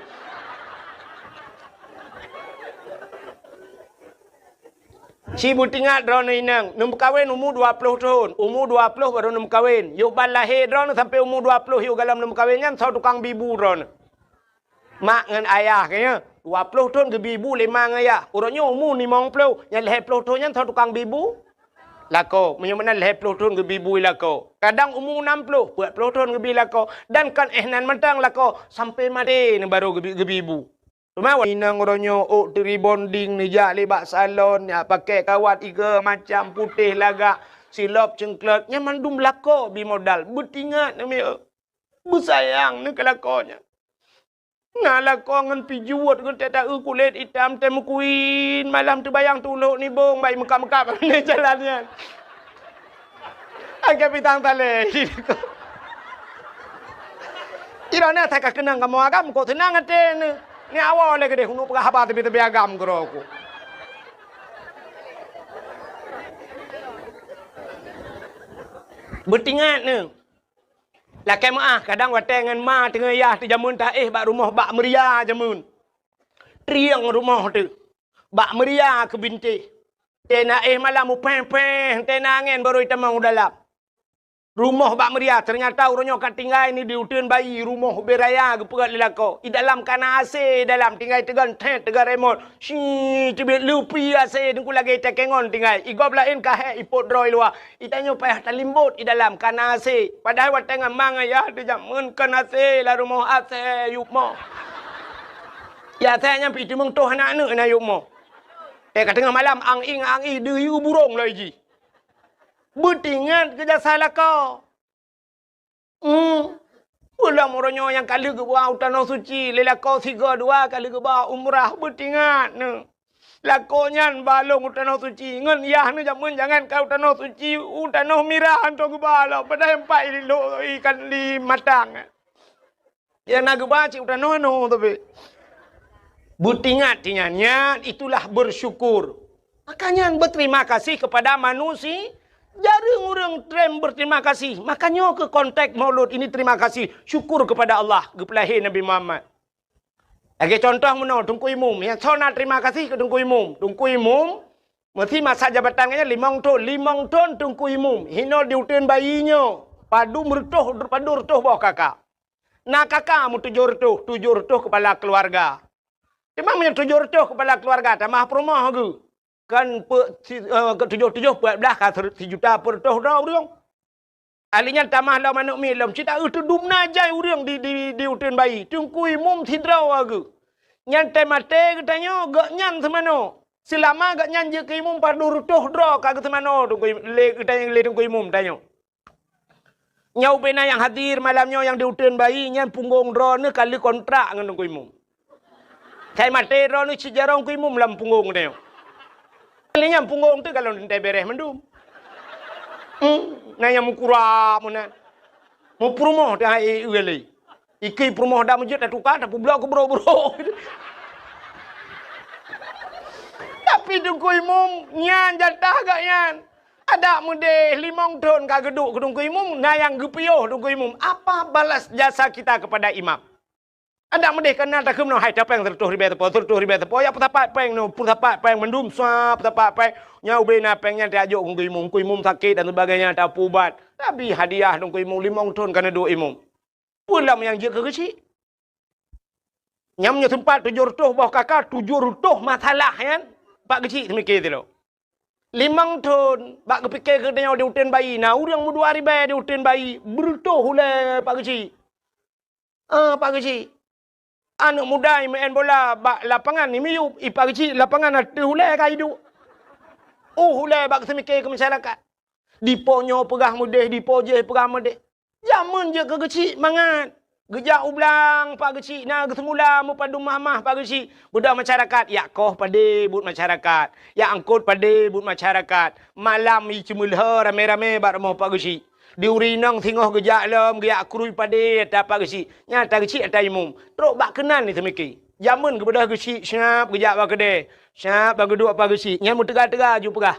Si butingat drone inang, num kawin umur 20 tahun. Umur 20 baru num kawin. Yuk ban lahir drone sampai umur 20 yuk galam num kawin kan sau tukang bibu drone. Mak dengan ayah kayaknya 20 tahun ke bibu lemang ayah. Urutnya umur 50, yang lahir 10 tahun kan sau tukang bibu. Lako, menyamana lahir 10 tahun ke bibu lako. Kadang umur 60, buat 10 tahun ke bibu lako. Dan kan ehnan mentang lako sampai mati ni baru ke bibu. Cuma inang orangnya dari bonding ni jak lebak salon ya pakai kawat iga macam putih lagak silap cengklek nyaman dum lako bi modal betingat ni bersayang ni kelakonya nah lako ngan pijuat ngan tata kulit hitam temu kuin malam terbayang tuluk ni bong baik mekap-mekap ni jalannya agak bitang tale irana tak kenang kamu agam kau tenang ate ni ni awal lagi deh, hunu pegah apa tapi agam keroku. Bertingat ni. Lakai maah kadang watengan ma tengah yah tu jamun tak bak rumah bak meria jamun. Triang rumah tu. Bak meria ke binti. Tena malam upeng-peng, tena angin baru itamang dalam. Rumah bak meria ternyata orangnya kat tinggal ni di utun bayi rumah beraya ke pegat lelako. Di dalam kana AC dalam tinggal tegan tegan remote. Si tibet lupi AC dengku lagi tekengon tinggal. Igop lain kahe ipot droi luar. Itanyo payah talimbut di dalam kana AC. Padahal wat tengah mang ya dia jamun kana AC la rumah AC yukmo. Ya saya nyampi tu mung toh anak na yukmo. Kat tengah malam ang-ing deyu burung lagi. Bertingat kerja salah kau. Ulang orangnya yang kali ke bawah tanah suci. Lela kau 3-2 kali ke bawah umrah. Bertingat ni. Lakonya balong tanah suci. Ngan yah ni jangan kau tanah suci. Tanah mirah hantar ke bawah. Padahal 4 ikan di matang. Yang nak ke bawah cik tanah no tapi. Bertingat tinyannya itulah bersyukur. Makanya berterima kasih kepada manusia. Jarang orang trend berterima kasih. Makanya ke konteks maulud ini terima kasih. Syukur kepada Allah. Kepelahir Nabi Muhammad. Lagi contoh mana? Tungku Imum. Yang saya nak terima kasih ke Tungku Imum. Tungku Imum. Mesti masa jabatannya 5 tahun. 5 tahun Tungku Imum. Hina diutin bayinya. Padu merutuh. Padu merutuh bawah kakak. Nak kakak mu 7 retuh. 7 retuh kepala keluarga. Memang punya 7 retuh kepala keluarga. Tamah perumah ke? Kan 7 buat belah kan 1 juta per tahun dah urang. Alinya tamah lau manuk milam cita itu dumna jai urang di utun bayi. Tungkui mum thidrau agu. Nyan temate katanya gak nyan semano. Selama gak nyan je ke mum padu rutuh dra kag semano tungkui le katanya le tungkui mum tanya. Nyau bena yang hadir malamnya yang di utun bayi nyan punggung dra ni kali kontrak ngan tungkui mum. Kai mate dra ni sejarah tungkui mum lam punggung tanya. Kalinya punggung tu kalau nanti beres mendum. Nanya mukura mana. Mau perumah dah ugali. Iki perumah dah mujud dah tukar dah pula ke bro-bro. Tapi Tungku Imum nyan jatah gak nyan. Ada muda 5 tahun kak geduk ke Tungku Imum. Nayang gepioh Tungku Imum. Apa balas jasa kita kepada imam? Ada muda kenal tak kemana hai tapeng tertuh ribe tepo ya petapat peng no petapat peng mendum sap petapat peng nyau bena pengnya diajuk Tungku Imum sakit dan sebagainya tak ubat tapi hadiah Tungku Imum 5 tahun kana do imum pulang yang je ke kecil nyamnya tempat 7 rutuh bawah kakak 7 rutuh masalah kan pak kecil mikir tu lo 5 tahun pak kepikir ke dia diutin bayi nah urang mu 2 ribu diutin bayi berutuh hulai pak kecil pak kecil anak muda yang main bola bak lapangan ni miup ipa kecil lapangan ada hulai kai hidup. Hulai bak semikir ke masyarakat. Diponyo pegah mudih, dipo je pegah mudih. Zaman je ke kecil mangat. Gejak ublang pak kecil nah semula mu padu mamah pak kecil. Budak masyarakat ya koh pade but masyarakat. Ya angkut pade but masyarakat. Malam i cemulha rame-rame bak rumah pak kecil. Di urinang singoh gejak lem, gejak kurui pade, tak apa kecil. Nyata kecil, tak imum. Teruk bak kenan ni semiki. Jamun ke bedah gesi, syap kejap bak kedai. Syap bak kedua apa gesi. Nyan mu tegah-tegah ju pegah.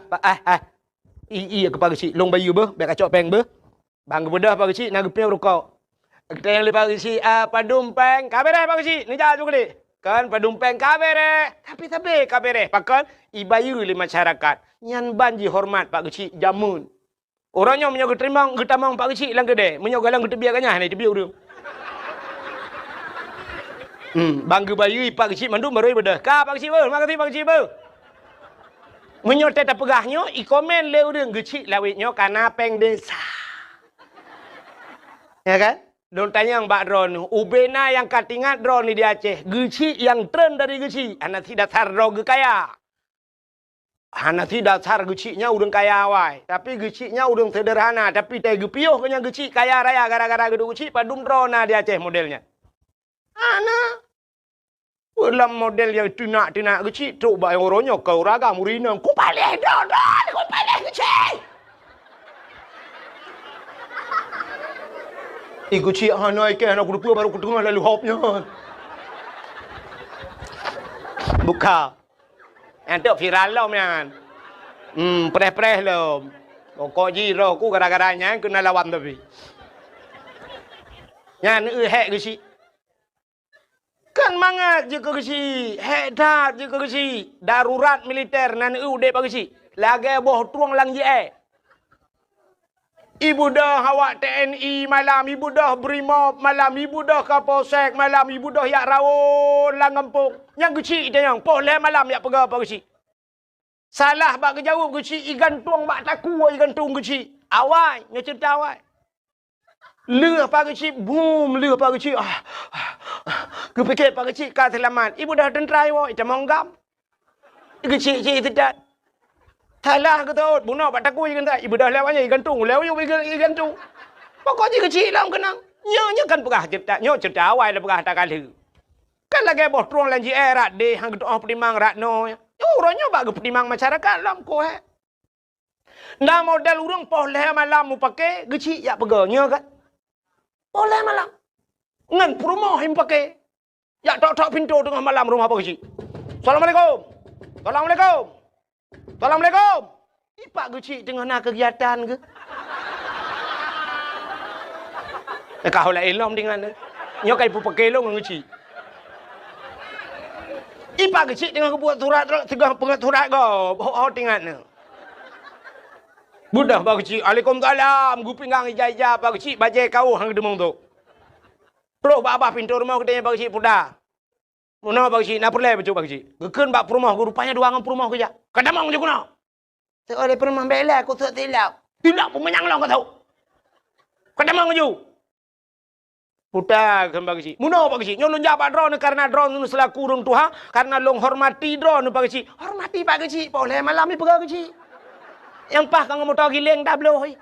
Iya ke pagi long bayu be, biar kacau peng be. Bang ke bedah pagi nak gepnya rokok. Kita yang lepas gesi padum peng, kabere pagi ni jah juga le. Kan padum peng kabere. Tapi kabere. Pakan ibayu le masyarakat. Nyan banji hormat pak gesi jamun. Orangnya menyogo terimang getamang pak gesi lang kedai. Menyogo lang ketebiakannya ni tebiu dia. Bangga bayu pak kecil mandu maroi bedah. Ka pak kecil ber, makasih pak kecil ber. Menyote tak pegahnya, i komen leu deng kecil lawitnya karena peng desa. Ya kan? Don tanya yang Mbak Dron, ubena yang katingat Dron di Aceh, kecil yang tren dari kecil, anak tidak dasar roge kaya. Anak tidak dasar kecilnya udang kaya awai, tapi kecilnya udang sederhana, tapi teh gepioh kenya kecil kaya raya gara-gara gedung kecil padum Dron di Aceh modelnya. Anak dalam model yang tinak kecil coba yang orangnya kau raga murina ku palih don ku palih kecil kecil hanai ke anak kudu baru ketengah lalu hopnya buka nanti viral lah man preh lah kok jiro ku gara-garanya kena lawan tapi nyan hek kecil kan mangat je ke kesi, hedat je ke kesi, darurat militer nan ude pa kesi, lagi boh tuang lang je Ibu dah awak TNI malam, ibu dah Brimob malam, ibu dah Kapolsek malam, ibu dah yak rawon lang kampung. Yang kesi itu yang boleh malam yak pegah pa kesi. Salah bak kejauh kesi, ikan tuang bak taku ikan tuang kesi. Awai, nya cerita awai. Leh pa kesi, boom, leh pa kesi. Kepikir pak kecil kau selamat. Ibu dah tentera ibu, itu monggam. Kecil tidak. Salah ke tahu, bunuh pak takui kan tak. Ibu dah lewatnya ikan tung, lewat ikan tung. Pokoknya kecil lah kenang. Nyonya kan pegah cerita, cerita awal dah pegah tak kali. Kan lagi boh tuang lanji rat deh, hang doa penimang rat no. Orangnya bagi penimang masyarakat lam ko he. Nah model urang boleh malam mu pakai kecil ya pegahnya kan. Boleh malam. Ngan rumah yang pakai. Ya tok pintu tengah malam rumah apa kecil. Assalamualaikum. Assalamualaikum. Assalamualaikum. Ipak kecil tengah nak kegiatan ke? Kau lah elom dengan nyo kai pu pakai lo kecil. Ipak kecil tengah buat surat tengah pengat surat kau. Oh tinggal ni. Budak pak kecil. Waalaikumsalam. Gu pinggang ija pak kecil bajai kau hang demong tu. Pro bapa pintu rumah kita yang bagi puda. Mana bagi nak perlu baca bagi. Gekan bak rumah rupanya dua orang rumah kerja. Kadang mang je kuna. Oleh rumah bela aku tak tilap. Tilap pun menyang long kau tahu. Kadang mang je. Puda kan bagi. Mana bagi. Nyolong jabat drone karena drone selaku urang tuha karena long hormati drone bagi. Hormati bagi. Boleh malam ni bagi. Yang pah kang motor giling dah beloi.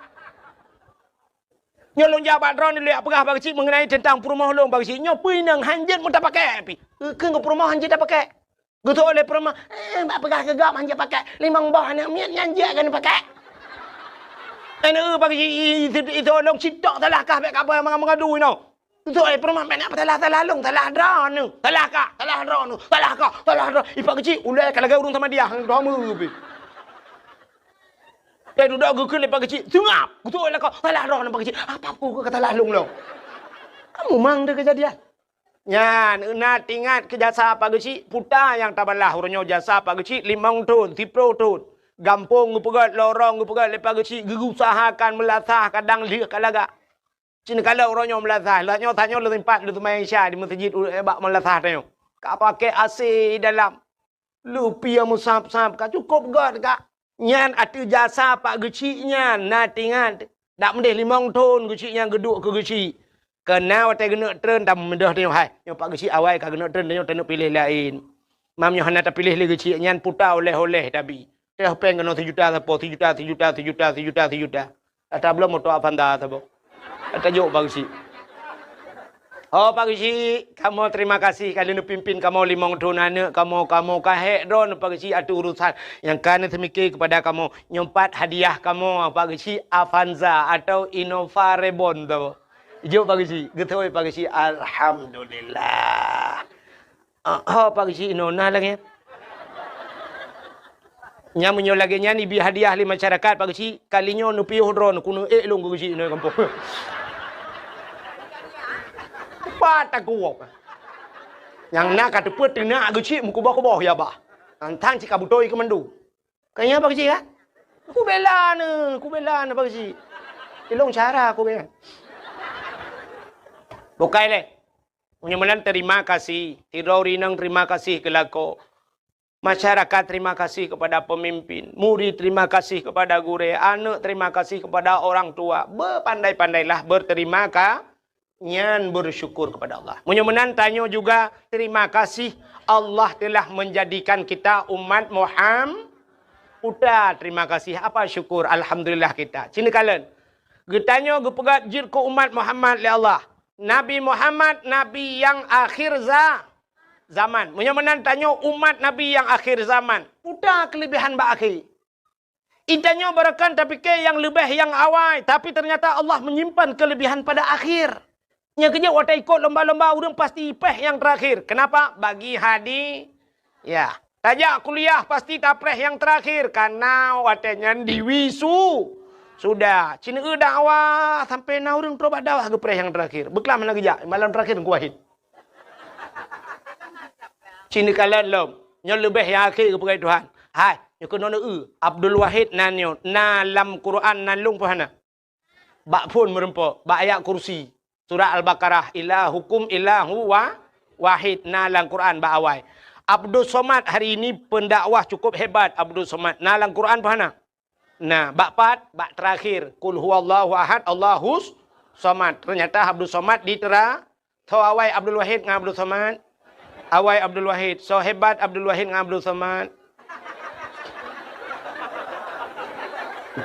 Nyolong jabat drone ni apakah bagi mengenai tentang perumahan long bagi nyo pinang hanjit mu tak pakai api. Ke perumahan hanjit tak pakai. Gitu oleh perumahan apakah gegap hanjit pakai limang bah nak miat hanjit kan pakai. Bagi itu long citok salah kah baik apa yang mengadu no. Itu oleh perumahan nak salah long salah drone. Salah kah? Salah drone. Salah kah? Salah drone. Ipak kecil ulai kalau urung sama dia hang drama tu. Dan udah gukul lepas kecil, tengap. Betul lah kau. Salah roh lepas kecil. Apa aku kata lalung lo? Kamu mang dia kejadian. Nyan, nak ingat ke jasa apa kecil? Puta yang tabalah orangnya jasa apa kecil? 5 tahun, 10 tahun. Gampung ngupegat, lorong ngupegat lepas kecil. Gerusahakan melasah kadang lihat kalaga. Cina kalau orangnya melasah. Lahnya tanya lu tempat lu tumayan Syah di masjid bak melasah tanya. Kak pakai AC dalam. Lu pia musab-sab. Kak cukup gak kak. Nyan ada jasa pak kecilnya natingan tak mendeh 5 tahun kecilnya geduk ke kecil kena watai kena tren tak mendah dia hai yang pak kecil awal kak kena tren dia tak nak pilih lain mamnya hana tak pilih lagi kecil nyan puta oleh tapi dia peng kena 7 juta apa 7 juta ada belum motor Avanza apa ada jauh pak kecil. Oh Pak Kecil, kamu terima kasih kalian pimpin kamu 5 tahun anak kamu kahek don Pak Kecil ada urusan yang kena semikir kepada kamu nyempat hadiah kamu Pak Kecil Avanza atau Innova Reborn tu. Jom Pak Kecil, getoi Pak Kecil alhamdulillah. Pagi si Inona lagi. Nya menyo lagi nya ni bi hadiah li masyarakat pagi si kalinya nu piuh dron kuno long ku si no kampung. Pat aku. Yang nak kata put tengah aku si muku bah ya bah. Antang si kabutoi ke mandu. Kayaknya pagi si kan? Aku bela na pagi si. Ilong cara aku bela. Bukai le. Mudah-mudahan terima kasih. Tirorinang terima kasih ke lako. Masyarakat terima kasih kepada pemimpin. Murid terima kasih kepada guru. Anak terima kasih kepada orang tua. Berpandai-pandailah berterima kasih. Nyan bersyukur kepada Allah. Mudah-mudahan tanya juga terima kasih Allah telah menjadikan kita umat Muhammad. Udah terima kasih. Apa syukur? Alhamdulillah kita. Cina kalian. Getanya gepegat jir ke umat Muhammad li Allah. Nabi Muhammad, Nabi yang akhir zaman. Mudah-mudahan tanya umat Nabi yang akhir zaman. Udah kelebihan ba'akhir. Itanya berakan tapi ke yang lebih yang awal. Tapi ternyata Allah menyimpan kelebihan pada akhir. Yang kerja wata ikut lomba-lomba orang pasti ipeh yang terakhir. Kenapa? Bagi hadi. Ya. Tajak kuliah pasti tapreh yang terakhir. Karena watanya diwisu. Sudah. Cina dakwah. Sampai na orang terobat dakwah ke preh yang terakhir. Beklam lagi jak. Malam terakhir ku wahid. Cina kalian lom. Yang lebih yang akhir ke perai Tuhan. Hai. Yang kena Abdul Wahid nanyo. Na lam Quran nalung pohana. Bak pun merempok. Bak ayat kursi. Surah Al-Baqarah. Ilahukum ilahu wahid. Nalang Quran ba'awai. Abdul Somad hari ini pendakwah cukup hebat. Abdul Somad. Nalang Quran pahana. Nah, bak terakhir. Kul huwallahu ahad. Allahus Somad. Ternyata Abdul Somad ditera. Tau awai Abdul Wahid dengan Abdul Somad. Awai Abdul Wahid. So hebat Abdul Wahid dengan Abdul Somad.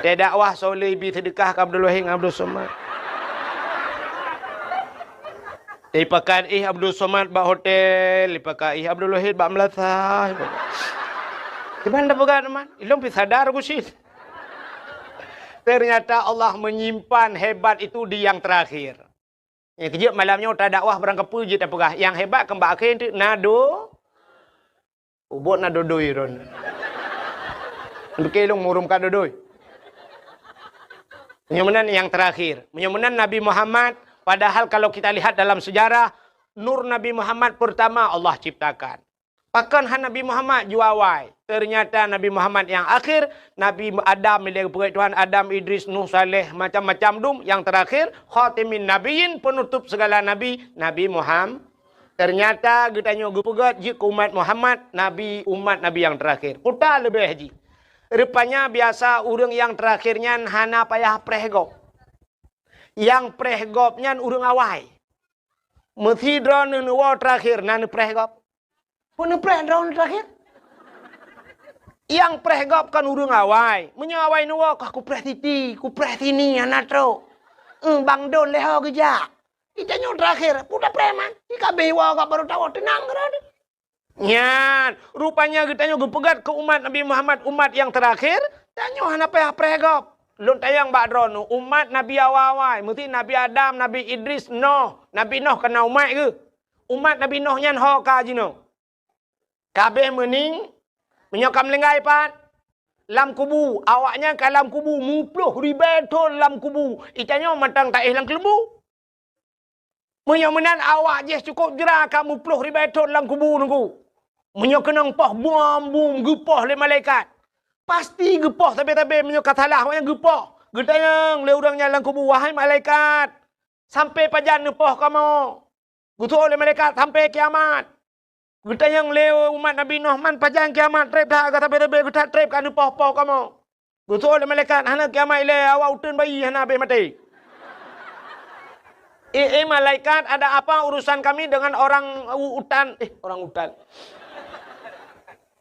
Dia dakwah soleh bi sedekah ke Abdul Wahid dengan Abdul Somad. Dipakai Abdul Somad bak hotel, dipakai Abdul Wahid bak Melasa. Gimana bukan teman? Ilmu sadar aku sih. Ternyata Allah menyimpan hebat itu di yang terakhir. Yang kejap malamnya udah dakwah berangkat puji tak pegah. Yang hebat kembali akhir itu nado. Ubot nado doi ron. Untuk kelong murum kado doi. Mudah-mudahan yang terakhir. Mudah-mudahan Nabi Muhammad. Padahal kalau kita lihat dalam sejarah, nur Nabi Muhammad pertama Allah ciptakan. Pakan Nabi Muhammad juawai. Ternyata Nabi Muhammad yang akhir, Nabi Adam, milik Tuhan Adam, Idris, Nuh, Saleh, macam-macam dum. Yang terakhir, khatimin nabiyin, penutup segala nabi, Nabi Muhammad. Ternyata kita pegat ke umat Muhammad, umat Nabi yang terakhir. Kita lebih haji. Rupanya biasa orang yang terakhirnya hana payah prehgop. Yang prehgopnya urang awai. Mesti drone nuwa terakhir nan prehgop. Pun drone terakhir. Yang prehgop kan urang awai. Menyawai nuwa kah ku preh titi, ku preh sini anatro. Bang don leho geja. Kita nyo terakhir, puda preman. Ika bewa ka baru tahu tenang kan. Nyan, rupanya kita nyo gepegat ke umat Nabi Muhammad, umat yang terakhir, tanyo hana payah prehgop. Lun tayang bakdron umat Nabi awal-awal, mesti Nabi Adam, Nabi Idris, Noh. Nabi Noh kena umat ke? Umat Nabi Noh nyan ho ka jino. Kabeh mening menyokam lenggai pat. Lam kubu, awaknya ke lam kubu, mupluh ribetul lam kubu. Itanya matang tak lang kelembu. Mudah-mudahan awak je cukup gerak kamu puluh ribetul lam kubu nunggu. Menyokenang pah bum gepah le malaikat. Pasti gepah tapi menyok salah awaknya gepah. Getayang le urangnya lang kubu wahai malaikat. Sampai pajan nepah kamu. Gutu oleh malaikat sampai kiamat. Getayang le umat Nabi Nuh man pajan kiamat trep dah agak tapi getat trep kan nepah-pah kamu. Gutu oleh malaikat hana kiamat le awak utun bayi hana be mati. Malaikat ada apa urusan kami dengan orang hutan? Orang hutan.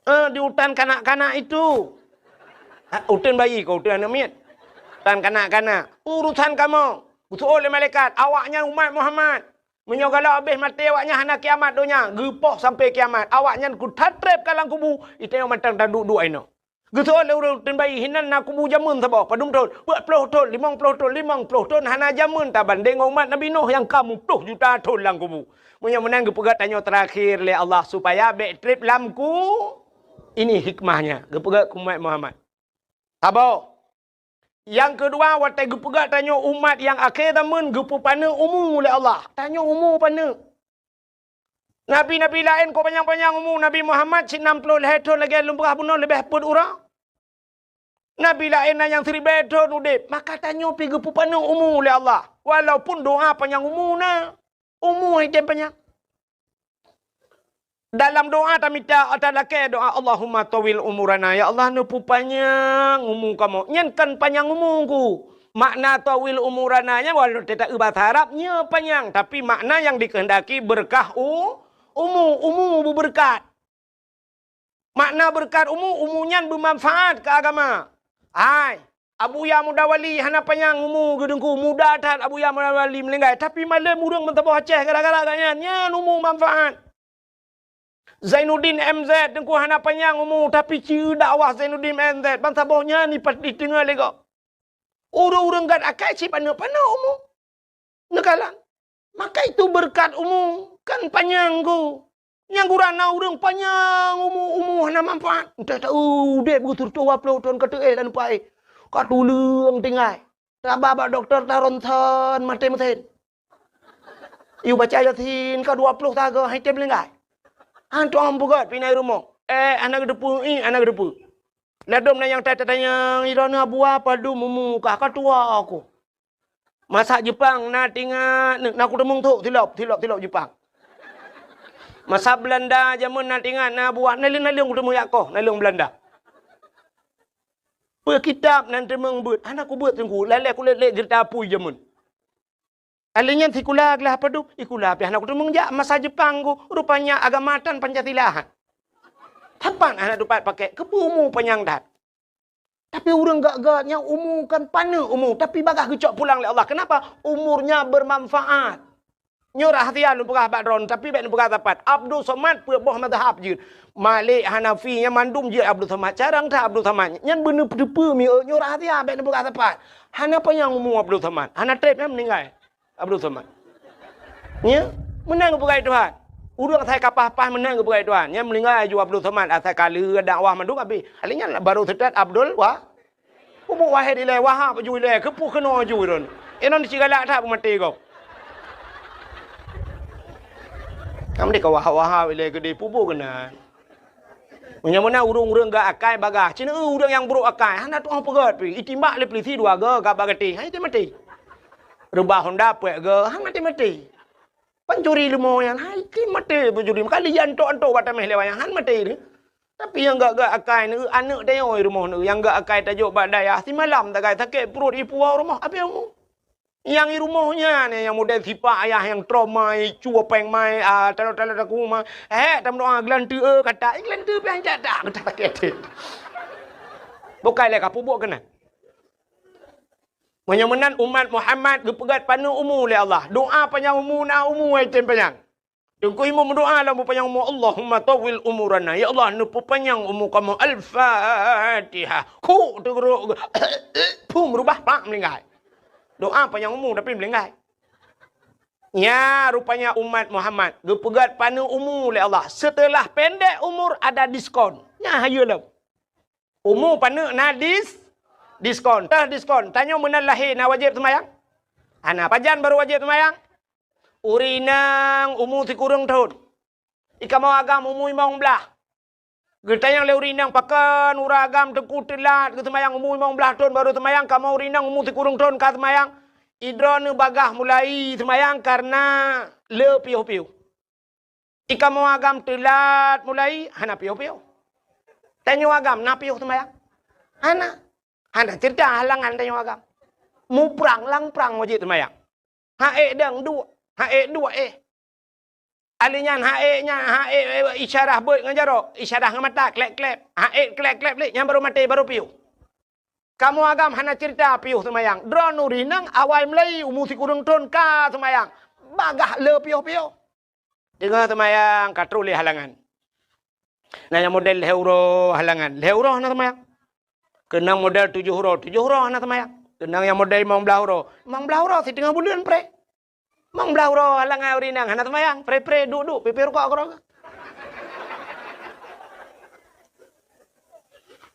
Di hutan kanak-kanak itu. Hutan bayi kau, hutan anak. Hutan kanak-kanak. Urusan kamu. Betul oleh malaikat. Awaknya umat Muhammad. Menyogalau habis mati awaknya hana kiamat dunia. Gepoh sampai kiamat. Awaknya ku tatrep kalang kubu. Itu yang matang taduk dua ini. Gitu le urang tin bayi hinan na kubu jamun sabo padum ton. Buat 10 ton, 50 ton, 50 ton hana jamun ta banding umat Nabi Nuh yang kamu 10 juta ton lang kubu. Munya menang gepegat tanya terakhir le Allah supaya back trip lamku. Ini hikmahnya. Gepegat umat Muhammad. Sabo. Yang kedua watai gepegat tanya umat yang akhir zaman gepu pana umur le Allah. Tanya umur pana. Nabi-nabi lain kau panjang-panjang umur. Nabi Muhammad 60 tahun lagi lumrah bunuh lebih pun orang. Nabi lain yang 1000 tahun udip. Maka tanya pergi panjang umur oleh Allah. Walaupun doa panjang umur na. Umur yang panjang. Dalam doa tak minta atalake doa Allahumma tawil umurana. Ya Allah nu panjang umur kamu. Nyankan panjang umurku. Makna tawil umurananya walau tidak bahasa Arabnya panjang. Tapi makna yang dikehendaki berkah umur berberkat. Makna berkat umurnya bermanfaat ke agama. Hai, Abu Ya Mudawali hana panjang umur gedengku muda tat Abu Ya Mudawali melenggai tapi malam urang mentabah Aceh gara-gara nya umur manfaat. Zainuddin MZ dengku hana panjang umur tapi ciu dakwah Zainuddin MZ bangsa bawahnya ni pas di tengah lega. Urang-urang gad akai ci pana-pana umur. Nekalan. Maka itu berkat umur kan panjang ku. Yang gurana urang panjang umur hana manfaat. Entah tahu dek begitu tua 20 tahun kata dan pai. Ka tulung tinggai. Ta baba doktor ta ronton mate mesin. Iu baca yasin ka 20 taga hai tem lengai. Antu am bugat pinai rumah. Anak depu anak depu. Ladom na yang tanya irana buah padu mumu ka tua aku. Masak Jepang na tinggal nak aku temung tu tilap Jepang. Masa Belanda zaman na tinggal na buat nalung aku temung Yakoh nalung Belanda. Kitab nan temung buat anak aku buat tengku lele aku lele cerita pui zaman. Alinya sikula gelah padu ikula pi anak aku temung jak masa Jepang ku rupanya agamatan Pancasila. Tapan anak dapat pakai kepumu panjang dat. Tapi orang gak-gaknya umur kan pana umur. Tapi bagah kecok pulang oleh Allah. Kenapa? Umurnya bermanfaat. Nyurah hatian lumpurah bakron. Tapi baik lumpurah tapat. Abdul Somad pun boh madhab je. Malik Hanafi yang mandum je Abdul Somad. Carang tak Abdul Somad. Yang benar pedepa mi nyurah hatian baik lumpurah tapat. Hana apa yang umur Abdul Somad? Hana trip yang meninggal. Abdul Somad. Ya? Menang kepada Tuhan. Urang saya kapah-pah menang kepada Tuhan. Yang meninggal juga Abdul Somad. Asal kala dakwah manduk habis. Halinya baru sedat Abdul Pupuk wahid ilai wahab ju ilai kepu kena ju ron. Enon cigalak tak mati kau. Kamu dek wahab ilai gede pupuk kena. Menyamana urang-urang gak akai bagah. Cina urang yang buruk akai. Hana tu orang pegat pi. Itimbak le polisi dua ga gak bagati. Hai mati. Rubah Honda puak ga. Han mati. Pencuri lemo yang hai mati pencuri. Kali antok-antok batameh lewayang han mati ni. Tapi yang gak akai ni anak dia oi rumah ni yang gak akai tajuk badaya si malam tak kai sakit perut ipu rumah apa yang yang di rumahnya ni yang model sifat ayah yang trauma cua peng mai talu-talu aku mah tam doa gelantu kata gelantu pian jadak kata sakit bukan le kapu buat kena menyemenan umat Muhammad gepegat panu umur le Allah doa panjang umur na umur ai panjang. Tunggu imu berdoa lah panjang umur Allahumma tawil umurana. Ya Allah nu panjang umur kamu. Al-Fatihah. Ku teruk. Pum berubah pak melingkai. Doa panjang umur tapi melingkai. Ya rupanya umat Muhammad gepegat panu umur oleh Allah. Setelah pendek umur ada diskon. Ya hayalah. Umur panu na diskon. Tah diskon. Tanya menal lahir na wajib semayang. Ana pajan baru wajib semayang. Urinang umur si kurang tahun. Ika mau agam umur mau belah. Kita yang le urinang pakan uragam teku telat ke semayang umur mau belah tahun baru semayang. Kamu urinang umur si kurang tahun ka semayang. Idron bagah mulai semayang karena le piu-piu. Ika mau agam telat mulai hana piu-piu. Tanya agam na piu semayang. Hana cerita halangan tanya agam. Mu perang lang perang wajib semayang. Dang dua. Dua Alinya isyarah buat ngajaro. Isyarah ngamata klep-klep. Klep-klep le yang baru mati baru piu. Kamu agam hana cerita piu semayang. Drone urinang awal mulai umur si kurang ton ka semayang. Bagah le piu-piu. Dengar semayang katruli halangan. Nah yang model leuro halangan. Leuro hana semayang. Kenang model 7 huruf. 7 huruf anak semayang. Kenang yang model 15 huruf. 15 huruf si tengah bulan pre. 15 huruf halangan urinang anak semayang. Pre duduk pipi rokok kerok.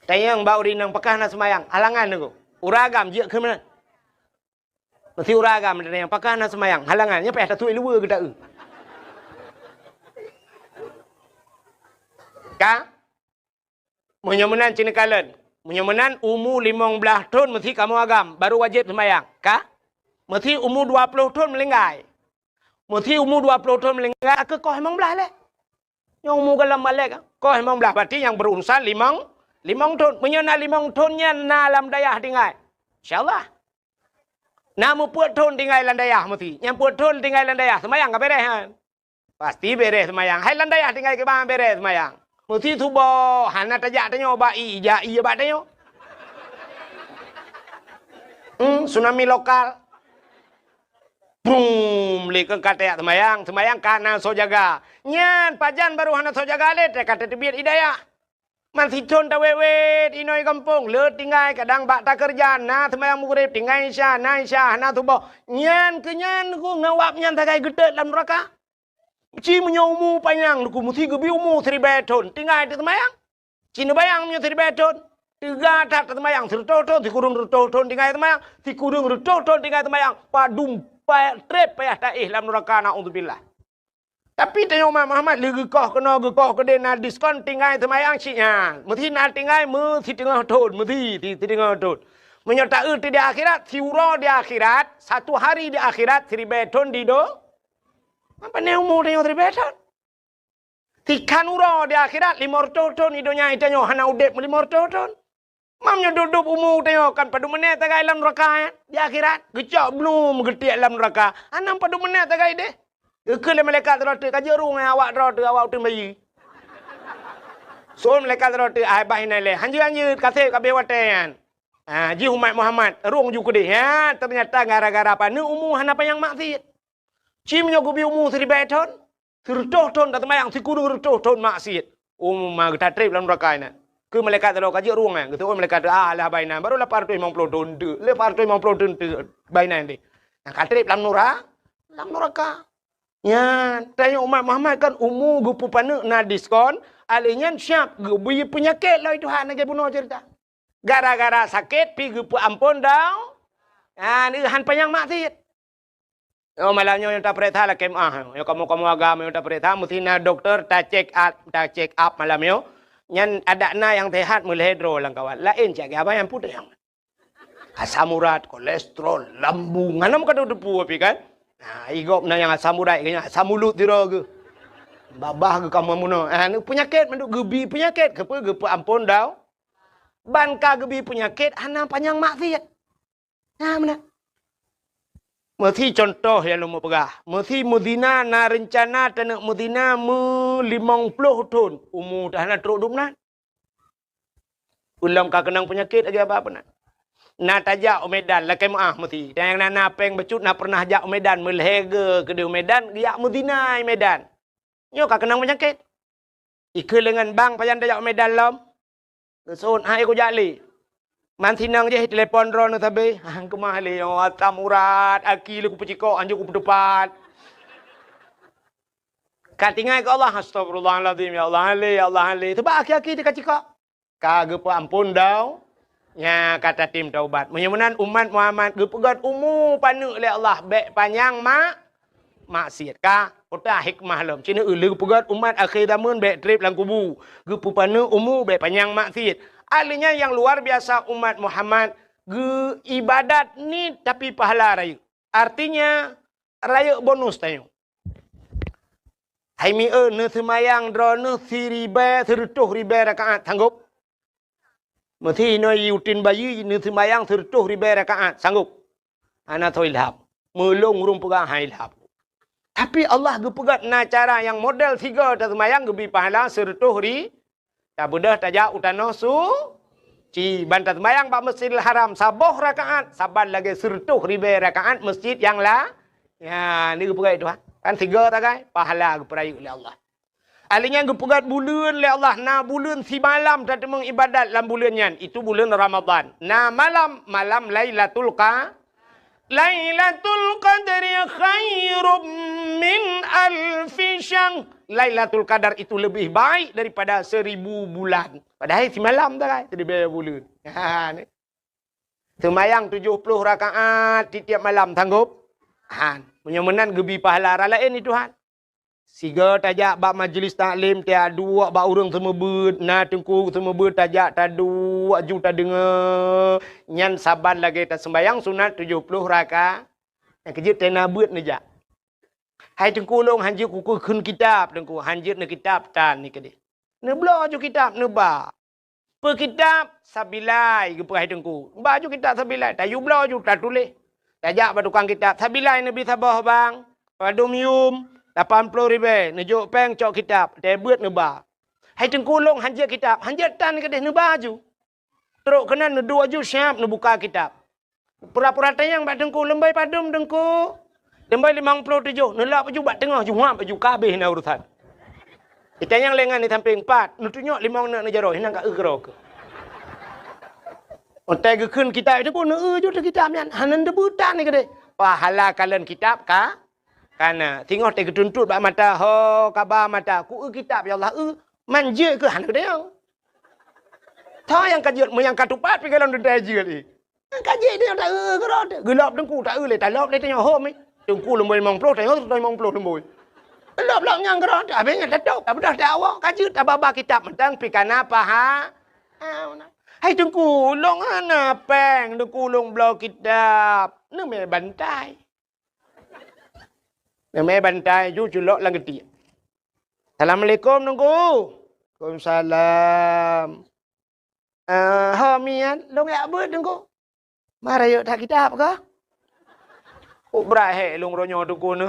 Tayang bau urinang pekah anak semayang. Halangan tu. Uragam je ke mana? Mesti uragam yang pekah anak semayang. Halangannya payah tak tuai luar ke tak? Ka? Menyemenan Cina Kalen. Menyemenan umur 15 tahun mesti kamu agam. Baru wajib semayang. Ka? Mesti umur 20 tahun melinggai. Mesti umur 20 tahun melinggai. Aku kau emang belah leh. Yang umur kalam balik. Kau emang belah. Berarti yang berurusan 5 tahun. Menyena 5 tahunnya dalam dayah tinggal. InsyaAllah. Namu puat tahun tinggal dalam dayah mesti. Yang puat tahun tinggal dalam dayah. Semayang ke beres kan? Pasti beres semayang. Hai dalam dayah tinggal ke bang beres semayang. Mesti tu boh, hana tajak tanya bai, iya bat tanya. Tsunami lokal. Boom, lekeng kata semayang kana so jaga. Nyan pajan baru hana so jaga le, kata tebiat idaya. Man siton ta wewet inoi kampung, le tinggal kadang bak tak kerja, na semayang mugrib tinggal isya, hana tu boh. Nyan kenyan ku ngawap nyan tagai gedek dalam neraka. Ci menyomu panjang ku mesti gebi umu 3 tahun tinggal di semayang. Cina bayang punya 3 tahun. 3 tak semayang 3 tahun ti kurung 2 tahun tinggal semayang, ti kurung 2 tahun tinggal semayang. Padum trep payah tak dalam neraka naudzubillah. Tapi tanya Muhammad lagi kau kena gekau ke na diskon tinggal semayang ciknya. Mesti nak tinggal mesti tengah tahun, mesti tengah tahun. Menyertai di akhirat, siura di akhirat, 1 hari di akhirat 3 tahun di do. Apa ni umur dia 3 tahun? Tikan uro di akhirat 500 tahun idonya itanya hana udep 500 tahun. Mamnya duduk umur tengok kan padu menit tagai dalam neraka di akhirat. Gecak belum getiak dalam neraka. Anam padu menit tagai deh. Ke le malaikat roti kaje rung awak roti awak tu bayi. So malaikat roti ai bahinai le. Hanju kasih kabeh watean. Ji umat Muhammad rung ju kudih ya ternyata gara-gara apa ni umur hana payang maksiat. Cimnya gubi umur 3 tahun. 3 tahun tak semayang si kudu 3 tahun maksiat. Mah kita trip dalam neraka ini. Ke malaikat tahu kaji ruang kan. Kita malaikat lah bainan baru 850 tahun tu. 850 tahun tu bainan ni. Yang trip dalam neraka. Ya, tanya umat Muhammad kan umur gupu panak na diskon. Alihnya siap gubi penyakit lah itu hak nak bunuh cerita. Gara-gara sakit pi gupu ampun dah. Ni han panjang maksiat. Oh malamnya yang tak perintah lah kemah. Yang kamu agama yang tak perintah mesti na doktor tak check up malamnya. Yang ada na yang sehat mulai hidro lang kawan. Lain cak apa yang putih yang. Asam urat, kolesterol, lambung. Anam kata depu api kan. Nah, igop na yang asam urat kena asam mulut tira ke. Babah ke kamu muno. Penyakit menduk gebi penyakit ke ampun dah. Banka gebi penyakit ana panjang maksiat. Nah mana? Mesti contoh yang lu mau pegah. Mesti Medina na rencana tanah Medina 50 tahun. Umur dah nak teruk dumnan. Ulam ka kenang penyakit lagi apa nak. Na tajak Medan lakai maah mesti. Dan yang na peng becut na pernah jak Medan melhega ke di Medan dia Medina Medan. Nyo ka kenang penyakit. Ikut dengan bang pajan tajak Medan lam. Kesun hai ko jali. Man sinang je telefon drone tabe. Hang kemah le yang asam urat, aki lu ku pecikok anjuk ku depan. Katingai ke Allah astagfirullahalazim ya Allah le. Tebak aki-aki dekat cikok. Kage pa ampun dau. Nya kata tim taubat. Menyemenan umat Muhammad gepegat umur panu le Allah bek panjang maksiat ka. Kota hikmah lam. Cina ulu gepegat umat akhir zaman bek trip lang kubu. Gepu panu umur bek panjang maksiat. Alinya yang luar biasa umat Muhammad ibadat ni tapi pahala raya. Artinya raya bonus tayo. Hai mi ne semayang drone 3,000 rakaat sanggup. Mesti no yutin bayi ne semayang 3,000 rakaat sanggup. Ana toilhab. Melong rum pegang hailhab. Tapi Allah gepegat na cara yang model 3 ta semayang gebi pahala 100,000. Tak budah tajak utano ci bantat mayang pak Masjidil Haram saboh rakaat saban lagi 100,000 rakaat masjid yang lah ya ni pergi itu kan 3 tagai pahala peraya oleh Allah. Alinya gepegat bulan le Allah. Na bulan si malam tadi mengibadat dalam bulannya. Itu bulan Ramadan. Na malam Lailatul Qadri khairum min alfi syahr. Lailatul Qadar itu lebih baik daripada 1000 bulan. Padahal si malam dah kan. Tadi bayar bulan. Ha ni. Semayang 70 rakaat tiap malam sanggup? Han. Menyemenan gebi pahala lain itu han. Siga tajak bab majlis taklim tiap dua bab urang semua ber. Na tengku semua ber tajak tak dua juta dengar. Nyan saban lagi tak sembayang sunat 70 rakaat. Yang kejut tena beut nejak. Hai tengku long hanjir kuku kun kitab tengku hanjir ne kitab tan ni kede. Ne bela ju kitab ne ba. Pe kitab sabilai ke hai tengku. Ba ju kitab sabilai tayu bela ju tak tulis. Tajak ba tukang kitab sabilai Nabi Sabah bang. Padum yum 80,000 nejuk peng cok kitab te beut ne ba. Hai tengku long hanjir kitab hanjir tan ni kede ne ba ju. Teruk kena ne 2 ju siap ne buka kitab. Pura-pura tayang ba tengku lembai padum tengku. Lembai 57, nelak baju bat tengah, juham baju kabeh na urusan. Kita yang lengan ni samping 4, nutunyok 5 nak najaro, hinan ka ke. Ontai ke kun kitab itu pun ju tu kitab nyan, hanan debutan ni kede. Pahala kalian kitab ka? Kana tengok te ketuntut bak mata, ho kabar mata, ku kitab ya Allah, manja ke hanan kede yang. Tha yang kajut yang katupat pi kalau ndai je ni. Kaji dia tak gerot, gelap dengku tak le, tak lop le tengok hom ni. Tengku lembai 50 tengok 50 lembai. Lop nyang gerak habisnya tetok tak bedah tak awak kaji tak baba kitab mentang pi kana paha. Hai tengku long ana peng tengku long blau kitab. Ne me bantai. Ne me bantai ju julok lang geti. Assalamualaikum tengku. Waalaikumsalam. Hamian long ya beut tengku. Mari yuk tak kitab ke? Berat long ronyo tengku ni.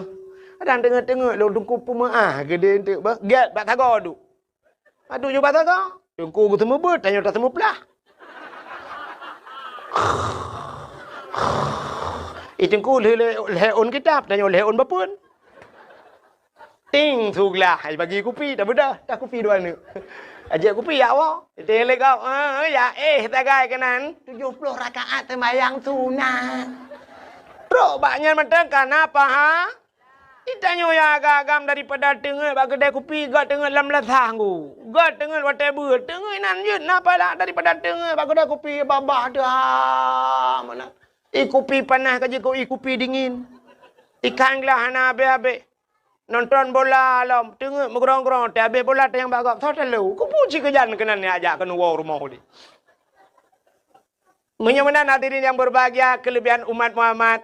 Kadang tengok-tengok long tengku pemaah gede entek ba. Gat bat tago tu. Adu je bat tago. Tengku ku semua ber tanya tak semua pelah. Tengku le on kitab tanya le on bapun. Ting suglah ai bagi kopi dah bedah. Tak kopi dua ni. Ajak kopi ya awak. Teng le kau. Ya tagai kanan 70 rakaat sembahyang sunat. Bro, baknya mentang kenapa ha? Ditanya ya agam daripada tengah bak kedai kopi gak tengah lam latang ku. Gak tengah whatever, tengah nan je napa lah daripada tengah bak kedai kopi babah dah mana. Kopi panas kaje kau kopi dingin. Ikan lah hana abe-abe. Nonton bola alam tengah megerong-gerong te abe bola te yang bagak tho telu. Ku puji kejan kenan ni ajak ke nuwa rumah ni. Menyamanan hadirin yang berbahagia, kelebihan umat Muhammad.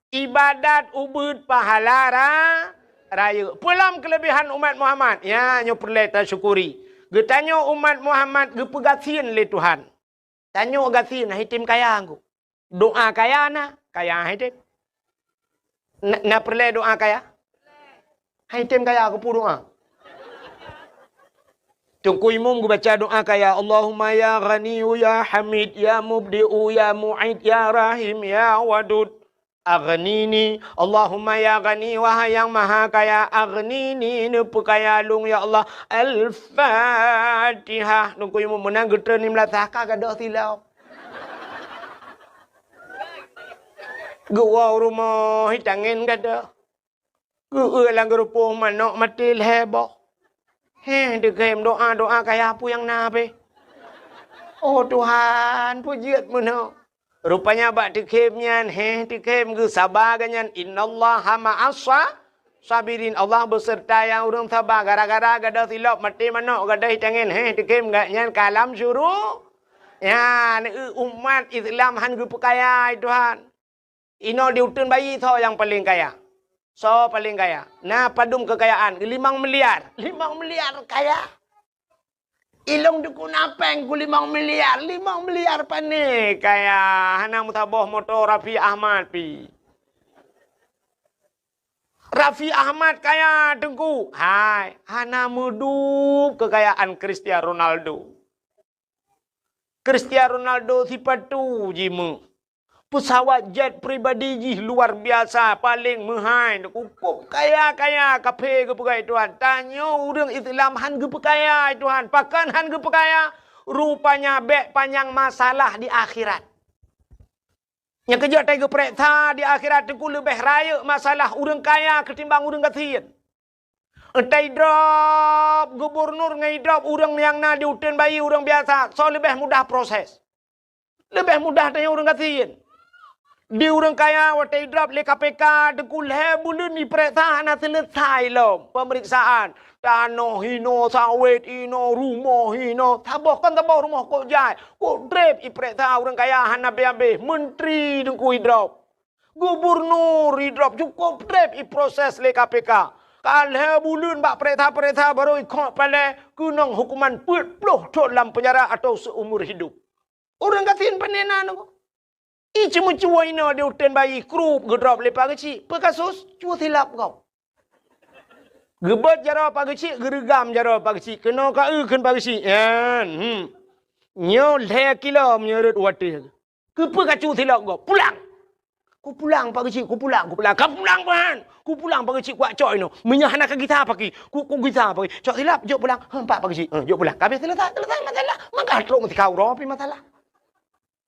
Ibadat ubud pahala raya. Pulam kelebihan umat Muhammad. Ya, nyo perlu kita syukuri. Getanyo umat Muhammad gepegasin le Tuhan. Tanyo gasin hitim kaya angku. Doa kaya kaya hitim. Na perlu doa kaya? Hitim kaya aku pun doa. Tungku imam gue baca doa kaya Allahumma ya ghaniyu ya hamid ya mubdi'u ya mu'id ya rahim ya wadud. Aghnini Allahumma ya ghani wahai yang maha kaya aghnini nepu kaya lung ya Allah. Al-Fatihah. Nungku yang menang getra ni melatahkah gadah silau. Gua rumah hitangin gadah. Gua lang gerupuh manok matil heboh. Dekem doa kaya apa yang nabe. Oh Tuhan pujiat mana. Rupanya bak dekemnya dekem ge sabar ganyan innallaha ma'asa sabirin. Allah beserta yang urang sabar gara-gara gadah silap mati manok gadah hitangin dekem ganyan kalam syuruh. Ya ni umat Islam han ge kaya Tuhan. Ino diutun bayi tho yang paling kaya. So paling kaya. Nah padum kekayaan 5 miliar. 5 miliar kaya. Ilong duku napeng ku 5 miliar. 5 miliar pane kaya. Hanang mutaboh motor Raffi Ahmad pi. Raffi Ahmad kaya tengku. Hai. Hana mudup kekayaan Cristiano Ronaldo. Cristiano Ronaldo sifat tu jimu. Pesawat jet pribadi luar biasa, paling mahal. Kukup kaya-kaya kafe ke pekai Tuhan. Tanya orang Islam han ke pekaya Tuhan. Pakan han ke pekaya. Rupanya bek panjang masalah di akhirat. Yang kerja tega periksa di akhirat itu lebih raya masalah orang kaya ketimbang orang kasihan. Entai drop gubernur ngai drop orang yang na diutin bayi orang biasa. So lebih mudah proses. Lebih mudah tanya orang kasihan. Di orang kaya watai drop le KPK dekul bulan ni periksa nak selesai lo pemeriksaan. Tanah hino sawit hino rumah hino tabah kan tabah rumah kok jai kok drep i periksa orang kaya hana be menteri dengku drop gubernur drop cukup drep i proses le KPK kalau bulan bak periksa baru ikut pada kunang hukuman 40 tahun dalam penjara atau seumur hidup. Orang katin panena tu. Cuma cua ina dia utin bayi krup gedrop lepas kecil. Pekasus cua silap kau. Gebat jara pagi kecil, gerigam jara pagi kecil. Kena ka ken pagi kecil. Nyo le kilo menyerut water. Kepa kacu silap kau. Pulang. Ku pulang pagi kecil, ku pulang. Kau pulang pan. Ku pulang pagi kecil kuat coy no. Menyah nak kita pagi. Ku kita pagi. Cok silap jok pulang. Empat pagi kecil. Jok pulang. Kami selesai masalah. Maka teruk mesti kau ropi masalah.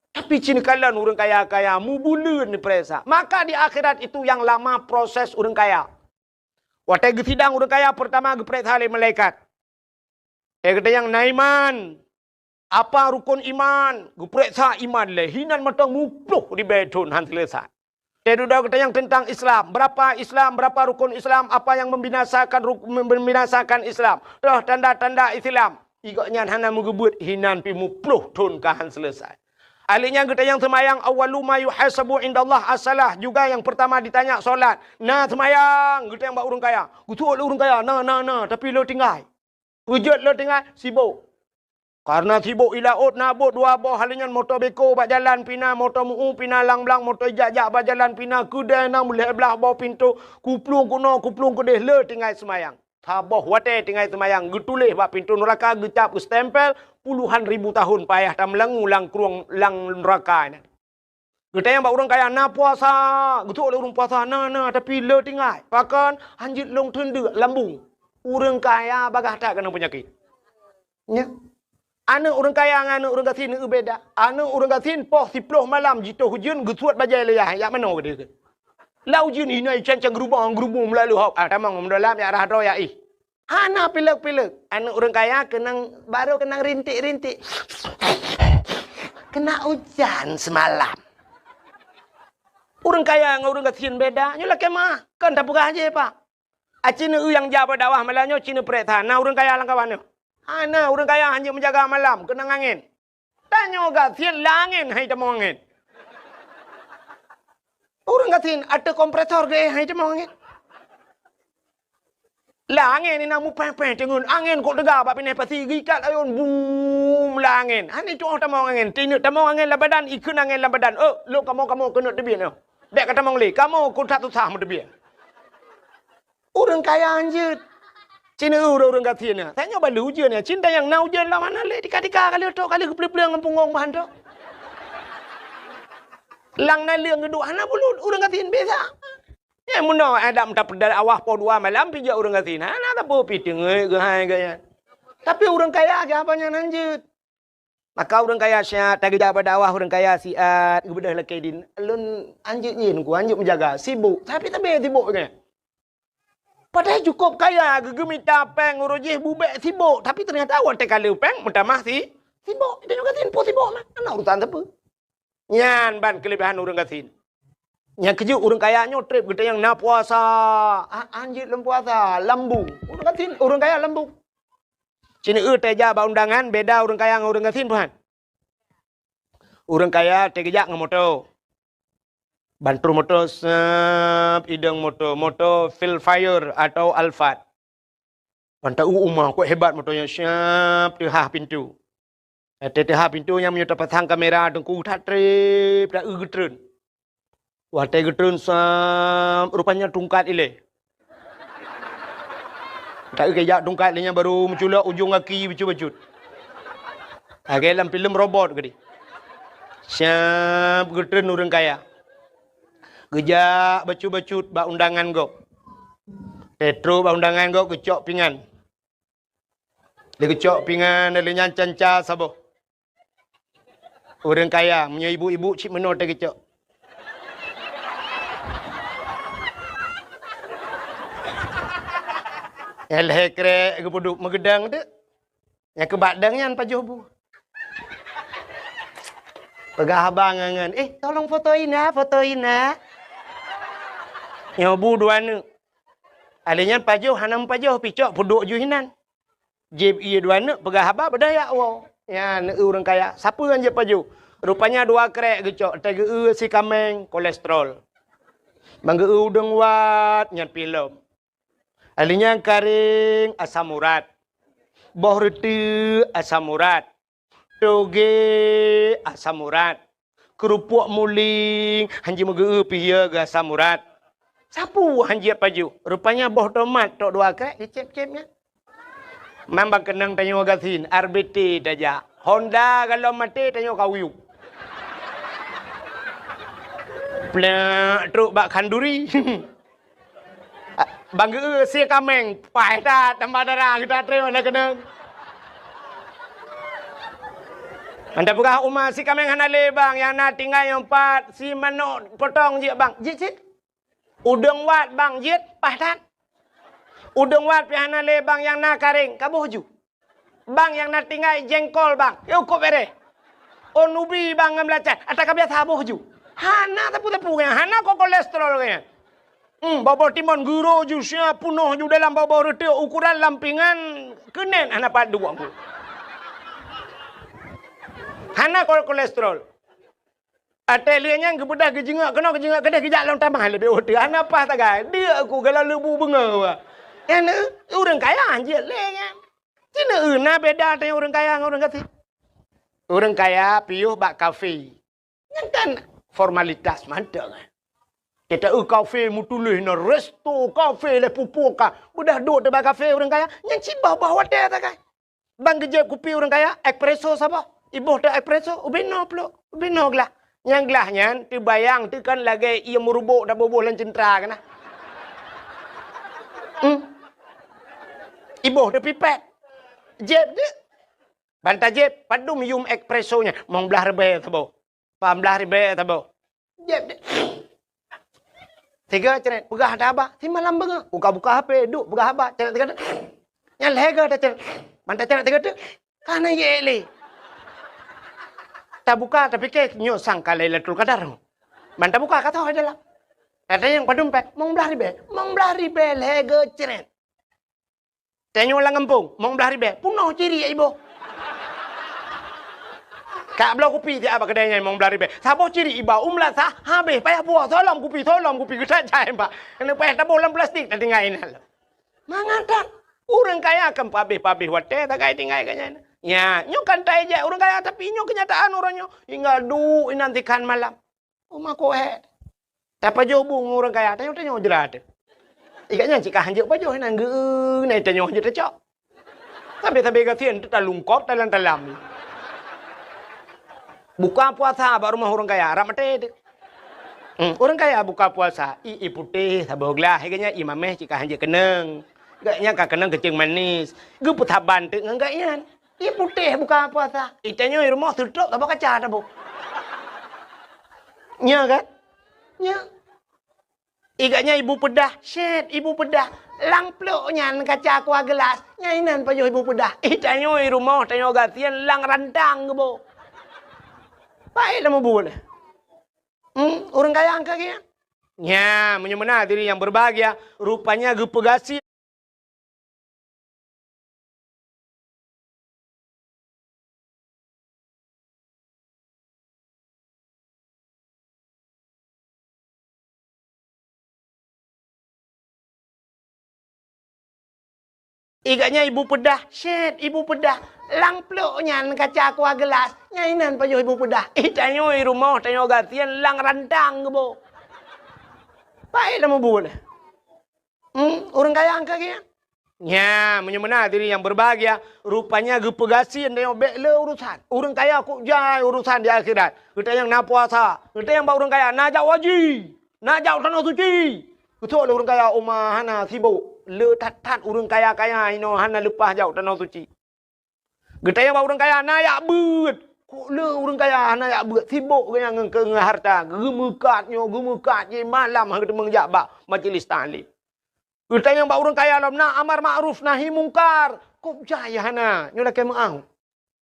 Tapi cina kalan orang kaya-kaya mubulun ni peresa. Maka di akhirat itu yang lama proses orang kaya. Waktu sidang orang kaya pertama geperiksa oleh malaikat. Kata yang naiman. Apa rukun iman? Geperiksa iman le. Hinan matang mupluh di bedun han selesai. Dia kata yang tentang Islam. Berapa rukun Islam? Apa yang membinasakan Islam? Dah tanda-tanda Islam. Igaknya hana mugebut hinan pi mupluh tun kahan selesai. Ahlinya kita yang semayang awalu ma yuhasabu indallah as-salah. Juga yang pertama ditanya solat. Nah semayang. Kita yang buat orang kaya. Kutuk orang kaya. Nah. Tapi lo tinggal. Wujud lo tinggal. Sibuk. Karena sibuk ilaut nabut dua boh. Ahlinya motor beko bak jalan pina. Motor mu'u pina lang-lang. Motor ijak-jak bak jalan pina. Kedai nang boleh belah bawah pintu. Kuplung kuno. Kuplung kedeh. Lo tinggal semayang. Taboh wate tinggal semayang. Getulih bak pintu neraka. Gecap ke stempel. Puluhan ribu tahun payah dan melangu lang kruang lang neraka ni. Kita yang buat orang kaya na puasa, gitu oleh orang puasa na tapi le tinggal. Bahkan anjit long tenda lambung. Orang kaya bagah tak kena penyakit. Ya. Anak orang kaya dengan anak orang kasin itu beda. Anak orang kasin poh 10 malam jituh hujan gesuat bajai leyah. Ya mana ke dia? Lau hujan ini cancang gerubang melalui hok. Tamang mendalam ya arah roya Anak pilek. Anak orang kaya baru kena rintik. Kena hujan semalam. Orang kaya dengan orang kasihan beda. Nyolah kemah. Kan tak pegah aja pak. Cina yang jabat dawah malahnya Cina perintah. Nah orang kaya langkawannya. Nah orang kaya hanya menjaga malam. Kena angin. Tanya kasihan langin. Hai tak mau angin. Orang kasihan ada kompresor ke. Hai tak mau angin. Lah angin ni namu pen tengun angin kok tegak bab pineh pasti gikat ayun boom lah angin. Ani tu orang tamang angin. Tinuk tamang angin lah badan ikun angin lah badan. Lo kamu kena tebian no. Dek kata mangli, kamu kun tak susah mu tebian. Orang kaya anjut. Cina orang kasihan ni. Tanya balu ujian ni. Cinta yang nak ujian lah mana le tika kali kepeleng ngempung bahan tu. Lang na leung geduk hana bulut orang kasihan biasa. Ya muna Adam tak pedal awah po dua malam pijak orang kasin. Nah tak apa piting gehai gaya. Tapi orang kaya ke apanya lanjut. Maka orang kaya syat tak kerja pada awah orang kaya siat gebedah lekedin. Lun anjut yin ku anjut menjaga sibuk. Tapi sibuk ke. Padahal cukup kaya gegemita peng urujih bubek sibuk. Tapi ternyata awak tak kalau peng mutamah sibuk. Dia juga tin po sibuk mah. Ana urusan apa? Nyan ban kelebihan orang kasin. Yang kejut orang kayanya trip kita yang nak puasa. Anjit lem puasa, lambung. Orang kaya lambung. Cina teja ba undangan beda orang kaya dengan orang kasin tuhan. Orang kaya tegejak dengan motor. Bantu motor idang motor Philfire atau Alphard. Bantu umah kok hebat motornya siap tehah pintu. Tehah pintu yang menyerta pasang kamera dengku tak trip tak getren. Wah, getun rupanya tungkat ile. Tak kayak tungkat ile baru menculak ujung kaki baju-baju. Agak dalam film robot ke dia. Siap geten orang kaya. Gejak bacut-bacut ba undangan go. Petro ba undangan go gecok pingan. Dia gecok pingan dia nyancanca sabo. Orang kaya punya ibu-ibu cik menor dia gecok. Elhe krek ke puduk megedang tu. Yang ke badangnya Pak Jobu. Pegah abang ngan. Tolong fotoin ah. Nyobu dua ni. Alinya Pak Jo hanam Pak Jo picok puduk juhinan. Jeb iya dua ni pegah abang berdaya wow. Ya ni orang kaya. Siapa yang je Pak Jo? Rupanya dua krek gecok. Tega si kameng kolesterol. Bangga udang wat nyat film. Alinya karing asam urat. Boh reti asam urat. Toge asam urat. Kerupuk muling hanji mege pihia ga asam urat. Sapu hanji paju. Rupanya boh tomat tok dua krek dicep-cepnya. Mambang kenang tanyo gasin RBT daja. Honda kalau mati tanyo kawiu. Plak truk bak kanduri. Bangga si kameng, pai dah tambah darah kita terima nak kena. Anda buka rumah si kameng hanale bang yang nak tinggal yang 4 si manok potong je bang. Jit. Udang wat bang jit pai Udang wat pi hanale bang yang nak karing kabuh ju. Bang yang nak tinggal jengkol bang. Yo kok bere. Onubi bang ngamlacat. Ataka biasa buh ju. Hana tapu-tapu yang hana kok kolesterol kayaknya. Bau timun guru jusnya punuh ju dalam bau reti ukuran lampingan kenen anak padu aku. Hana kolesterol. Atelianya kebedah kejengak kena kejengak kedai kejak long tamah lebih otak. Hana apa tak gay? Dia aku kalau lebu benga. Yang orang kaya anjir lenya. Cina na beda dengan orang kaya dengan orang kaya. Orang kaya piuh bak kafe. Yang kan formalitas mantap. Kita kafe mutulih na resto kafe le pupuka. Udah duduk di kafe orang kaya. Yang cibah bawa dia tak kaya. Bang gejep kopi orang kaya. Espresso siapa? Ibu tak espresso. Ubino pula. Ubino gelah. Yang gelahnya. Tu bayang. Tu kan lagi ia merubuk dah boboh lan centra kan. Ibu tu pipet. Jep dia. Bantah jep. Padu minum espressonya. Mau belah rebe tabo. Pam belah rebe tabo. Jep dia. Tiga ceret, pegah ada apa? Si malam benga. Buka-buka HP, duk pegah apa? Ceret tiga. Yang lega dah ceret. Mantap ceret tiga tu. Kana yele. Tak buka tapi ke nyo sangka Lailatul Qadar. Mantap buka kata ada dalam. Kata yang padumpet, mong belah ribe lega ceret. Tanya ulang kampung, mong belah ribe. Punoh ciri ya ibu. Kak blok kopi dia apa kedainya mong belah ribe. Sabo ciri iba umlah sah habis payah buah tolong kopi kita cai pak. Kena payah tabolam plastik tak tinggal ini. Mangata orang kaya akan pabih wate tak kaya tinggal kanya. Ya, nyo kan tai je orang kaya tapi nyo kenyataan orangnya hingga nantikan malam. Rumah kohe. Tapi jobung orang kaya tanya jerat. Ikatnya cik hanjuk pajo nang geu nai tanya je tecok. Sampai kasihan tu talungkop talam. Buka puasa baru rumah orang kaya ramate. Orang kaya buka puasa i putih saboglah heganya imameh cika hanje keneng. Gaknya ka keneng kecing manis. Gu putaban tu ngagaknya. I putih buka puasa. Itanya di rumah tutup apa kaca tabu. Nya kan? Nya. Igaknya ibu pedah, shit ibu pedah. Lang ploknya kaca aqua gelas. Nyainan pajo ibu pedah. Itanya di rumah tanya gatian lang randang ke bo. Baik nama boleh. Orang kaya angka kaya. Ya, menyemena diri yang berbahagia. Rupanya gepegasi. Igaknya ibu pedah, shit ibu pedah. Lang ploknya kaca aqua gelas. Nyainan pajo ibu pedah. Tanyo di rumah tanyo gatian lang randang ke bo. Baik nama boleh. Orang kaya angka kaya. Ya, menyemena diri yang berbahagia. Rupanya gepegasin dia bek le urusan. Orang kaya kok jai urusan di akhirat. Kita yang nak puasa. Kita yang orang kaya nak jauh haji. Nak jauh tanah suci. Betul orang kaya umah hana sibuk. Le tat orang kaya-kaya ino hana lepas jauh tanah suci. Kita yang orang kaya nak yak beut. Kok le orang kaya hana yak beut. Sibuk yang ke harta. Gemekatnya malam kita mengjabak majlis ta'lim. Kita yang orang kaya alam nak amar ma'ruf nahi mungkar. Kok jaya hana nyoda ke mau.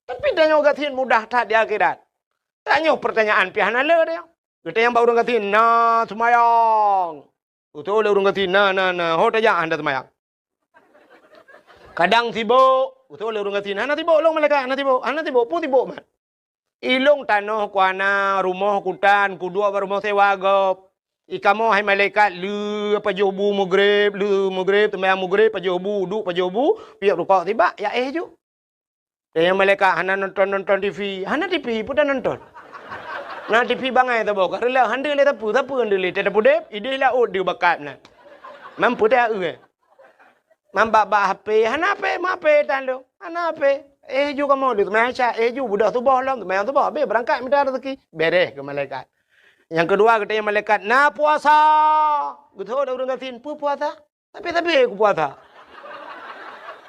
Tapi dia nyoga tin mudah tak di akhirat. Tanya pertanyaan pihana le dia. Kita yang orang katin na semayang. Betul orang katin na ho taja anda semayang. Kadang sibuk. Betul orang katin ana sibuk long malaikat ana sibuk pun sibuk man. Ilong tanah kuana rumah kutan kudua rumah sewa gop. Ikamo hai malaikat lu apa jobu maghrib temayang maghrib pa jobu duk pa jobu piak rukuk tiba ya ju. Yang malaikat hana nonton TV, hana TV pun dah nonton. Nah TV bangai ta bok, rela hande le tapu hande le tak pudep, ide la od dia bakat na. Mampu dah Mamba HP, hana HP, ma HP tan lo. Hana HP. Ju kamu tu macam ju budak tu boh lam, tu boh be berangkat minta rezeki. Beres ke malaikat. Yang kedua kita yang malaikat na puasa. Betul orang katin puasa. Tapi aku puasa.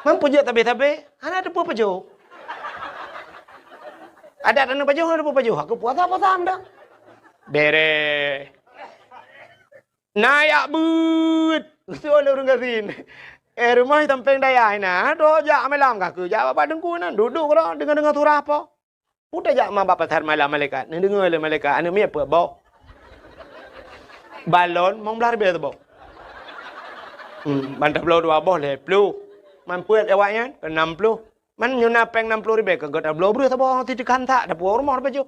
Mampu je tapi hana ada apa jo. Ada tanah baju, ada baju. Aku puasa anda. Bere. Nayak but. Betul orang katin. Rumah tampeng daya ina. Do jak malam kaku. Jak bapak dengku nan. Duduk kau dengar surah apa. Udah jak mak bapak tar malam malaikat. Ni dengar le malaikat. Anu mi apa bau. Balon mong belar be tu bau. Bantap belau dua bau le. Pelu. Mampu awaknya 60. Man nyuna peng 60 ribu ke gada belau beru tabo ti kanta da puar rumah baju.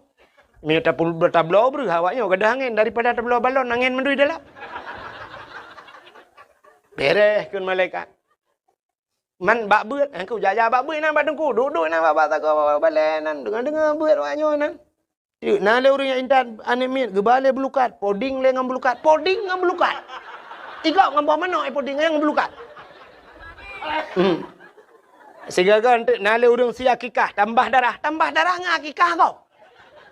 Mi ta pul beta belau beru awaknya gada angin daripada ta belau balon angin mendui dalam. Beres kun malaikat. Man bak beut aku jaja bak beut nan badengku duduk nan bapak tak balen nan dengar beut awaknya nan. Nah le urang yang intan anemit gebale belukat poding le ngam belukat Igak ngam mana poding yang belukat. Sehingga kan nale urang si akikah tambah darah ngah akikah kau.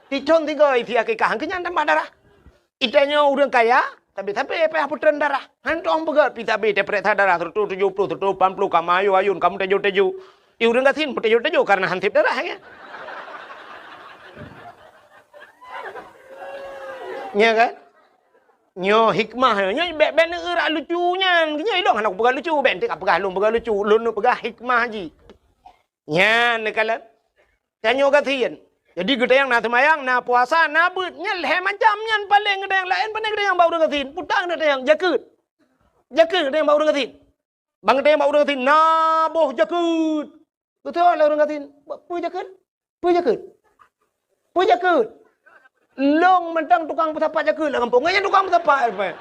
Ticon tiga isi akikah hangkanya tambah darah. Itanya urang kaya tapi apa putran darah. Hantong pegat pita be tepret darah 70 80 kamu ayun kamu teju. Urang kasin teju karena hansip darah ya. Nya kan? Nyo hikmah nyo ben erak lucunya. Nya idong anak pegah lucu ben tik pegah lucu. Lun pegah hikmah haji. Nya nekalan. Tanyo katien. Jadi gede yang nak semayang, nak puasa, nak beut nya leh macam nyan paling gede yang lain paling gede yang bau dengan tin. Putang gede yang jakut. Gede yang bau dengan tin. Bang gede yang bau dengan tin. Nah, boh jakut. Betul lah orang katin. Pu jakut. Long mentang tukang petapak jakut lah kampung. Nganya tukang petapak apa?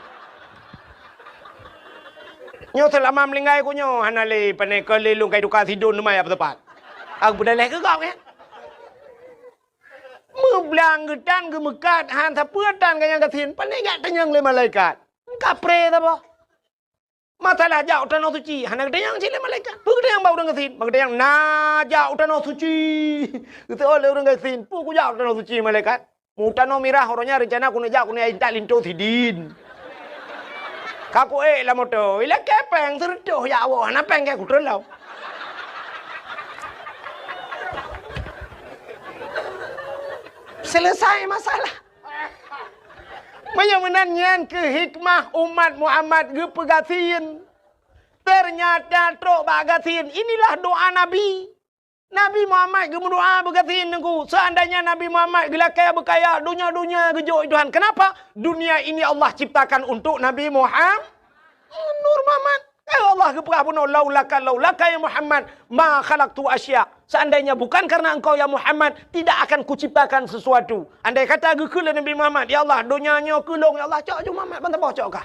Nyo selama melinggai ko nyo hanale panai kelilung kai tukang sidon lumai apa tepat. Aku dah leh ke kau kan? Meblang gedan gemekat han sapuatan kaya katin panai gak tenyang le malaikat. Kapre ta boh. Masalah jauh tanah suci, hana gede yang sila malaikat. Pu gede yang bau orang katin, gede yang na jauh tanah suci. Itu oleh orang katin, pu ku jauh tanah suci malaikat. Mutano mirah orangnya rencana kuna jauh kuna intak linto tidin. Kaku lah moto, ila kepeng serdoh ya Allah, hana peng kayak kutrol lau. Selesai masalah. Menyenangkan ke hikmah umat Muhammad gepegatin. Ternyata trok bagatin. Inilah doa Nabi. Nabi Muhammad berdoa begatin nengku. Seandainya Nabi Muhammad gelakaya berkaya dunia gejok Tuhan. Kenapa? Dunia ini Allah ciptakan untuk Nabi Muhammad. Nur Muhammad. Allah gepegah puno laulaka ya Muhammad ma khalaqtu asya. Seandainya bukan karena engkau ya Muhammad, tidak akan kuciptakan sesuatu. Andai kata gekul Nabi Muhammad, ya Allah, dunianya kulung, ya Allah, cok Muhammad, bantah bawah cok kah?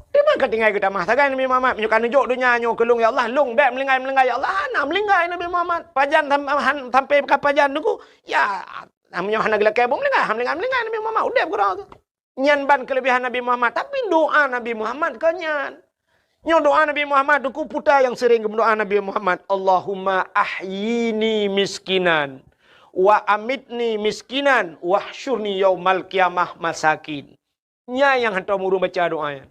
Di mana tinggal kita masakan Nabi Muhammad, menyukan nunjuk dunianya kulung, ya Allah, lung, bek melinggai, ya Allah, hana melinggai Nabi Muhammad. Pajan sampai ke pajan tu, ya, namanya hana gelak kebong melinggai Nabi Muhammad, udah kurang tu. Nyan ban kelebihan Nabi Muhammad, tapi doa Nabi Muhammad kenyan. Nyo doa Nabi Muhammad, duku putar yang sering berdoa Nabi Muhammad. Allahumma ahyini miskinan, wa amitni miskinan, wahsyurni yaumal qiyamah masakin. Nya yang hantar muru baca doanya.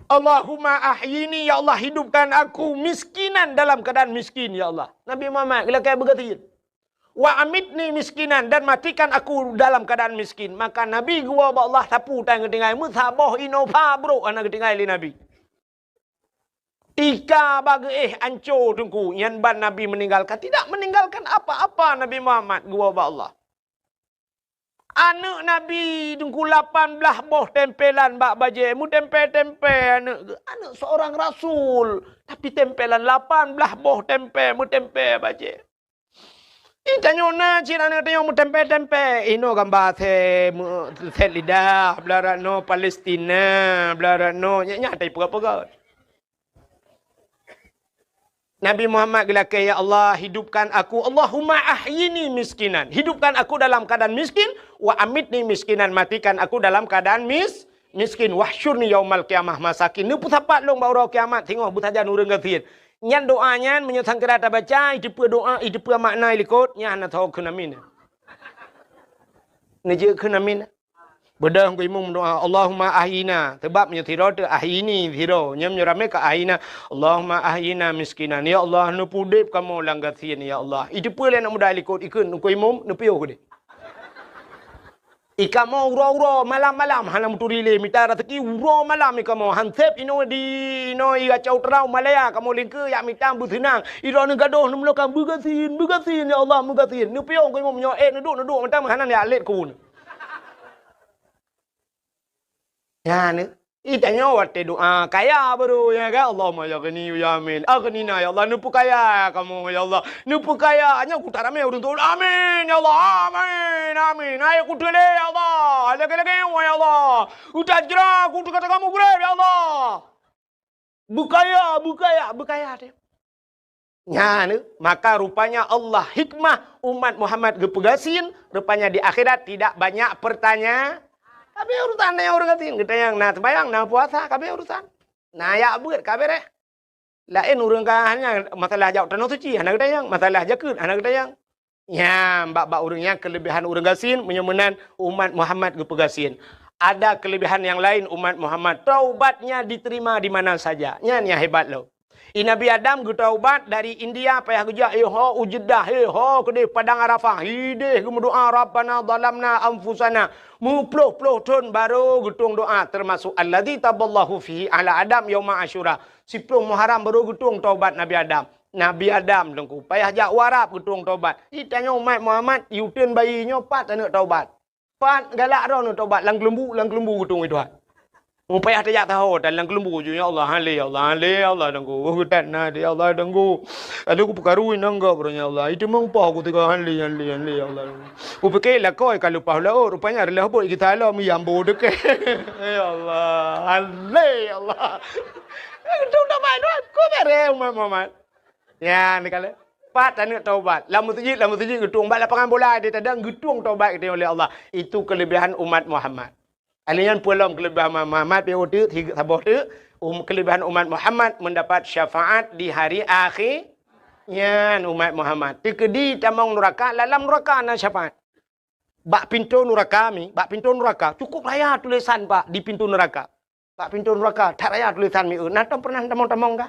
Allahumma ahyini, ya Allah hidupkan aku miskinan dalam keadaan miskin ya Allah. Nabi Muhammad bila kaya berkata, wa amitni miskinan, dan matikan aku dalam keadaan miskin. Maka Nabi gua Allah sapu tang ketinggai musabah inova bro anak ketinggai li Nabi. Ika bagi ancur tungku yang ban Nabi meninggalkan, tidak meninggalkan apa-apa Nabi Muhammad gua Allah. Anak Nabi tunggu 18 boh tempelan bak baje. Mu tempe-tempe anak seorang rasul. Tapi tempelan 18 boh tempe. Mu tempe baje. Tanya na cina anak tanya mu tempe-tempe. Ino gambar se lidah. Belara no Palestina. Belara no. Nyata pega-pega. Nabi Muhammad gelak, ya Allah hidupkan aku. Allahumma ahyini miskinan. Hidupkan aku dalam keadaan miskin. Wa amitni miskinan. Matikan aku dalam keadaan miskin. Wahsyurni yaumal qiyamah masakin. Ini pusapat long baurau kiamat. Tengok butaja nurung gathir. Nyan doanya menyesang kerata baca. Idepa doa. Idepa makna ilikut. Nyan nak tahu kenamin. Nijik kenamin. Bedah ku imam doa Allahumma ahyina, sebab nya tiro tu ahyini tiro nyam nyurame ka ahyina. Allahumma ahyina miskinan, ya Allah nu pudip kamu langgatien ya Allah. Itu pula nak mudah ikut ikun ku imam nu piyo ku de. Ikamo uro malam-malam hanam turile mita rataki uro malam ikamo hansep ino di ino iga cau terau malaya kamu lingke ya mita businang iro nu gadoh nu mlokan bugasin ya Allah bugasin nu piyo ku imam nyo nu duk mata hanan ya let ku. Ya ni, itanya waktu doa kaya baru ya kan Allahumma ya gani ya amin. Aghnina ya Allah nupu kaya kamu ya Allah. Nupu kaya hanya ku tarame urun tu. Amin ya Allah. Amin. Ayo ku tele ya Allah. Lagi ya Allah. Utajra ku kata kamu gure ya Allah. Bukaya deh. Ya ni, maka rupanya Allah hikmah umat Muhammad gepegasin, rupanya di akhirat tidak banyak pertanyaan. Kabe urusan yang orang katin kita yang nak bayang nak puasa kabe urusan. Nah ya buat kabe deh. Lain urang hanya masalah jauh tanah suci anak kita yang masalah jakut anak kita yang. Ya mbak urangnya kelebihan urang gasin menyemenan umat Muhammad gepegasin. Ada kelebihan yang lain umat Muhammad taubatnya diterima di mana saja. Nya hebat loh. Nabi Adam taubat dari India payah kerja ho ujeddah ho ke padang Arafah hideh doa rabbana zalamna anfusana muploh ton baru gutung doa termasuk alladzi taballahu fihi ala Adam yauma Asyura 10 Muharram baru gutung taubat Nabi Adam lengku payah jak warap gutung taubat ditanya umat Muhammad yuteun bayinya pat anak taubat pat galak ro taubat lang lembu gutung itu Upaya tak tahu dalam kelembu je ya Allah hale Allah dengku hutan nadi Allah dengku ada ku perkaruin nangga bronya Allah itu mengpa aku tiga hale Allah ku fikir lah kau kalau pahala rupanya adalah buat kita lah mi ambo dek ya Allah hale Allah itu dah main ku mere Muhammad ya ni kala pat anak taubat lamu masjid getung bak lapangan bola dia tadang getung taubat kita oleh Allah itu kelebihan umat Muhammad. Alian pulang kelebihan Muhammad periode sabah tu kelebihan umat Muhammad mendapat syafaat di hari akhir yan umat Muhammad tikedi tamang neraka dalam neraka ana syafaat bak pintu neraka cukup raya tulisan pak di pintu neraka bak pintu neraka tak raya tulisan mi natam pernah tamong ka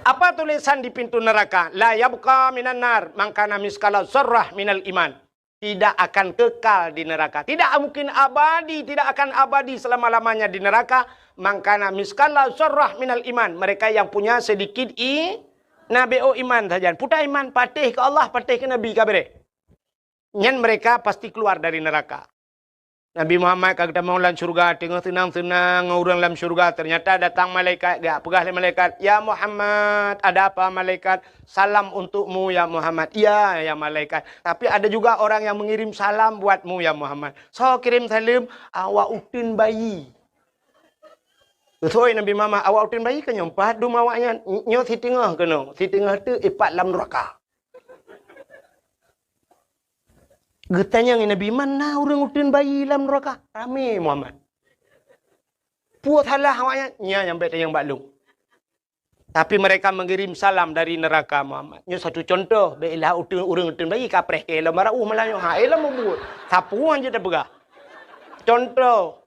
apa tulisan di pintu neraka la yabqa minan nar mangkana miskala zarrah minal iman. Tidak akan kekal di neraka. Tidak mungkin abadi. Tidak akan abadi selama-lamanya di neraka. Mangkana miskala zarrah minal iman. Mereka yang punya sedikit nabeo iman saja. Putar iman. Patih ke Allah. Patih ke Nabi kabere. Nyan mereka pasti keluar dari neraka. Nabi Muhammad kata mau dalam syurga. Tengah senang-senang orang dalam syurga. Ternyata datang malaikat. Gak pegah malaikat. Ya Muhammad. Ada apa malaikat? Salam untukmu ya Muhammad. Iya ya malaikat. Tapi ada juga orang yang mengirim salam buatmu ya Muhammad. So kirim salam. Awak utin bayi. Betul Nabi Muhammad. Awak utin bayi kan nyompat. Dum awaknya. Nyo si tengah kena. Si tengah tu ipat dalam neraka. Getanya Nabi mana orang utin bayi dalam neraka? Rame Muhammad. Puas halah awaknya. Nya nyampe yang baklung. Tapi mereka mengirim salam dari neraka Muhammad. Nya satu contoh. Baiklah urang utun bayi kapreh ke elah marah malah ha elah membuat. Sapuan je dah begah. Contoh.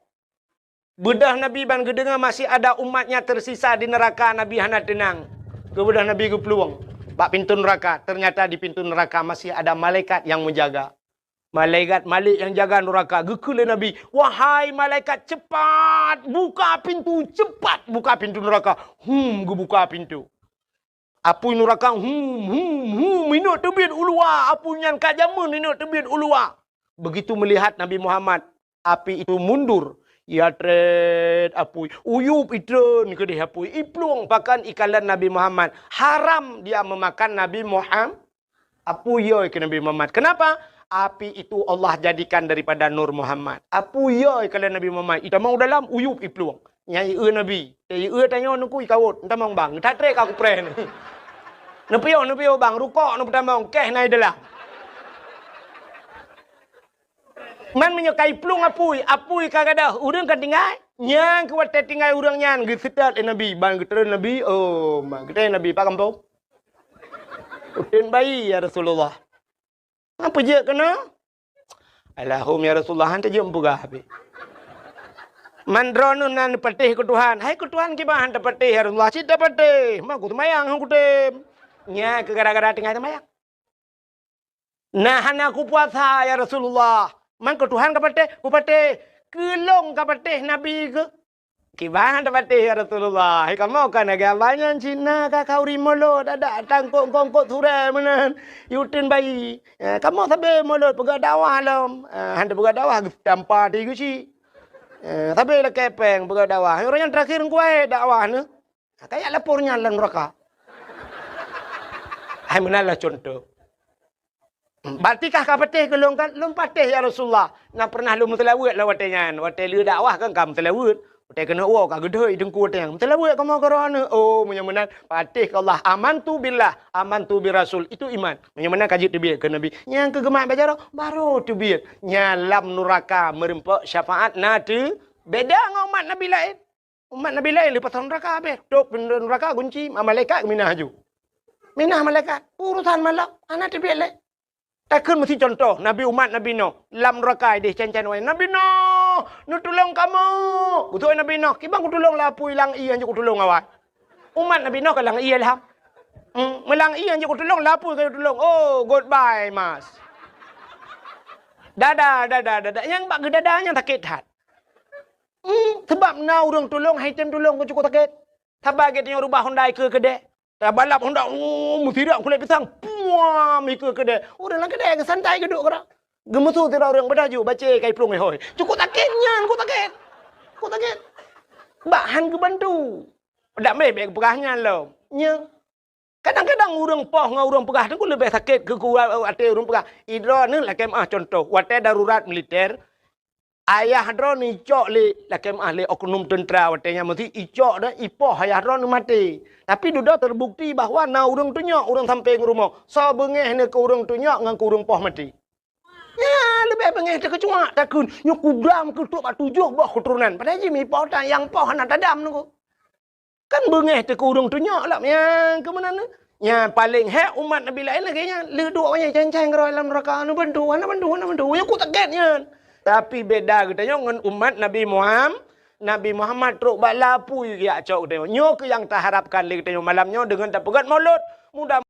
Bedah Nabi ban gedengar masih ada umatnya tersisa di neraka, Nabi hana tenang. Kebedah Nabi ke peluang. Bak pintu neraka. Ternyata di pintu neraka masih ada malaikat yang menjaga. Malaikat Malik yang jaga neraka. Gekule Nabi. Wahai malaikat, cepat buka pintu. Cepat buka pintu neraka. Buka pintu. Apu neraka. Minuk tebin ulua. Apu nyan kajamun. Minuk tebin ulua. Begitu melihat Nabi Muhammad. Api itu mundur. Ya tret apui. Uyup itren ke dia apui. Iplung pakan ikalan Nabi Muhammad. Haram dia memakan Nabi Muhammad. Apuyoy ke Nabi Muhammad. Kenapa? Api itu Allah jadikan daripada Nur Muhammad. Apuyoy ikalan Nabi Muhammad. Ita mau dalam uyup iplung. Nyai Nabi. Nyai tanya nuku ikawut. Entah mau bang. Tak trek aku pren. Nepio bang. Rukok nu pertama. Keh naik adalah. Man menyukai plung apui kagada urang kan tinggal nyang kuat tinggal urang nyan gesetat Nabi ban geteran Nabi man geteran Nabi pak kampung utin bayi ya Rasulullah apa je kena Allahum ya Rasulullah hanta je empugah habis man dronun nan patih ke Tuhan hai ke Tuhan ki bahan ta patih ya Rasulullah cita patih mak ku mayang hang kutem nya ke gara-gara tinggal mayang nah hana ku puasa ya Rasulullah. Man ke Tuhan kapate kelong kapate Nabi ke kibahan kapate ya Rasulullah. Kamu kan agak banyak Cina kau rimolo ada tangkok sure menan yutin bayi. Kamu sabe molot pegah dawah lam. Handa pegah dawah tampa tiga si. Sabe la kepeng pegah dawah. Orang yang terakhir kuai dakwah ne. Kayak lapornya lang neraka. Hai menalah contoh. Batikah kapatih kelong kan? Lum patih ya Rasulullah. Nak pernah lu mutelawut lah watenyan. Waten lu dakwah kan kam mutelawut. Waten kena wow kak gedoi dengku waten. Mutelawut kamu kerana. Oh menyemenan patih ke Allah. Amantu billah. Amantu bi Rasul. Itu iman. Menyemenan kaji tu biar ke Nabi. Yang kegemak baca baru tu biar. Nyalam neraka merempak syafaat nadi. Beda dengan umat Nabi lain. Umat Nabi lain lepas neraka habis. Dok neraka kunci. Malaikat minah haju. Minah malaikat. Urusan malam. Anak tu biar lain. Takkan mesti contoh Nabi umat Nabi Nuh lam neraka dia cancang wai Nabi Nuh nu tolong kamu betul Nabi Nuh kibang ku tolong lapui lang iya je ku tolong awak umat Nabi Nuh kalang iya lah melang iya je ku tolong lapui ku tolong oh goodbye mas dadah yang bak gedadanya sakit hat sebab na urang tolong haitem tolong ku cukup sakit sabar getnya rubah Hyundai ke kedai balap Honda, mesti dak kulit pisang. Puam ikut kedai. Orang lang kedai ke santai ke duk kera. Gemusu tira orang berdaju baca kai plung hoi. Cukup takitnya, aku takit. Aku takit. Bahan ke bantu. Dak mebek pegahnya lo. Nya. Kadang-kadang orang poh ngau orang pegah tu lebih sakit ke ku ate orang pegah. Idro ni lah kemah contoh. Wate darurat militer. Ayah dro ni icok le lakem ahli oknum tentera watenya mesti icok dah ipoh ayah dro ni mati. Tapi duda terbukti bahawa na urang tu nyok urang sampai ke rumah. So bengeh ni ke urang tu nyok ngan ke urang poh mati. Ya lebih bengeh te kecuak takun nyok kudam ke tok 7 buah keturunan. Padahal jimi poh tak yang poh nak tadam nu. Kan bengeh te ke urang tu nyok lah yang ke mana ni? Ya paling hak umat Nabi lain lagi nya le dua orang cancang ke dalam neraka nu bantu. Yang ku taketnya. Tapi beda kita dengan umat Nabi Muhammad. Nabi Muhammad teruk balapu ya cok dia. Nyo ke yang tak harapkan le kita malamnya dengan tak pegat mulut. Mudah